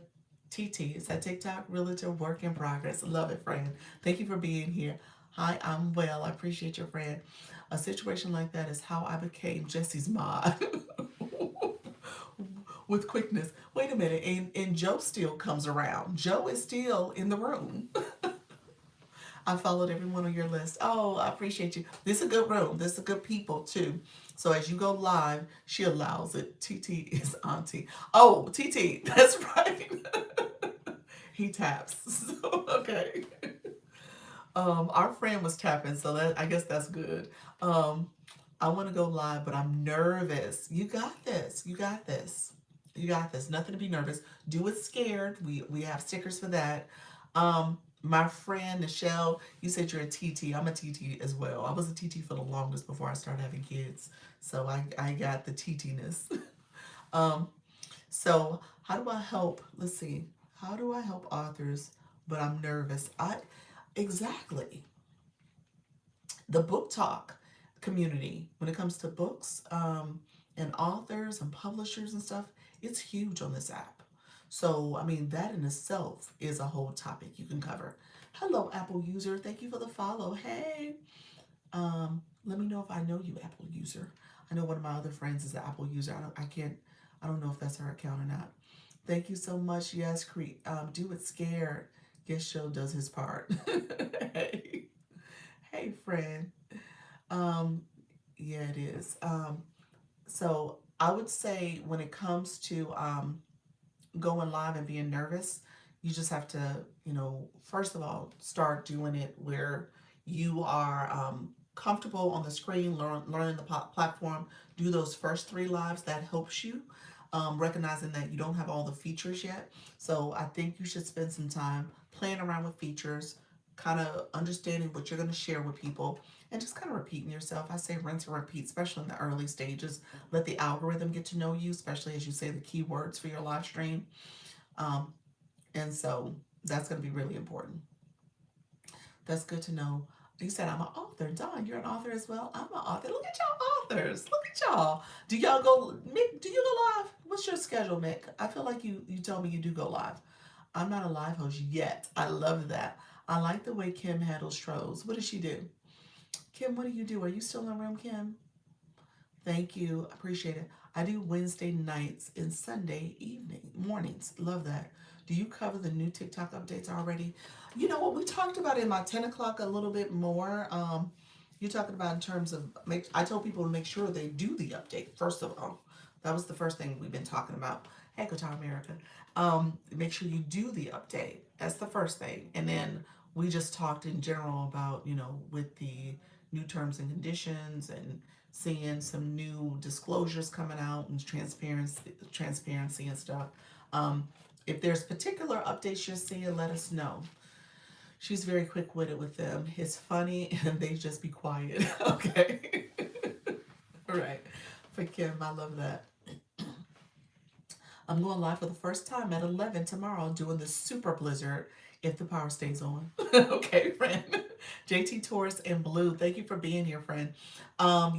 Speaker 2: TT. It's that TikTok realtor work in progress. Love it, friend. Thank you for being here. Hi, I'm well. I appreciate your friend. A situation like that is how I became Jesse's mod. With quickness. Wait a minute, and Joe still comes around. Joe is still in the room. I followed everyone on your list. Oh, I appreciate you. This is a good room. This is good people too. So as you go live, she allows it. TT is auntie. Oh, TT, that's right. He taps. So, okay. Our friend was tapping, so I guess that's good. I want to go live, but I'm nervous. You got this. You got this. You got this. Nothing to be nervous. Do it scared. We have stickers for that. My friend Michelle, you said you're a TT. I'm a TT as well. I was a TT for the longest before I started having kids, so I got the TT-ness. um, so how do I help? Let's see. How do I help authors? But I'm nervous. Exactly. The book talk community when it comes to books and authors and publishers and stuff, It's huge on this app. So, I mean, that in itself is a whole topic you can cover. Hello, Apple user. Thank you for the follow. Hey, let me know if I know you, Apple user. I know one of my other friends is an Apple user. I don't know if that's her account or not. Thank you so much. Yes, do it scared. Guess Show does his part. Hey, hey, friend. Um, yeah, it is. So I would say when it comes to going live and being nervous, you just have to, first of all, start doing it where you are comfortable on the screen, learning the platform. Do those first 3 lives. That helps you, recognizing that you don't have all the features yet. So I think you should spend some time playing around with features, kind of understanding what you're going to share with people, and just kind of repeating yourself. I say rinse and repeat, especially in the early stages. Let the algorithm get to know you, especially as you say the keywords for your live stream. Um, and so that's going to be really important. That's good to know. You said I'm an author. Dawn, you're an author as well. I'm an author. Look at y'all authors. Look at y'all. Do y'all go, Mick? Do you go live? What's your schedule, Mick? I feel like you told me you do go live. I'm not a live host yet. I love that. I like the way Kim handles trolls. What does she do? Kim, what do you do? Are you still in the room, Kim? Thank you. Appreciate it. I do Wednesday nights and Sunday mornings. Love that. Do you cover the new TikTok updates already? You know what? We talked about it in my 10 o'clock a little bit more. You're talking about in terms of, I told people to make sure they do the update, first of all. That was the first thing we've been talking about. Hey, Qatar America. Make sure you do the update. That's the first thing. And then we just talked in general about, with the new terms and conditions and seeing some new disclosures coming out and transparency and stuff. Um, if there's particular updates you're seeing, let us know. She's very quick-witted with them. It's funny and they just be quiet. Okay. All right. For Kim, I love that. I'm going live for the first time at 11 tomorrow doing the super blizzard if the power stays on. Okay, friend. JT Taurus and Blue, thank you for being here, friend.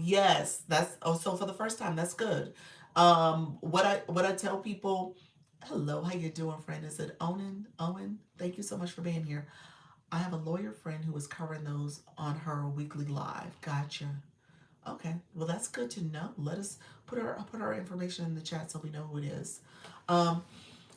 Speaker 2: Yes, that's so for the first time, that's good. What I tell people, hello, how you doing, friend? Is it Owen? Owen, thank you so much for being here. I have a lawyer friend who is covering those on her weekly live. Gotcha. Okay, well that's good to know. Let us I'll put her information in the chat so we know who it is. Um,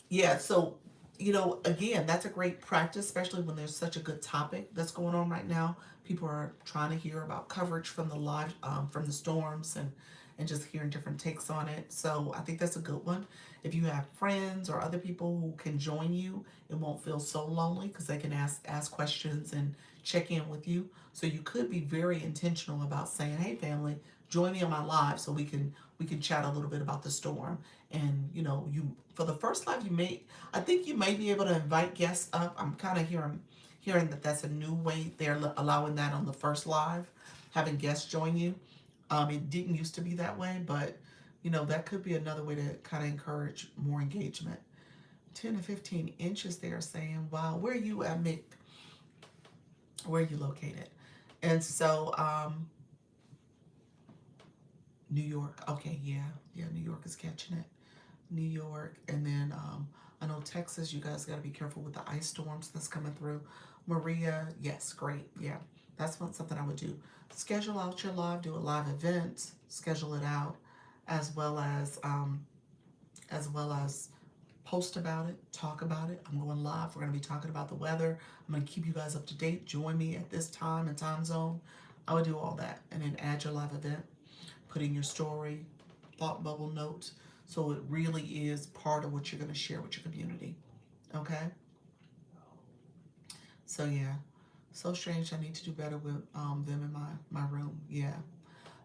Speaker 2: yeah, so again, that's a great practice, especially when there's such a good topic that's going on right now. People are trying to hear about coverage from the live, from the storms, and just hearing different takes on it. So I think that's a good one. If you have friends or other people who can join you, it won't feel so lonely because they can ask questions and check in with you. So you could be very intentional about saying, "Hey, family, join me on my live so we can chat a little bit about the storm." And you for the first live, I think you may be able to invite guests up. I'm kind of hearing that that's a new way they're allowing that on the first live, having guests join you. It didn't used to be that way, but that could be another way to kind of encourage more engagement. 10 to 15 inches, they're saying. Wow, where are you at, Mick? Where are you located? And so, New York. Okay, yeah, New York is catching it. New York, and then I know Texas. You guys got to be careful with the ice storms that's coming through. Maria, yes, great, yeah, that's something I would do. Schedule out your live, do a live event, schedule it out, as well as post about it, talk about it. I'm going live. We're going to be talking about the weather. I'm going to keep you guys up to date. Join me at this time and time zone. I would do all that, and then add your live event, put in your story, thought bubble notes, so it really is part of what you're going to share with your community. Okay? So yeah, so strange. I need to do better with them in my room. Yeah.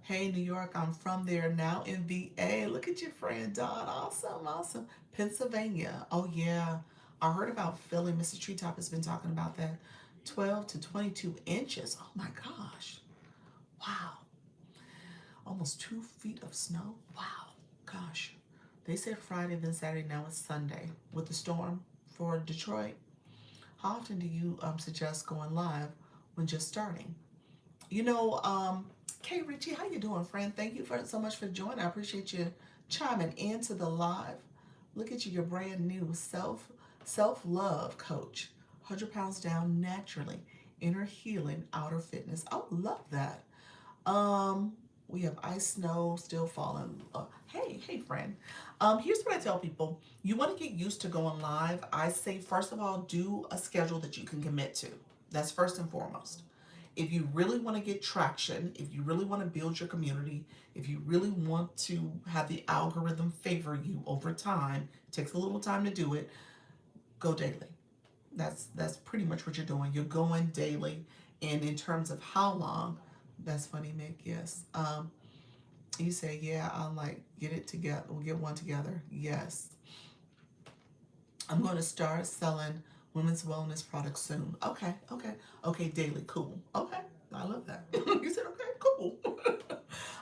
Speaker 2: Hey, New York, I'm from there now in VA. Look at your friend, Don. Awesome, awesome. Pennsylvania. Oh, yeah. I heard about Philly. Mr. Treetop has been talking about that. 12 to 22 inches. Oh, my gosh. Wow. Almost 2 feet of snow. Wow. Gosh. They said Friday, then Saturday. Now it's Sunday. With the storm for Detroit, how often do you suggest going live when just starting? Kay Richie, how you doing, friend? Thank you so much for joining. I appreciate you chiming into the live. Look at you, you're brand new self-love coach. 100 pounds down naturally. Inner healing, outer fitness. I love that. Um, we have ice, snow, still falling. Hey, friend. Here's what I tell people. You want to get used to going live. I say, first of all, do a schedule that you can commit to. That's first and foremost. If you really want to get traction, if you really want to build your community, if you really want to have the algorithm favor you over time, it takes a little time to do it, go daily. That's pretty much what you're doing. You're going daily. And in terms of how long, that's funny, Mick. Yes. You say, yeah, I'll like get it together. We'll get one together. Yes. I'm going to start selling women's wellness products soon. Okay, daily. Cool. Okay. I love that. You said, okay, cool.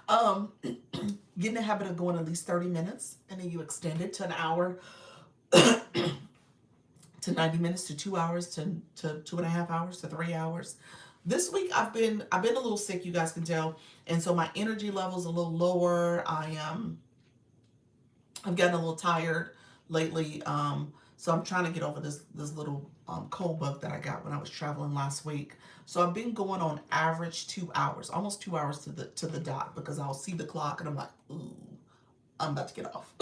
Speaker 2: um, get in the habit of going at least 30 minutes and then you extend it to an hour to 90 minutes to 2 hours to 2.5 hours to 3 hours. This week I've been a little sick, you guys can tell, and so my energy level's a little lower. I've gotten a little tired lately. So I'm trying to get over this little cold bug that I got when I was traveling last week. So I've been going on average 2 hours, almost 2 hours to the dot, because I'll see the clock and I'm like, ooh, I'm about to get off.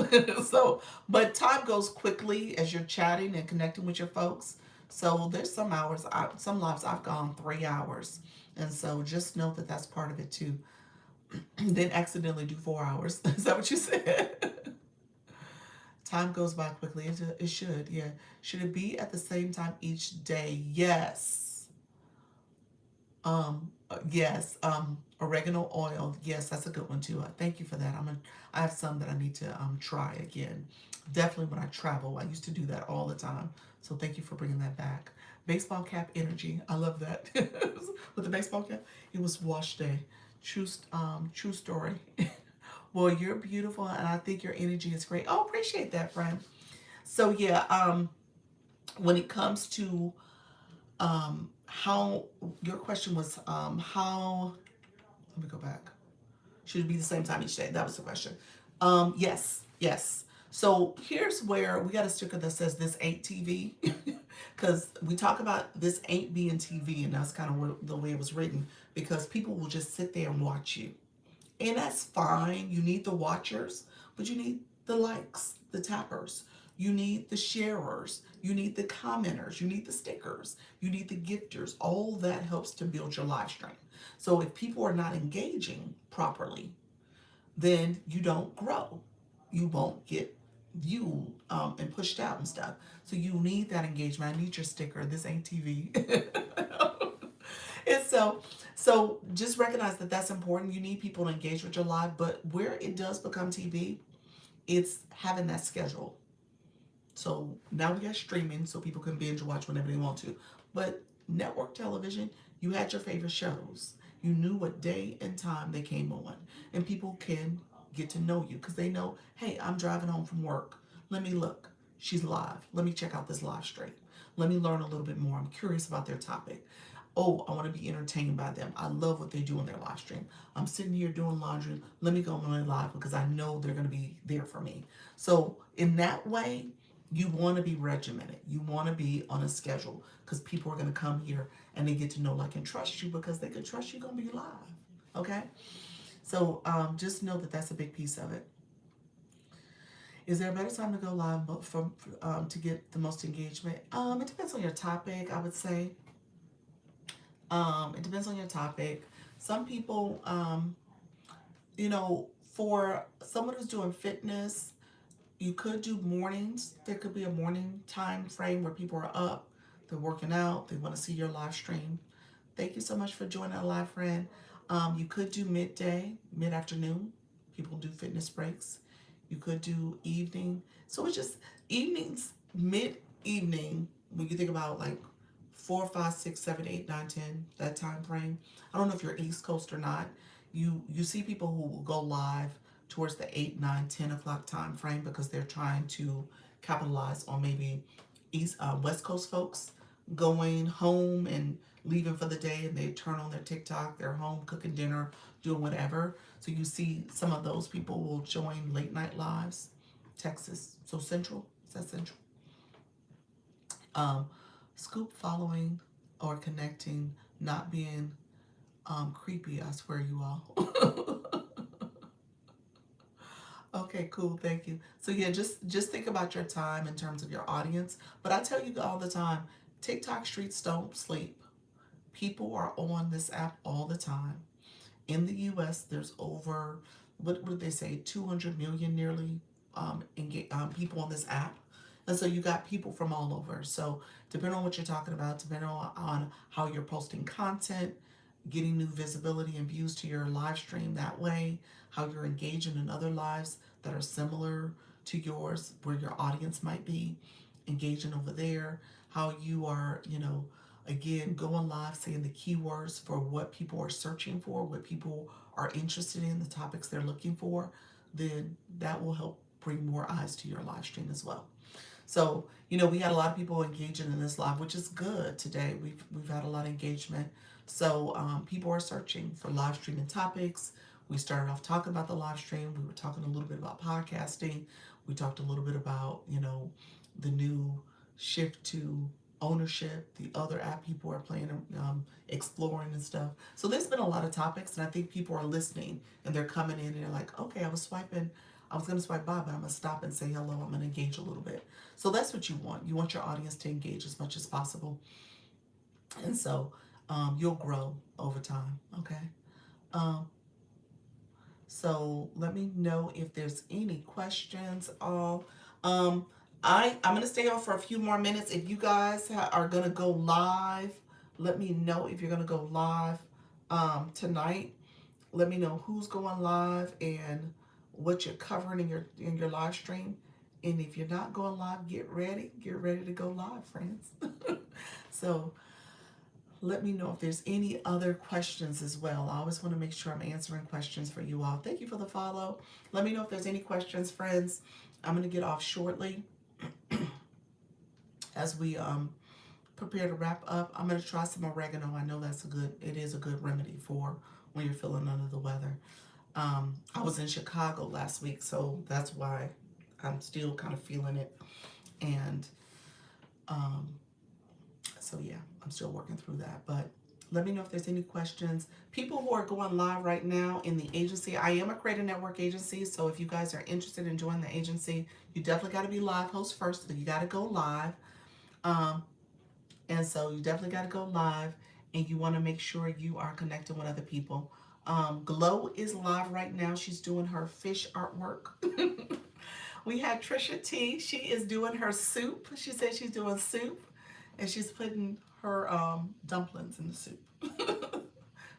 Speaker 2: So, but time goes quickly as you're chatting and connecting with your folks. So there's some hours, some lives I've gone 3 hours. And so just know that that's part of it too. Then accidentally do 4 hours. Is that what you said? Time goes by quickly. It should, yeah. Should it be at the same time each day? Yes. Yes. Oregano oil. Yes, that's a good one too. Thank you for that. I have some that I need to try again. Definitely when I travel. I used to do that all the time. So thank you for bringing that back. Baseball cap energy. I love that. With the baseball cap, it was wash day. True story. Well, you're beautiful, and I think your energy is great. Oh, appreciate that, friend. So yeah, when it comes to how your question was, how, let me go back. Should it be the same time each day? That was the question. Yes. So here's where we got a sticker that says this ain't TV, because we talk about this ain't being TV, and that's kind of the way it was written, because people will just sit there and watch you. And that's fine. You need the watchers, but you need the likes, the tappers. You need the sharers. You need the commenters. You need the stickers. You need the gifters. All that helps to build your live stream. So if people are not engaging properly, then you don't grow. You won't get viewed and pushed out and stuff. So you need that engagement. I need your sticker. This ain't TV. And so just recognize that that's important. You need people to engage with your live, but where it does become TV, it's having that schedule. So now we got streaming so people can binge watch whenever they want to. But network television, you had your favorite shows. You knew what day and time they came on. And people can get to know you because they know, hey, I'm driving home from work. Let me look. She's live. Let me check out this live stream. Let me learn a little bit more. I'm curious about their topic. Oh, I want to be entertained by them. I love what they do in their live stream. I'm sitting here doing laundry. Let me go on my live because I know they're going to be there for me. So in that way, you want to be regimented. You want to be on a schedule because people are going to come here and they get to know, like, and trust you because they can trust you're going to be live. Okay? So just know that that's a big piece of it. Is there a better time to go live to get the most engagement? It depends on your topic, I would say. It depends on your topic. Some people, for someone who's doing fitness, you could do mornings. There could be a morning time frame where people are up, they're working out, they want to see your live stream. Thank you so much for joining our live, friend. You could do midday, mid-afternoon. People do fitness breaks. You could do evening. So it's just evenings, mid-evening, when you think about like 4, 5, 6, 7, 8, 9, 10, that time frame. I don't know if you're East Coast or not. You see people who will go live towards the 8, 9, 10 o'clock time frame because they're trying to capitalize on maybe West Coast folks going home and leaving for the day, and they turn on their TikTok, they're home cooking dinner, doing whatever. So you see some of those people will join late night lives. Texas. So Central, is that Central? Um, Scoop following or connecting, not being creepy, I swear you all. Okay, cool. Thank you. So yeah, just think about your time in terms of your audience. But I tell you all the time, TikTok streets don't sleep. People are on this app all the time. In the US, there's over what did they say, 200 million nearly people on this app. And so you got people from all over. So depending on what you're talking about, depending on how you're posting content, getting new visibility and views to your live stream that way, how you're engaging in other lives that are similar to yours, where your audience might be engaging over there, how you are, again, going live, saying the keywords for what people are searching for, what people are interested in, the topics they're looking for, then that will help bring more eyes to your live stream as well. So, we had a lot of people engaging in this live, which is good today. We've had a lot of engagement. So, people are searching for live streaming topics. We started off talking about the live stream. We were talking a little bit about podcasting. We talked a little bit about, the new shift to ownership, the other app people are playing, exploring and stuff. So there's been a lot of topics, and I think people are listening and they're coming in and they're like, okay, I was going to swipe by, but I'm going to stop and say hello. I'm going to engage a little bit. So that's what you want. You want your audience to engage as much as possible. And so you'll grow over time. Okay. Um, so let me know if there's any questions. Um, I'm gonna stay on for a few more minutes. If you guys are gonna go live, let me know if you're gonna go live tonight. Let me know who's going live and what you're covering in your live stream. And if you're not going live, get ready to go live, friends. So let me know if there's any other questions as well. I always want to make sure I'm answering questions for you all. Thank you for the follow. Let me know if there's any questions, friends. I'm going to get off shortly as we prepare to wrap up. I'm going to try some oregano. I know it is a good remedy for when you're feeling under the weather. I was in Chicago last week, so that's why I'm still kind of feeling it. And so yeah, I'm still working through that. But let me know if there's any questions. People who are going live right now in the agency, I am a Creative Network agency, so if you guys are interested in joining the agency, you definitely got to be live host first. So you got to go live. And so you definitely got to go live, and you want to make sure you are connecting with other people. Glow is live right now. She's doing her fish artwork. We had Trisha T. She is doing her soup. She said she's doing soup, and she's putting her dumplings in the soup.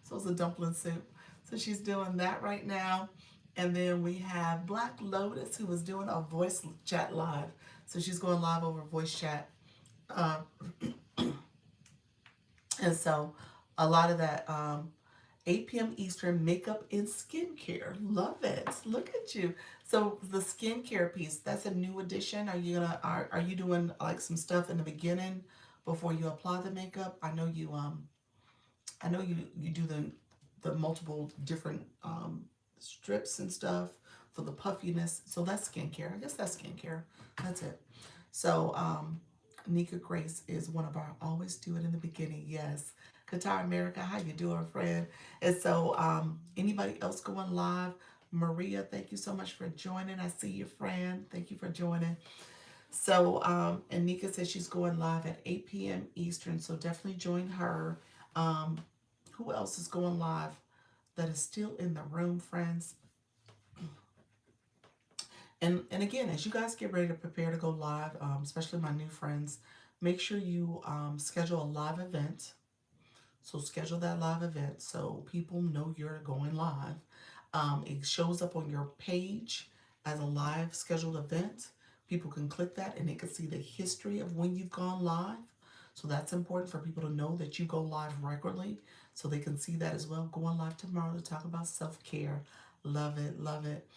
Speaker 2: So it's a dumpling soup. So she's doing that right now. And then we have Black Lotus, who is doing a voice chat live. So she's going live over voice chat. And so a lot of that 8 p.m. Eastern, makeup and skincare. Love it. Look at you. So the skincare piece, that's a new addition. Are you doing like some stuff in the beginning before you apply the makeup? I know you do the multiple different strips and stuff for the puffiness. So that's skincare. I guess that's skincare. That's it. So Nika Grace is one of our always do it in the beginning. Yes. Qatar America, how you doing, friend? And so anybody else going live? Maria, thank you so much for joining. I see you, friend. Thank you for joining. So, and Nika says she's going live at 8 p.m. Eastern, so definitely join her. Who else is going live that is still in the room, friends? And again, as you guys get ready to prepare to go live, especially my new friends, make sure you schedule a live event. So schedule that live event so people know you're going live. It shows up on your page as a live scheduled event. People can click that and they can see the history of when you've gone live. So that's important for people to know that you go live regularly, so they can see that as well. Going live tomorrow to talk about self-care. Love it, love it.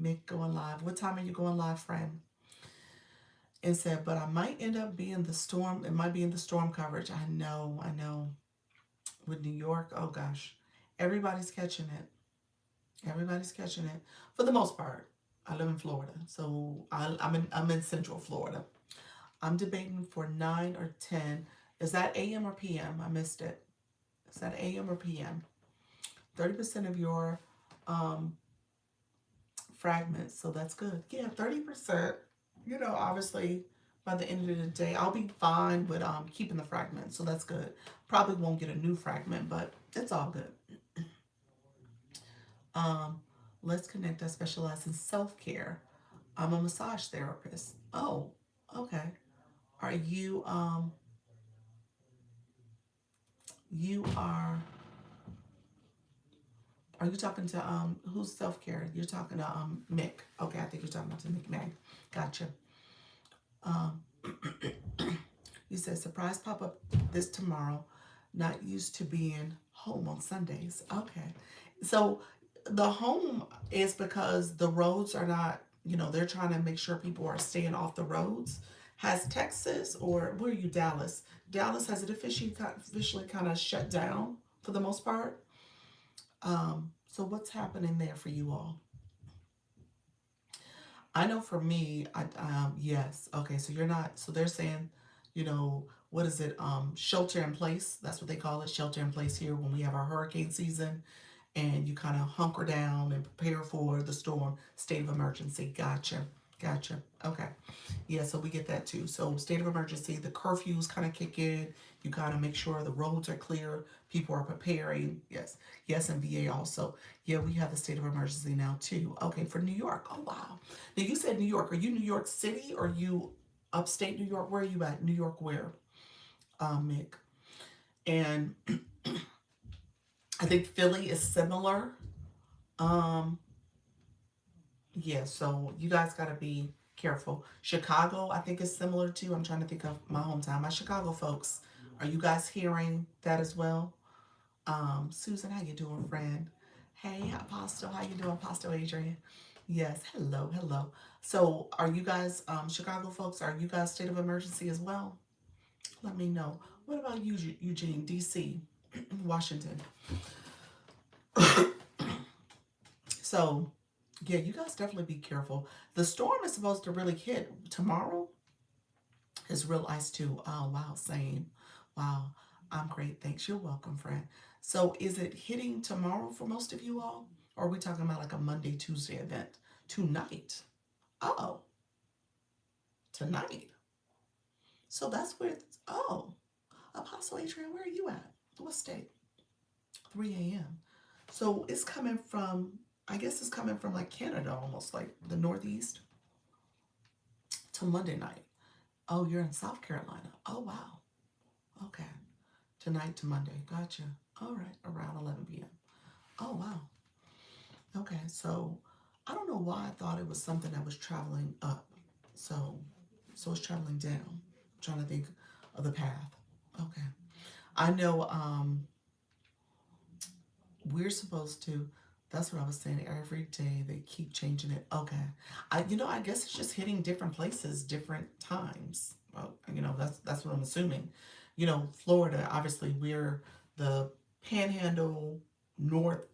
Speaker 2: Mick going live. What time are you going live, friend? And said, but I might end up being the storm. It might be in the storm coverage. I know. With New York, oh gosh. Everybody's catching it. Everybody's catching it. For the most part. I live in Florida, so I'm in Central Florida. I'm debating for 9 or 10. Is that AM or PM? I missed it. Is that AM or PM? 30% of your um, fragments, so that's good. Yeah, 30%. Obviously by the end of the day, I'll be fine with keeping the fragments, so that's good. Probably won't get a new fragment, but it's all good. Um, let's connect. I specialize in self care. I'm a massage therapist. Oh, okay. Are you you are you talking to who's self care? You're talking to Mick. Okay, I think you're talking to Mick May. Gotcha. Um, you said surprise pop up this tomorrow. Not used to being home on Sundays. Okay, so the home is because the roads are not. They're trying to make sure people are staying off the roads. Has Texas or where are you, Dallas? Dallas has it officially kind of shut down for the most part. So what's happening there for you all? I know for me, yes, okay. So you're not. So they're saying, what is it? Shelter in place. That's what they call it, shelter in place here when we have our hurricane season, and you kind of hunker down and prepare for the storm. State of emergency. Gotcha. Gotcha. Okay. Yeah, so we get that too. So state of emergency, the curfews kind of kick in. You kind of make sure the roads are clear. People are preparing. Yes. Yes, and VA also. Yeah, we have the state of emergency now too. Okay, for New York. Oh wow. Now you said New York. Are you New York City or are you upstate New York? Where are you at? New York where? Mick. And I think Philly is similar. Um, Yeah, so you guys got to be careful. Chicago, I think is similar too. I'm trying to think of my hometown. My Chicago folks, are you guys hearing that as well? Susan, how you doing, friend? Hey, Apostle, how you doing, Apostle Adrian? Yes, hello, hello. So, are you guys, Chicago folks, are you guys state of emergency as well? Let me know. What about you, Eugene, DC, Washington? So, yeah, you guys definitely be careful. The storm is supposed to really hit tomorrow. It's real ice too. Oh, wow, same. Wow, I'm great. Thanks. You're welcome, friend. So, is it hitting tomorrow for most of you all? Or are we talking about like a Monday, Tuesday event? Tonight. Oh, tonight. So that's where oh, Apostle Adrian, where are you at? What state? 3 a.m. So it's coming from, I guess it's coming from like Canada, almost like the Northeast to Monday night. Oh, you're in South Carolina. Oh, wow. Okay. Tonight to Monday. Gotcha. All right. Around 11 p.m. Oh, wow. Okay. So I don't know why I thought it was something that was traveling up. So, so it's traveling down. I'm trying to think of the path. Okay. I know we're supposed to, that's what I was saying. Every day they keep changing it. Okay. I guess it's just hitting different places, different times. Well, that's what I'm assuming. Florida, obviously we're the panhandle, North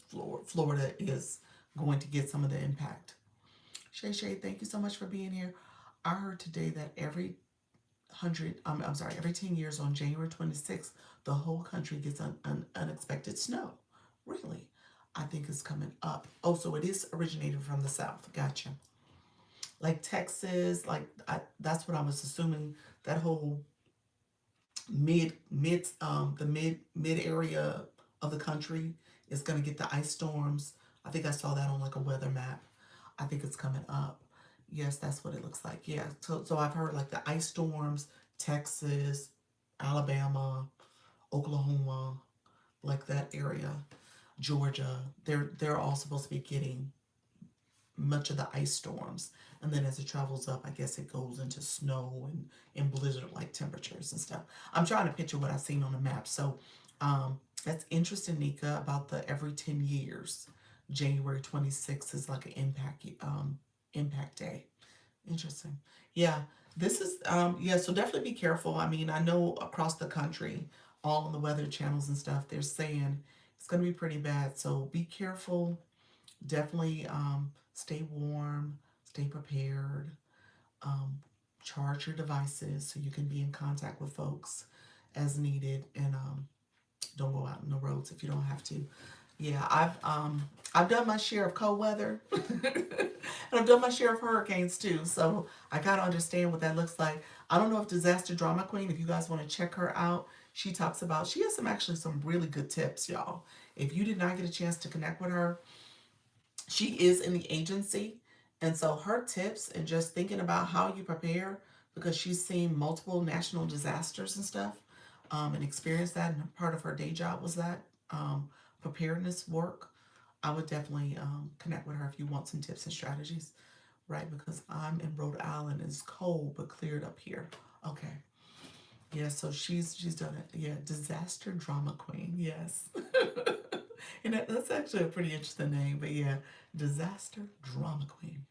Speaker 2: Florida is going to get some of the impact. Shay, thank you so much for being here. I heard today that every 10 years on January 26th, the whole country gets an unexpected snow. Really? I think it's coming up. Oh, so it is originated from the South. Gotcha. Like Texas, that's what I was assuming. That whole the mid area of the country is gonna get the ice storms. I think I saw that on like a weather map. I think it's coming up. Yes, that's what it looks like. Yeah. So I've heard like the ice storms, Texas, Alabama, Oklahoma, like that area, Georgia. They're all supposed to be getting much of the ice storms. And then as it travels up, I guess it goes into snow and blizzard-like temperatures and stuff. I'm trying to picture what I've seen on the map. So that's interesting, Nika, about the every 10 years. January 26th is like an impact day. Interesting. Yeah, this is yeah, so definitely be careful. I mean, I know across the country, all on the weather channels and stuff, they're saying it's going to be pretty bad. So be careful. Definitely stay warm, stay prepared, um, charge your devices so you can be in contact with folks as needed, and don't go out on the roads if you don't have to. Yeah, I've done my share of cold weather, and I've done my share of hurricanes too. So I kind of understand what that looks like. I don't know if Disaster Drama Queen, if you guys want to check her out, she talks about, she has some really good tips, y'all. If you did not get a chance to connect with her, she is in the agency, and so her tips and just thinking about how you prepare, because she's seen multiple national disasters and stuff, and experienced that, and part of her day job was that, preparedness work. I would definitely connect with her if you want some tips and strategies, right? Because I'm in Rhode Island, it's cold but cleared up here. Okay. Yeah, so she's done it. Yeah, disaster drama queen. Yes. And that's actually a pretty interesting name, but yeah, disaster drama queen.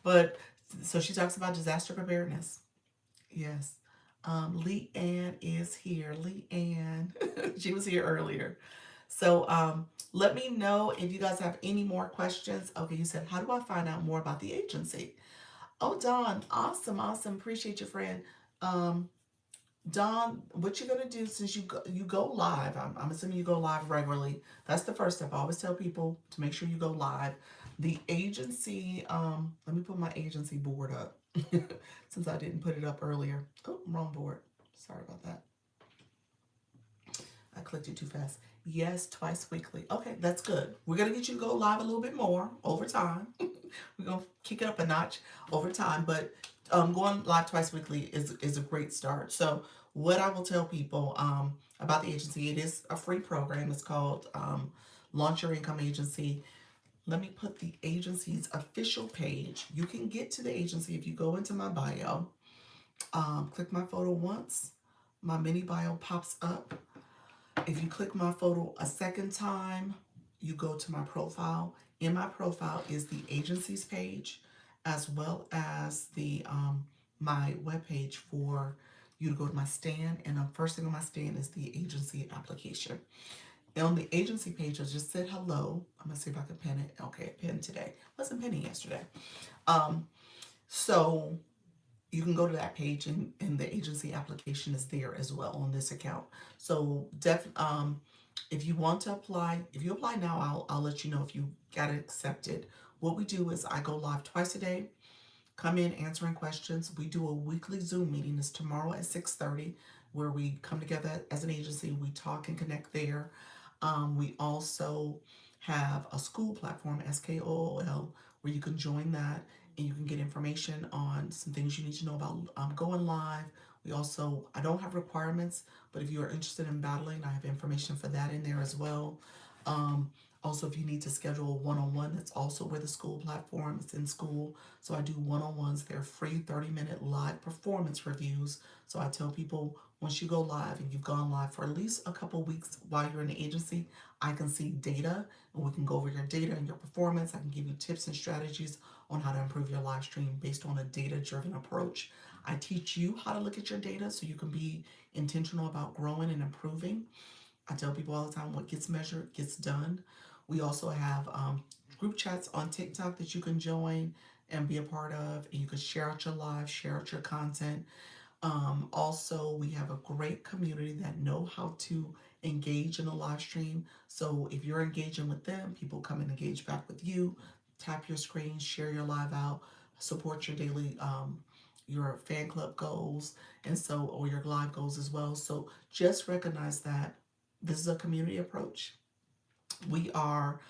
Speaker 2: But so she talks about disaster preparedness. Yes. Lee Ann is here. Lee Ann, she was here earlier. So let me know if you guys have any more questions. Okay, you said, how do I find out more about the agency? Oh, Dawn, awesome, awesome. Appreciate your friend. Um, Don, what you're gonna do, since you go live, I'm assuming you go live regularly. That's the first step. I always tell people to make sure you go live. The agency, let me put my agency board up since I didn't put it up earlier. Oh, wrong board. Sorry about that. I clicked it too fast. Yes, twice weekly. Okay, that's good. We're gonna get you to go live a little bit more over time. We're gonna kick it up a notch over time, but going live twice weekly is a great start. So what I will tell people about the agency, it is a free program. It's called Launch Your Income Agency. Let me put the agency's official page. You can get to the agency if you go into my bio. Click my photo once, my mini bio pops up. If you click my photo a second time, you go to my profile. In my profile is the agency's page, as well as the my webpage for you to go to my stand. And the first thing on my stand is the agency application. And on the agency page, I just said hello. I'm gonna see if I can pin it. Okay, pin today. Wasn't pinning yesterday. Um, so you can go to that page, and the agency application is there as well on this account. So if you want to apply, if you apply now, I'll let you know if you got it accepted. What we do is I go live twice a day, come in answering questions. We do a weekly Zoom meeting. It's tomorrow at 6:30, where we come together as an agency. We talk and connect there. We also have a school platform, SKOOL, where you can join that and you can get information on some things you need to know about going live. We also, I don't have requirements, but if you are interested in battling, I have information for that in there as well. Also, if you need to schedule a one-on-one, that's also with the school platform. It's in school. So I do one-on-ones. They're free 30-minute live performance reviews. So I tell people, once you go live and you've gone live for at least a couple weeks while you're in the agency, I can see data, and we can go over your data and your performance. I can give you tips and strategies on how to improve your live stream based on a data-driven approach. I teach you how to look at your data so you can be intentional about growing and improving. I tell people all the time, what gets measured gets done. We also have group chats on TikTok that you can join and be a part of, and you can share out your live, share out your content. Also, we have a great community that know how to engage in a live stream. So if you're engaging with them, people come and engage back with you. Tap your screen, share your live out, support your daily your fan club goals, and so, or your live goals as well. So just recognize that this is a community approach. We are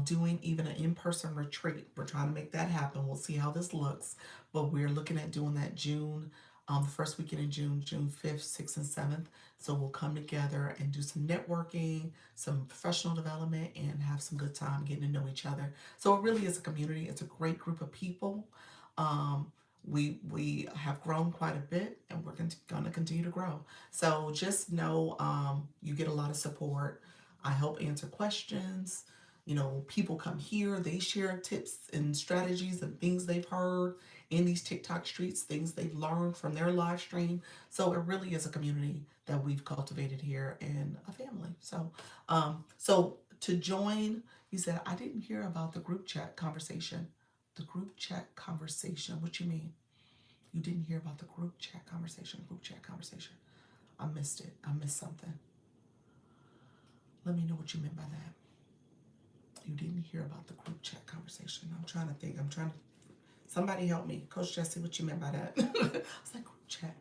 Speaker 2: doing even an in-person retreat. We're trying to make that happen. We'll see how this looks, but we're looking at doing that June, the first weekend in June, June 5th, 6th, and 7th. So we'll come together and do some networking, some professional development, and have some good time getting to know each other. So it really is a community. It's a great group of people. We have grown quite a bit, and we're going to continue to grow. So just know you get a lot of support. I help answer questions. You know, people come here, they share tips and strategies and things they've heard in these TikTok streets, things they've learned from their live stream. So it really is a community that we've cultivated here, and a family. So to join, you said, I didn't hear about the group chat conversation. The group chat conversation. What you mean? You didn't hear about the group chat conversation? Group chat conversation. I missed it. I missed something. Let me know what you meant by that. You didn't hear about the group chat conversation. I'm trying to think. Somebody help me. Coach Jesse, what you meant by that? It's like group chat.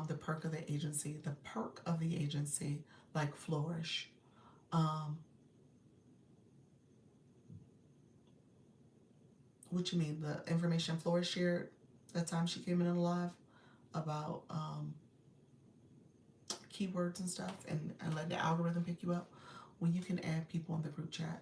Speaker 2: The perk of the agency. The perk of the agency, like Flourish. What you mean? The information Flourish shared that time she came in live about keywords and stuff and let the algorithm pick you up. When you can add people in the group chat.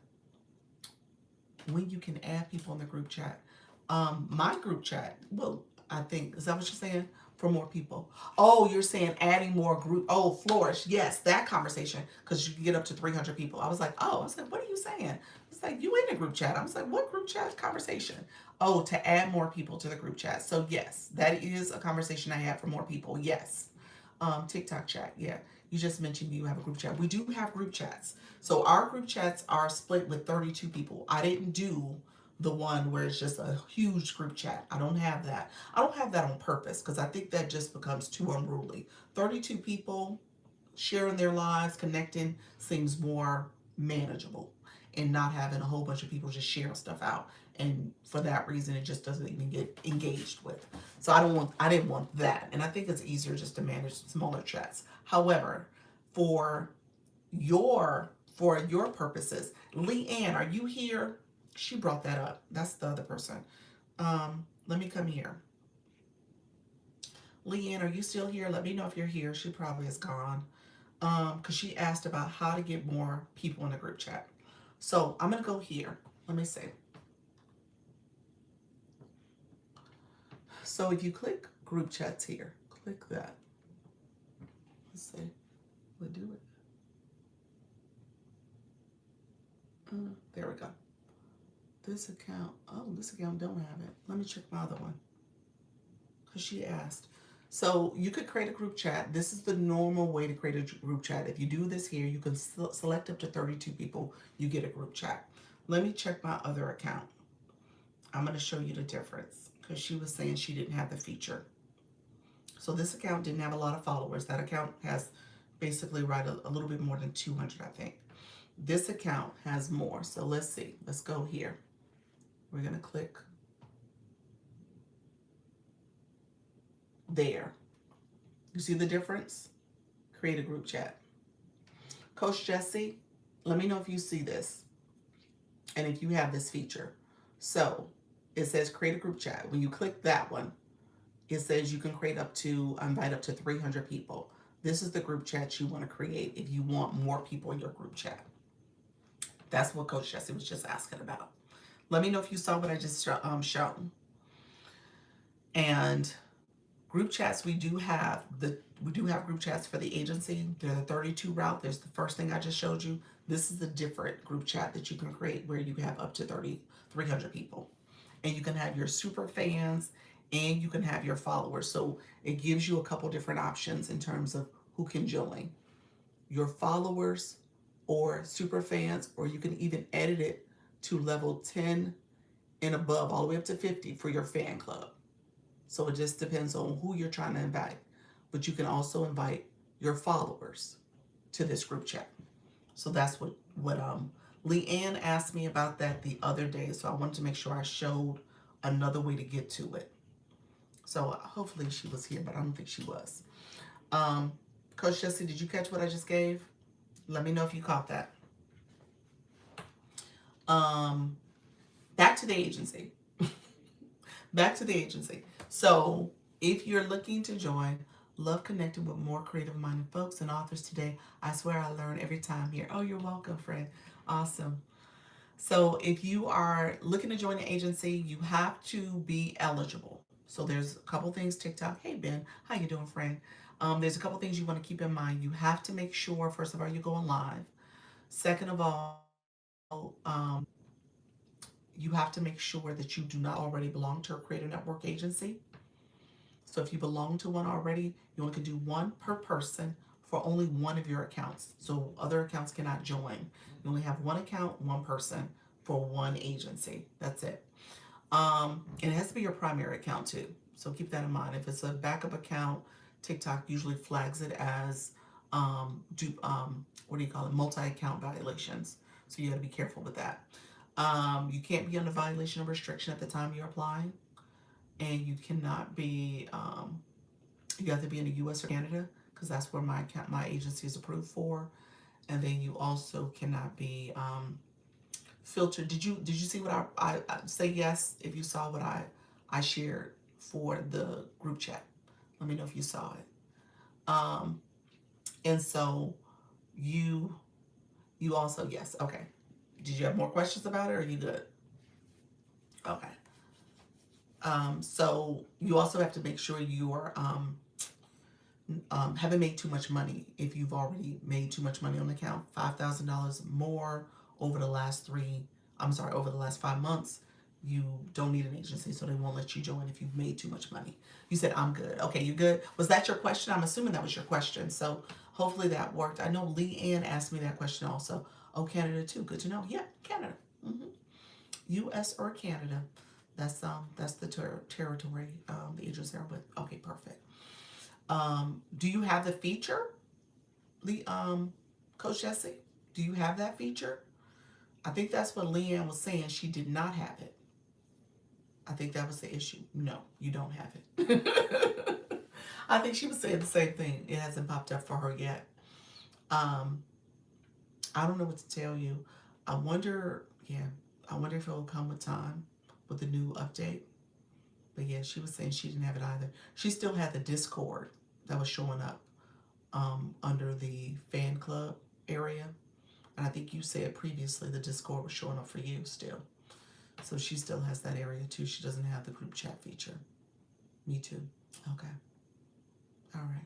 Speaker 2: My group chat, well, I think, is that what you're saying? For more people. Oh, you're saying adding more group. Oh, Flourish. Yes, that conversation, because you can get up to 300 people. I was like, what are you saying? It's like, you in a group chat. I was like, what group chat conversation? Oh, to add more people to the group chat. So yes, that is a conversation I had for more people. Yes. TikTok chat. Yeah. You just mentioned you have a group chat. We do have group chats. So our group chats are split with 32 people. I didn't do the one where it's just a huge group chat. I don't have that. I don't have that on purpose because I think that just becomes too unruly. 32 people sharing their lives, connecting seems more manageable, and not having a whole bunch of people just sharing stuff out. And for that reason, it just doesn't even get engaged with. So I didn't want that. And I think it's easier just to manage smaller chats. However, for your purposes, Leanne, are you here? She brought that up. That's the other person. Let me come here. Leanne, are you still here? Let me know if you're here. She probably is gone. Because she asked about how to get more people in the group chat. So I'm going to go here. Let me see. So if you click group chats here, click that. Let's see. We'll do it. There we go. This account don't have it. Let me check my other one. Because she asked. So you could create a group chat. This is the normal way to create a group chat. If you do this here, you can select up to 32 people. You get a group chat. Let me check my other account. I'm going to show you the difference because she was saying she didn't have the feature. So this account didn't have a lot of followers. That account has basically right a little bit more than 200, I think. This account has more. So let's see. Let's go here. We're going to click there. You see the difference? Create a group chat. Coach Jesse, let me know if you see this and if you have this feature. So it says create a group chat. When you click that one, it says you can invite up to 300 people. This is the group chat you want to create if you want more people in your group chat. That's what Coach Jesse was just asking about. Let me know if you saw what I just shown. And group chats, we do have group chats for the agency. They're the 32 route. There's the first thing I just showed you. This is a different group chat that you can create where you have up to 300 people. And you can have your super fans and you can have your followers. So it gives you a couple different options in terms of who can join. Your followers or super fans, or you can even edit it to level 10 and above, all the way up to 50 for your fan club. So it just depends on who you're trying to invite. But you can also invite your followers to this group chat. So that's what Leanne asked me about that the other day. So I wanted to make sure I showed another way to get to it. So hopefully she was here, but I don't think she was. Coach Jesse, did you catch what I just gave? Let me know if you caught that. Back to the agency. Back to the agency. So if you're looking to join, love connecting with more creative-minded folks and authors today. I swear I learn every time here. Oh, you're welcome, friend. Awesome. So if you are looking to join the agency, you have to be eligible. So there's a couple things. TikTok. Hey, Ben. How you doing, friend? There's a couple things you want to keep in mind. You have to make sure, first of all, you're going live. Second of all, you have to make sure that you do not already belong to a creator network agency. So if you belong to one already, you only can do one per person for only one of your accounts. So other accounts cannot join. You only have one account, one person for one agency. That's it. And it has to be your primary account too. So keep that in mind. If it's a backup account, TikTok usually flags it as what do you call it? Multi-account violations. So you got to be careful with that. You can't be under violation or restriction at the time you're applying, and you cannot be. You have to be in the U.S. or Canada because that's where my agency is approved for, and then you also cannot be filtered. Did you see what I say yes if you saw what I shared for the group chat? Let me know if you saw it. And so you also yes. Okay. Did you have more questions about it, or are you good? Okay. So you also have to make sure you are haven't made too much money. If you've already made too much money on the account, $5,000 more over the last over the last 5 months, you don't need an agency, so they won't let you join if you've made too much money. You said, I'm good. Okay, you good? Was that your question? I'm assuming that was your question. So hopefully that worked. I know Lee Ann asked me that question also. Oh, Canada too. Good to know. Yeah, Canada. U.S. or Canada. That's the territory the agency are with. Okay, perfect. Do you have the feature, Coach Jessie? Do you have that feature? I think that's what Leanne was saying. She did not have it. I think that was the issue. No, you don't have it. I think she was saying the same thing. It hasn't popped up for her yet. I don't know what to tell you. I wonder if it will come with time with the new update. But yeah, she was saying she didn't have it either. She still had the Discord that was showing up under the fan club area. And I think you said previously the Discord was showing up for you still. So she still has that area too. She doesn't have the group chat feature. Me too. Okay. All right.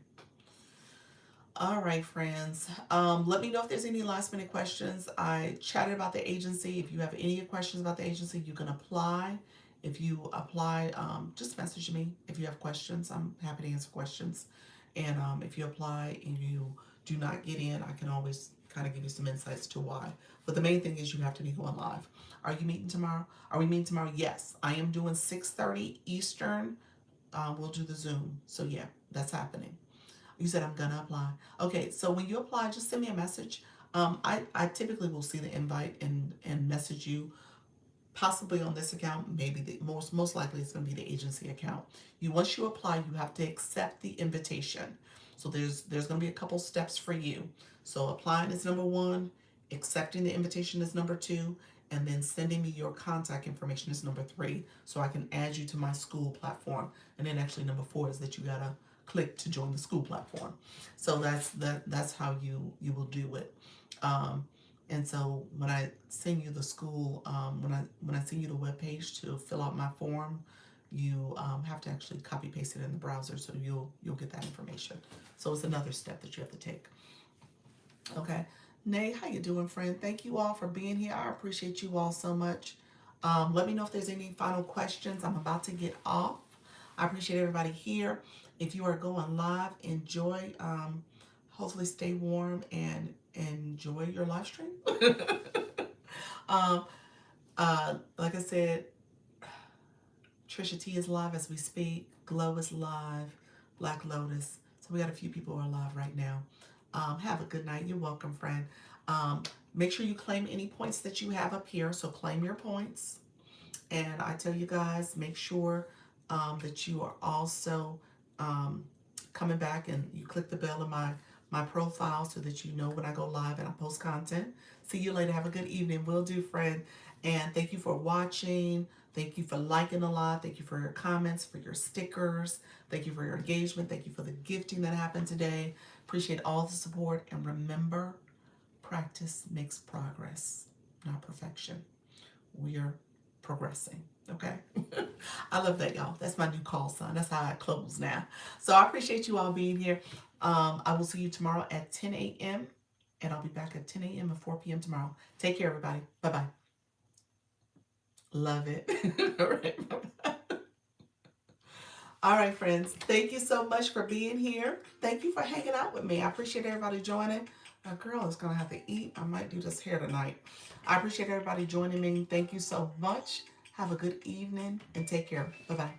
Speaker 2: All right, friends. Let me know if there's any last minute questions. I chatted about the agency. If you have any questions about the agency, you can apply. If you apply, just message me if you have questions. I'm happy to answer questions. And if you apply and you do not get in, I can always kind of give you some insights to why. But the main thing is you have to be going live. Are you meeting tomorrow? Are we meeting tomorrow? Yes. I am doing 6:30 Eastern. We'll do the Zoom. So yeah, that's happening. You said I'm gonna apply. Okay, so when you apply, just send me a message. I typically will see the invite and message you, possibly on this account. Maybe the most likely it's gonna be the agency account. Once you apply, you have to accept the invitation. So there's gonna be a couple steps for you. So applying is number one, accepting the invitation is number two, and then sending me your contact information is number three, so I can add you to my school platform. And then actually number four is that you gotta click to join the school platform. So that's how you will do it. And so when I send you the school, when I send you the webpage to fill out my form, you have to actually copy paste it in the browser, so you'll get that information. So it's another step that you have to take. Okay, Nay, how you doing, friend? Thank you all for being here. I appreciate you all so much. Let me know if there's any final questions. I'm about to get off. I appreciate everybody here. If you are going live, enjoy. Hopefully stay warm and enjoy your live stream. Like I said, Trisha T is live as we speak. Glow is live. Black Lotus. So we got a few people who are live right now. Have a good night. You're welcome, friend. Make sure you claim any points that you have up here. So claim your points. And I tell you guys, make sure that you are also coming back and you click the bell in my profile so that you know when I go live and I post content. See you later. Have a good evening. Will do, friend. And thank you for watching. Thank you for liking a lot. Thank you for your comments, for your stickers. Thank you for your engagement. Thank you for the gifting that happened today. Appreciate all the support. And remember, practice makes progress, not perfection. We are progressing. Okay. I love that, y'all. That's my new call sign. That's how I close now. So I appreciate you all being here. I will see you tomorrow at 10 a.m. and I'll be back at 10 a.m. and 4 p.m. tomorrow. Take care, everybody. Bye-bye. Love it. All right. Bye-bye. All right, friends. Thank you so much for being here. Thank you for hanging out with me. I appreciate everybody joining. My girl is going to have to eat. I might do this hair tonight. I appreciate everybody joining me. Thank you so much. Have a good evening and take care. Bye bye.